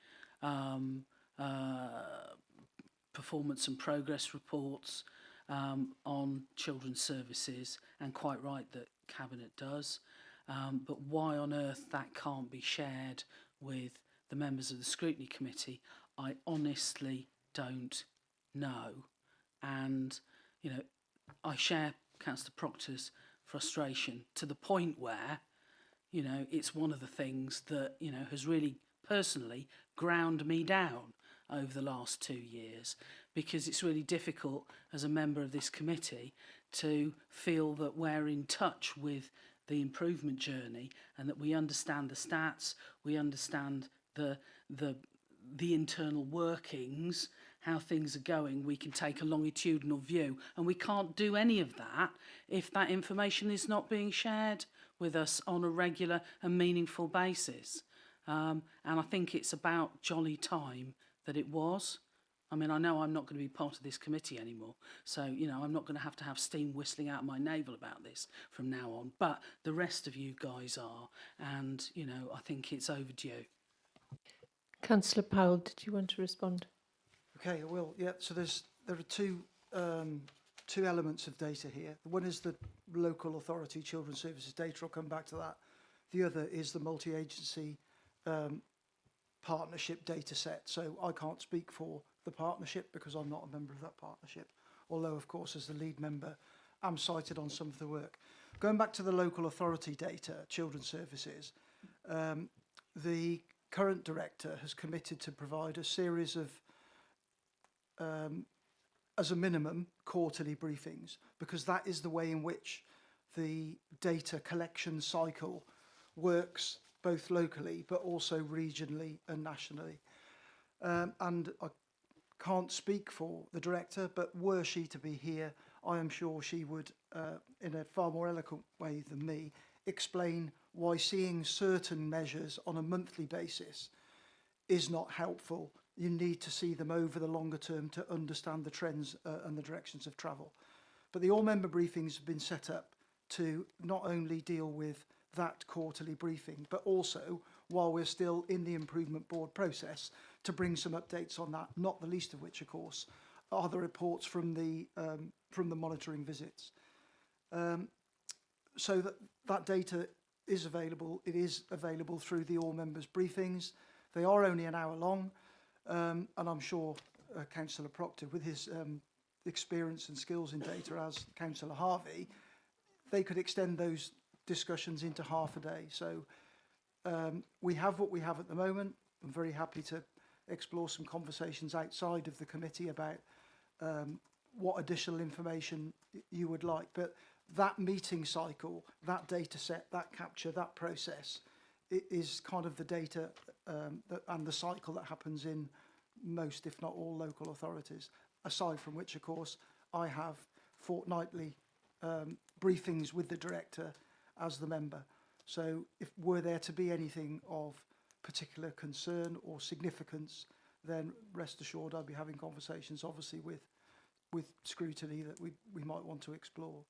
performance and progress reports on children's services, and quite right that Cabinet does, but why on earth that can't be shared with the members of the Scrutiny Committee, I honestly don't know. And you know, I share Councillor Proctor's frustration to the point where, you know, it's one of the things that, you know, has really personally ground me down. over the last 2 years, because it's really difficult as a member of this committee to feel that we're in touch with the improvement journey and that we understand the stats, we understand the internal workings, how things are going. We can take a longitudinal view, and we can't do any of that if that information is not being shared with us on a regular and meaningful basis. And I think it's about jolly time that it was. I mean, I know I'm not going to be part of this committee anymore, so, you know, I'm not going to have steam whistling out my navel about this from now on, but the rest of you guys are, and, you know, I think it's overdue. Councillor Powell, did you want to respond? Okay, I will. Yeah, so there are two elements of data here. One is the local authority children's services data. I'll come back to that. The other is the multi-agency partnership data set. So I can't speak for the partnership because I'm not a member of that partnership, although of course as the lead member I'm cited on some of the work. Going back to the local authority data, children's services, the current director has committed to provide a series of as a minimum quarterly briefings, because that is the way in which the data collection cycle works both locally but also regionally and nationally. And I can't speak for the director, but were she to be here, I am sure she would, in a far more eloquent way than me, explain why seeing certain measures on a monthly basis is not helpful. You need to see them over the longer term to understand the trends and the directions of travel. But the all-member briefings have been set up to not only deal with that quarterly briefing, but also, while we're still in the improvement board process, to bring some updates on that, not the least of which, of course, are the reports from the monitoring visits. So that data is available. It is available through the all-members briefings. They are only an hour long, and I'm sure Councillor Proctor, with his experience and skills in data as Councillor Harvey, they could extend those discussions into half a day. So we have what we have at the moment. I'm very happy to explore some conversations outside of the committee about what additional information you would like. But that meeting cycle, that data set, that capture, that process, it is kind of the data and the cycle that happens in most, if not all, local authorities. Aside from which, of course, I have fortnightly briefings with the director as the member. So if were there to be anything of particular concern or significance, then rest assured I'll be having conversations, obviously, with Scrutiny that we might want to explore.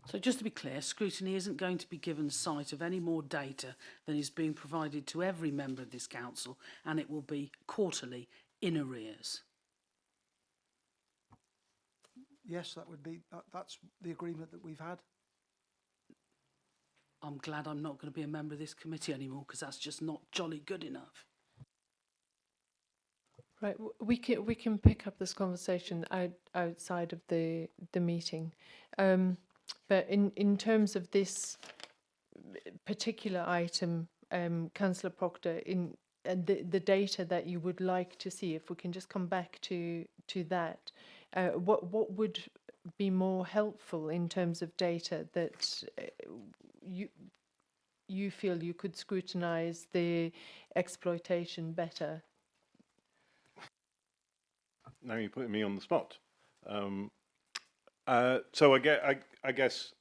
So just to be clear, Scrutiny isn't going to be given sight of any more data than is being provided to every member of this council, and it will be quarterly in arrears. Yes, that would be, that's the agreement that we've had. I'm glad I'm not going to be a member of this committee anymore, because that's just not jolly good enough. Right, we can pick up this conversation outside of the meeting, but in terms of this particular item, Councillor Proctor, in the data that you would like to see, if we can just come back to that, what would be more helpful in terms of data that you feel you could scrutinise the exploitation better? Now you're putting me on the spot. So I guess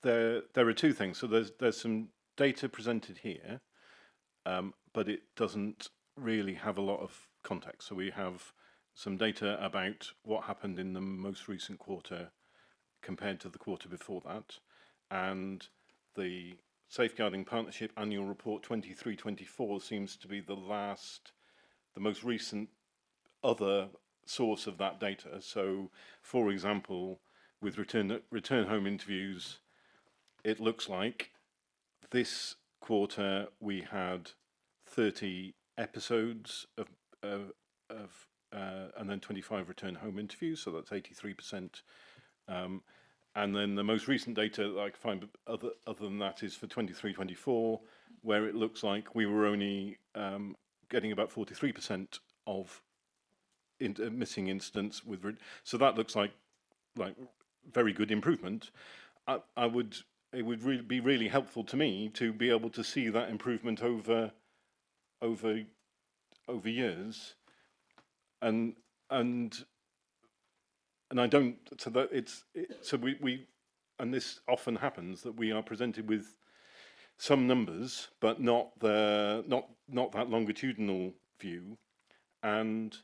there are two things. So there's some data presented here, but it doesn't really have a lot of context. So we have some data about what happened in the most recent quarter compared to the quarter before that, and the Safeguarding Partnership Annual Report 23-24 seems to be the most recent other source of that data. So, for example, with return home interviews, it looks like this quarter we had 30 episodes of and then 25 return home interviews, so that's 83%. And then the most recent data that I can find other than that is for 23-24, where it looks like we were only getting about 43% of missing incidents with. So that looks like very good improvement. It would be really helpful to me to be able to see that improvement over years, and I don't. So that so we and this often happens, that we are presented with some numbers, but not that longitudinal view, and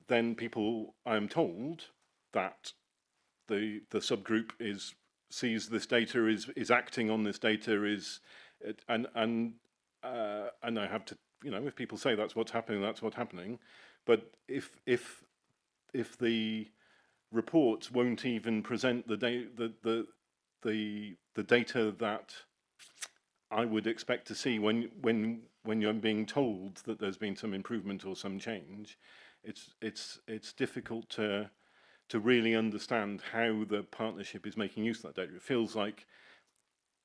then people, I am told, that the subgroup sees this data, is acting on this data, and I have to, if people say that's what's happening, that's what's happening. But if the reports won't even present the data that I would expect to see when you're being told that there's been some improvement or some change, it's difficult to really understand how the partnership is making use of that data. It feels like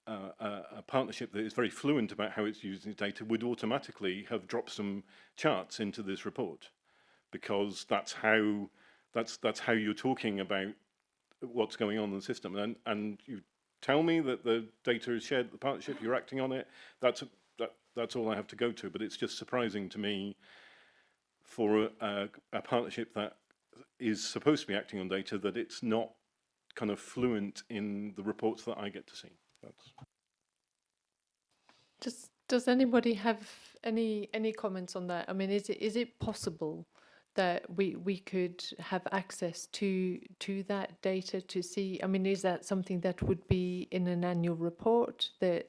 a partnership that is very fluent about how it's using data would automatically have dropped some charts into this report, because that's how you're talking about what's going on in the system, and you tell me that the data is shared, the partnership, you're acting on it. That's all I have to go to. But it's just surprising to me, for a partnership that is supposed to be acting on data, that it's not kind of fluent in the reports that I get to see. Does anybody have any comments on that? I mean, is it possible that we could have access to that data to see? I mean, is that something that would be in an annual report? There's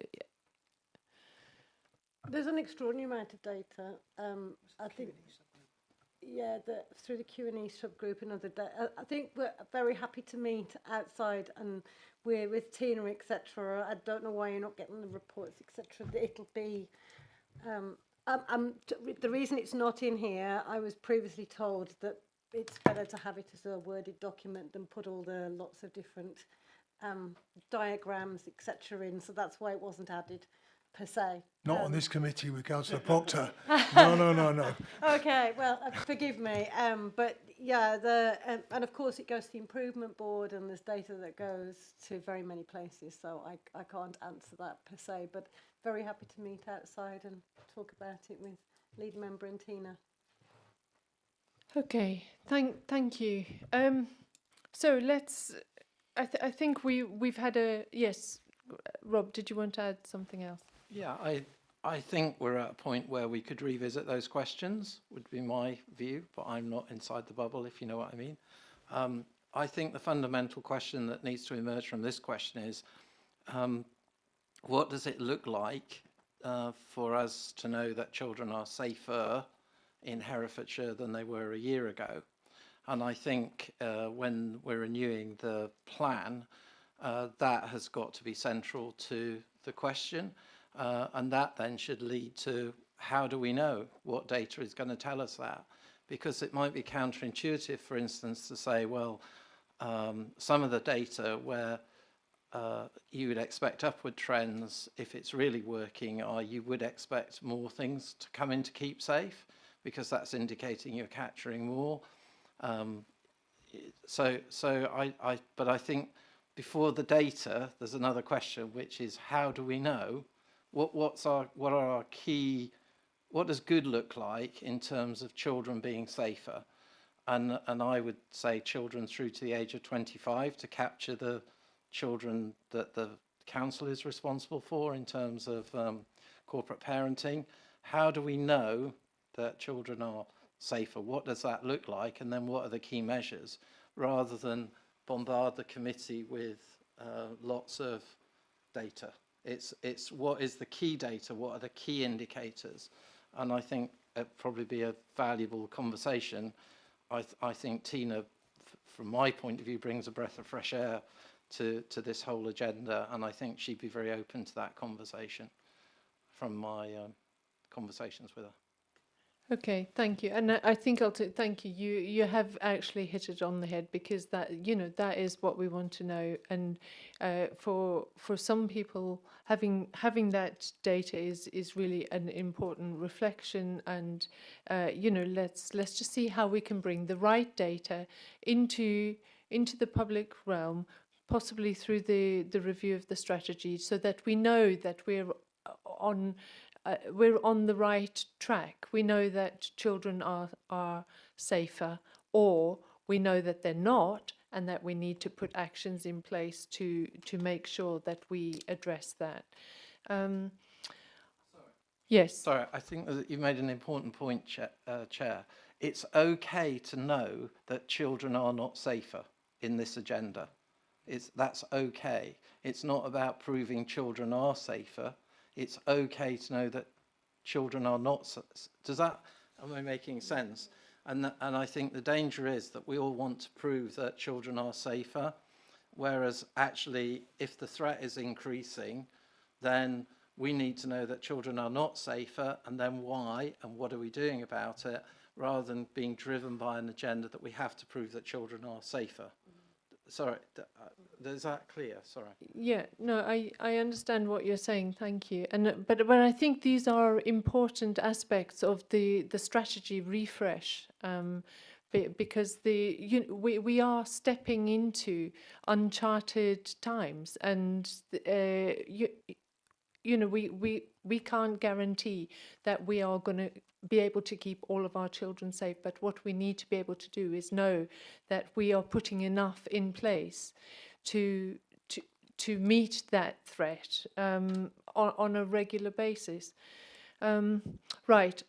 an extraordinary amount of data. I think, yeah, through the Q&E subgroup and other data. I think we're very happy to meet outside, and we're with Tina, etc. I don't know why you're not getting the reports, etc. It'll be. The reason it's not in here, I was previously told that it's better to have it as a worded document than put all the lots of different diagrams, etc. in. So that's why it wasn't added per se. Not on this committee with Councillor Proctor. No. Okay, well, forgive me. But yeah, and of course it goes to the improvement board, and there's data that goes to very many places. So I can't answer that per se, but very happy to meet outside and talk about it with lead member and Tina. Okay, thank you. So let's. I think we've had a yes. Rob, did you want to add something else? Yeah, I think we're at a point where we could revisit those questions, would be my view, but I'm not inside the bubble, if you know what I mean. I think the fundamental question that needs to emerge from this question is, what does it look like for us to know that children are safer in Herefordshire than they were a year ago? And I think when we're renewing the plan, that has got to be central to the question. And that then should lead to, how do we know what data is going to tell us that? Because it might be counterintuitive, for instance, to say, well, some of the data where you would expect upward trends, if it's really working, or you would expect more things to come in to keep safe, because that's indicating you're capturing more. But I think before the data, there's another question, which is, how do we know? What does good look like in terms of children being safer? And I would say children through to the age of 25, to capture the children that the council is responsible for in terms of corporate parenting. How do we know that children are safer? What does that look like? And then what are the key measures? Rather than bombard the committee with lots of data. It's what is the key data, what are the key indicators? And I think it'd probably be a valuable conversation. I think Tina, from my point of view, brings a breath of fresh air to this whole agenda, and I think she'd be very open to that conversation from my conversations with her. Okay, thank you. And I think thank you. You have actually hit it on the head, because that, you know, that is what we want to know. And for some people, having that data is really an important reflection. And you know, let's just see how we can bring the right data into the public realm, possibly through the review of the strategy, so that we know that we're on the right track. We know that children are safer, or we know that they're not, and that we need to put actions in place to make sure that we address that. Yes. Sorry, I think that you've made an important point, Chair. It's okay to know that children are not safer in this agenda. That's okay. It's not about proving children are safer. It's okay to know that children are not. Am I making sense? And I think the danger is that we all want to prove that children are safer, whereas actually, if the threat is increasing, then we need to know that children are not safer, and then why, and what are we doing about it, rather than being driven by an agenda that we have to prove that children are safer. Sorry, is that clear? Sorry. Yeah, no, I understand what you're saying. Thank you. And but I think these are important aspects of the strategy refresh, because we are stepping into uncharted times, and we can't guarantee that we are going to be able to keep all of our children safe. But what we need to be able to do is know that we are putting enough in place to meet that threat on a regular basis. Right.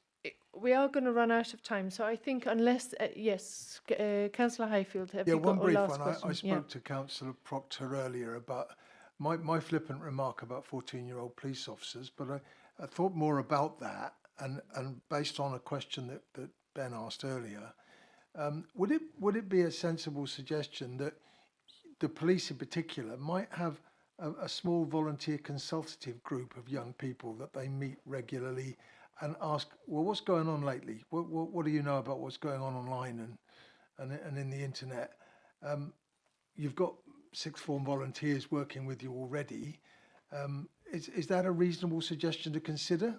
We are going to run out of time, so I think unless yes, Councillor Highfield, have you got one brief last one. question? I spoke to Councillor Proctor earlier about my flippant remark about 14-year-old police officers, but I thought more about that, and based on a question that Ben asked earlier, would it be a sensible suggestion that the police in particular might have a small volunteer consultative group of young people that they meet regularly and ask, well, what's going on lately? What do you know about what's going on online and in the internet? You've got sixth form volunteers working with you already. Is that a reasonable suggestion to consider?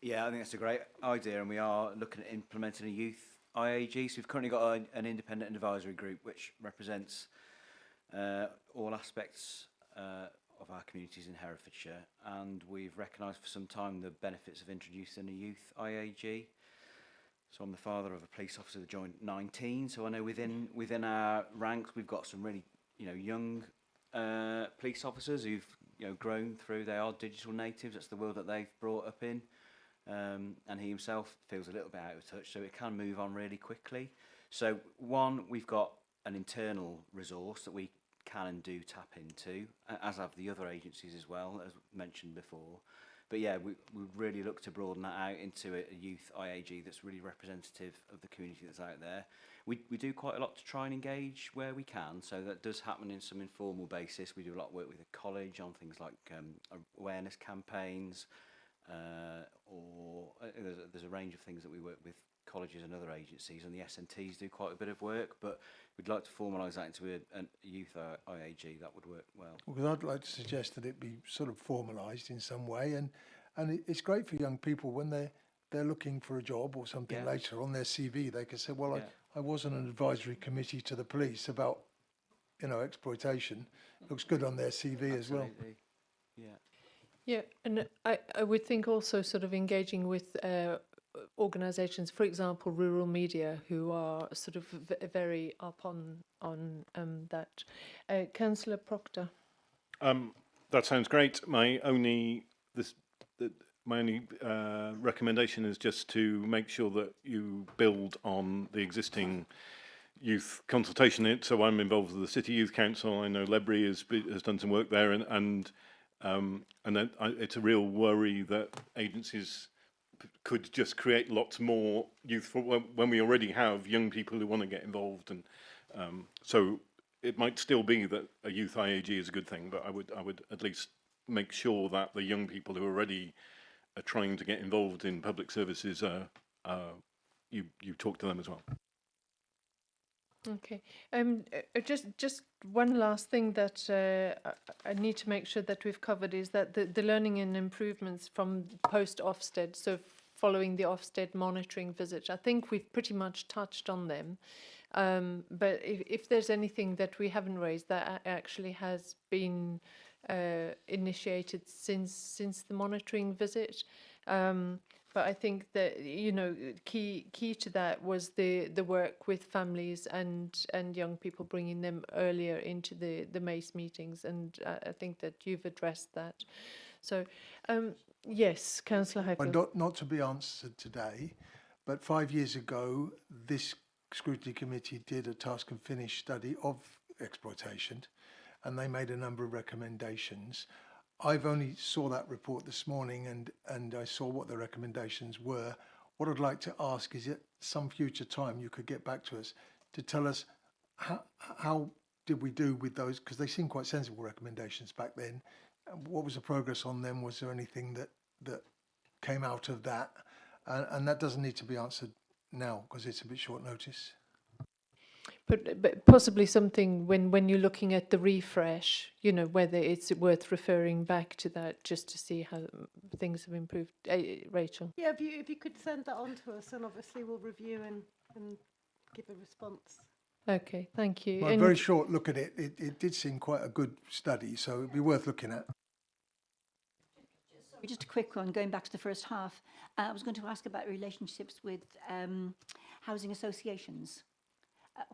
Yeah, I think that's a great idea, and we are looking at implementing a youth IAG. So we've currently got an independent advisory group which represents all aspects of our communities in Herefordshire, and we've recognised for some time the benefits of introducing a youth IAG. So I'm the father of a police officer that joined 19, so I know within our ranks we've got some really young police officers who've grown through. They are digital natives. That's the world that they've brought up in, and he himself feels a little bit out of touch, so it can move on really quickly. So one, we've got an internal resource that we can and do tap into, as have the other agencies as well, as mentioned before. But yeah, we really look to broaden that out into a youth IAG that's really representative of the community that's out there. We do quite a lot to try and engage where we can, so that does happen in some informal basis. We do a lot of work with the college on things like awareness campaigns, or there's a range of things that we work with colleges and other agencies, and the SNTs do quite a bit of work, but we'd like to formalise that into a youth IAG. That would work well. Because I'd like to suggest that it be sort of formalised in some way, and it's great for young people when they're looking for a job or something later on their CV. They can say, well, I was on an advisory committee to the police about exploitation. Looks good on their CV as well. Yeah. Yeah, and I would think also sort of engaging with organisations, for example, rural media, who are sort of very up on that. Councillor Proctor. That sounds great. My only recommendation is just to make sure that you build on the existing youth consultation. So I'm involved with the City Youth Council. I know Ledbury has done some work there, and then it's a real worry that agencies could just create lots more youth when we already have young people who want to get involved, and so it might still be that a youth IAG is a good thing, but I would at least make sure that the young people who already are trying to get involved in public services are you talk to them as well. Okay. Just one last thing that I need to make sure that we've covered is that the learning and improvements from post Ofsted, so following the Ofsted monitoring visit, I think we've pretty much touched on them. But if there's anything that we haven't raised that actually has been initiated since the monitoring visit. But I think that, you know, key to that was the work with families and young people, bringing them earlier into the MACE meetings, and I think that you've addressed that. So, yes, Councillor Highfield. Not to be answered today, but 5 years ago, this Scrutiny Committee did a task and finish study of exploitation, and they made a number of recommendations. I've only saw that report this morning, and I saw what the recommendations were. What I'd like to ask is at some future time you could get back to us to tell us how did we do with those, because they seem quite sensible recommendations back then. What was the progress on them? Was there anything that came out of that? And that doesn't need to be answered now because it's a bit short notice. But possibly something when you're looking at the refresh, you know, whether it's worth referring back to that just to see how things have improved. Rachel? Yeah, if you could send that on to us, and obviously we'll review and give a response. Okay, thank you. Well, a very short look at it. It did seem quite a good study, so it'd be worth looking at. Just a quick one, going back to the first half. I was going to ask about relationships with housing associations.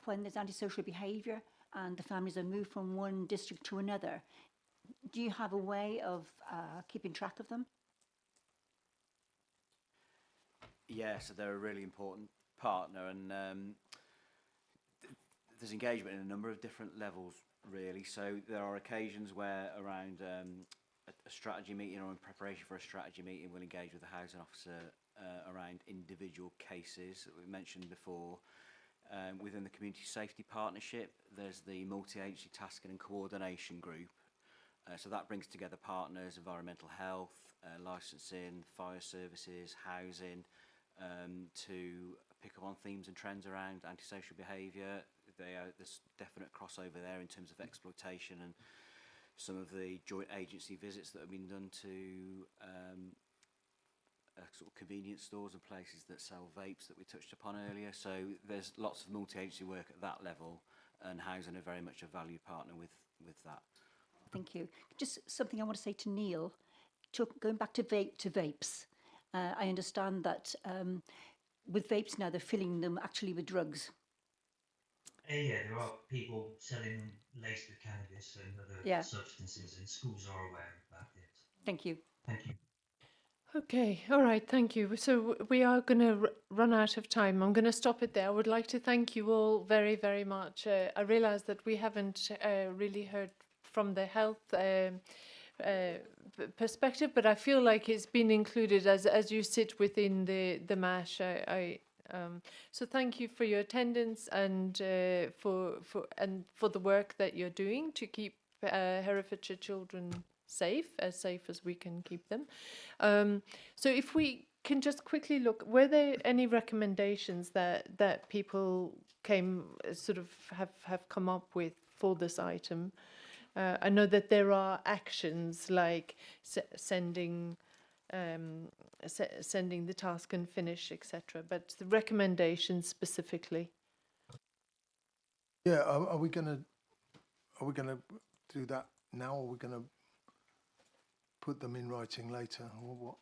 When there's antisocial behaviour and the families are moved from one district to another, do you have a way of keeping track of them? Yeah, so they're a really important partner, and there's engagement in a number of different levels, really. So there are occasions where around a strategy meeting or in preparation for a strategy meeting, we'll engage with the housing officer around individual cases that we mentioned before. Within the Community Safety Partnership, there's the Multi-Agency Tasking and Coordination Group. So that brings together partners, environmental health, licensing, fire services, housing, to pick up on themes and trends around antisocial behaviour. There's definite crossover there in terms of exploitation and some of the joint agency visits that have been done to sort of convenience stores and places that sell vapes that we touched upon earlier. So there's lots of multi-agency work at that level, and housing are very much a valued partner with that. Thank you. Just something I want to say to Neil, going back to vapes. I understand that with vapes now, they're filling them actually with drugs. Yeah, there are people selling them laced with cannabis and other substances, and schools are aware of that. Yes. Thank you. Thank you. Okay, all right, thank you. So we are going to run out of time. I'm going to stop it there. I would like to thank you all very, very much. I realise that we haven't really heard from the health perspective, but I feel like it's been included as you sit within the MASH. So thank you for your attendance and for the work that you're doing to keep Herefordshire children safe as we can keep them. So if we can just quickly look, were there any recommendations that people have come up with for this item? I know that there are actions like sending the task and finish, etc. But the recommendations specifically. Yeah, are we gonna do that now, or are we gonna put them in writing later, or what?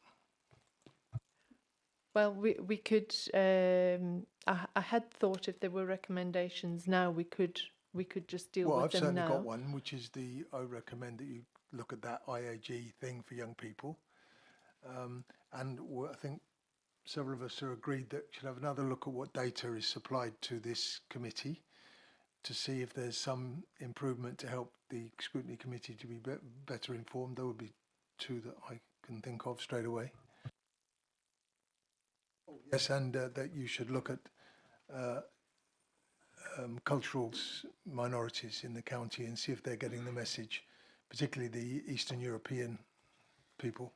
Well, we could. I had thought if there were recommendations now, we could just deal with them now. Well, I've certainly got one, which is I recommend that you look at that IAG thing for young people, and I think several of us are agreed that we should have another look at what data is supplied to this committee to see if there's some improvement to help the Scrutiny Committee to be better informed. There would be two that I can think of straight away. Yes, and that you should look at cultural minorities in the county and see if they're getting the message, particularly the Eastern European people.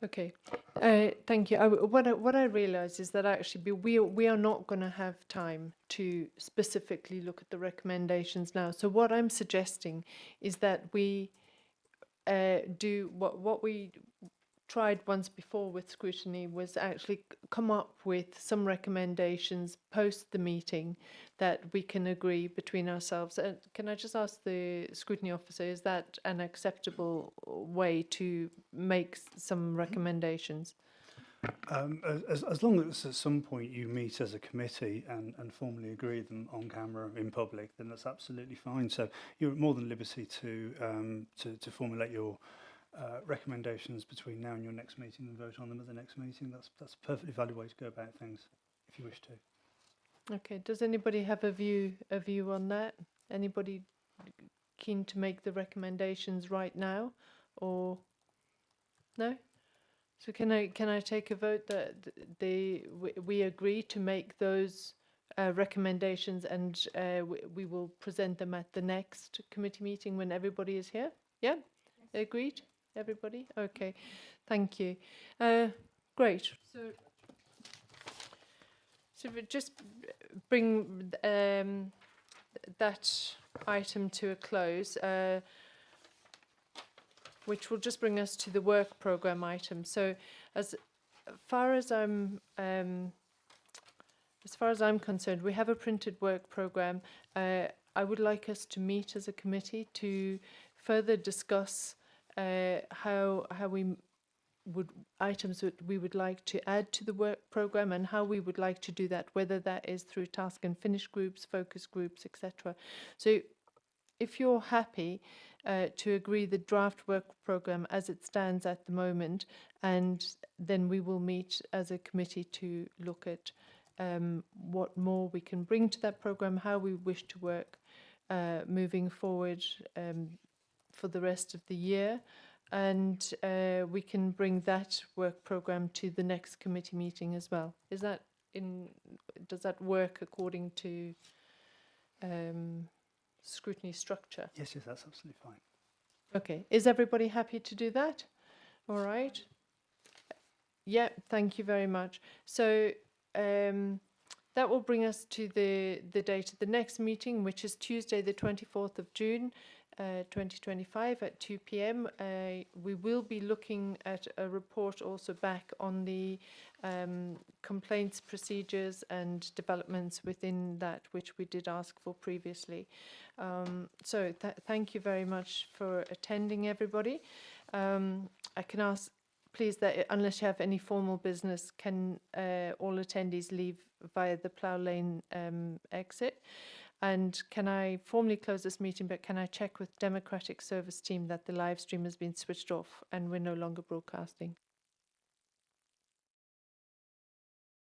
Okay, thank you. What I realise is that actually we are not going to have time to specifically look at the recommendations now. So what I'm suggesting is that we do what we tried once before with scrutiny, was actually come up with some recommendations post the meeting that we can agree between ourselves. Can I just ask the scrutiny officer, is that an acceptable way to make some recommendations? As long as at some point you meet as a committee and formally agree them on camera in public, then that's absolutely fine. So you're at more than liberty to formulate your recommendations between now and your next meeting and vote on them at the next meeting. That's a perfectly valid way to go about things, if you wish to. Okay. Does anybody have a view on that? Anybody keen to make the recommendations right now, or no? So can I take a vote that we agree to make those recommendations, and we will present them at the next committee meeting when everybody is here? Yeah, agreed. Everybody? Okay, thank you. Great. So we just bring that item to a close, which will just bring us to the work programme item. So as far as I'm concerned, we have a printed work programme. I would like us to meet as a committee to further discuss how we would items that we would like to add to the work programme, and how we would like to do that, whether that is through task and finish groups, focus groups, etc. So if you're happy to agree the draft work programme as it stands at the moment, and then we will meet as a committee to look at what more we can bring to that programme, how we wish to work moving forward for the rest of the year, and we can bring that work programme to the next committee meeting as well. Does that work according to scrutiny structure? Yes, that's absolutely fine. Okay, is everybody happy to do that? All right. Yeah, thank you very much. So that will bring us to the date of the next meeting, which is Tuesday the 24th of June 2025 at 2 p.m. We will be looking at a report also back on the complaints procedures and developments within that, which we did ask for previously. So thank you very much for attending, everybody. I can ask, please, that unless you have any formal business, can all attendees leave via the Plough Lane exit? And can I formally close this meeting, but can I check with Democratic Service Team that the live stream has been switched off and we're no longer broadcasting?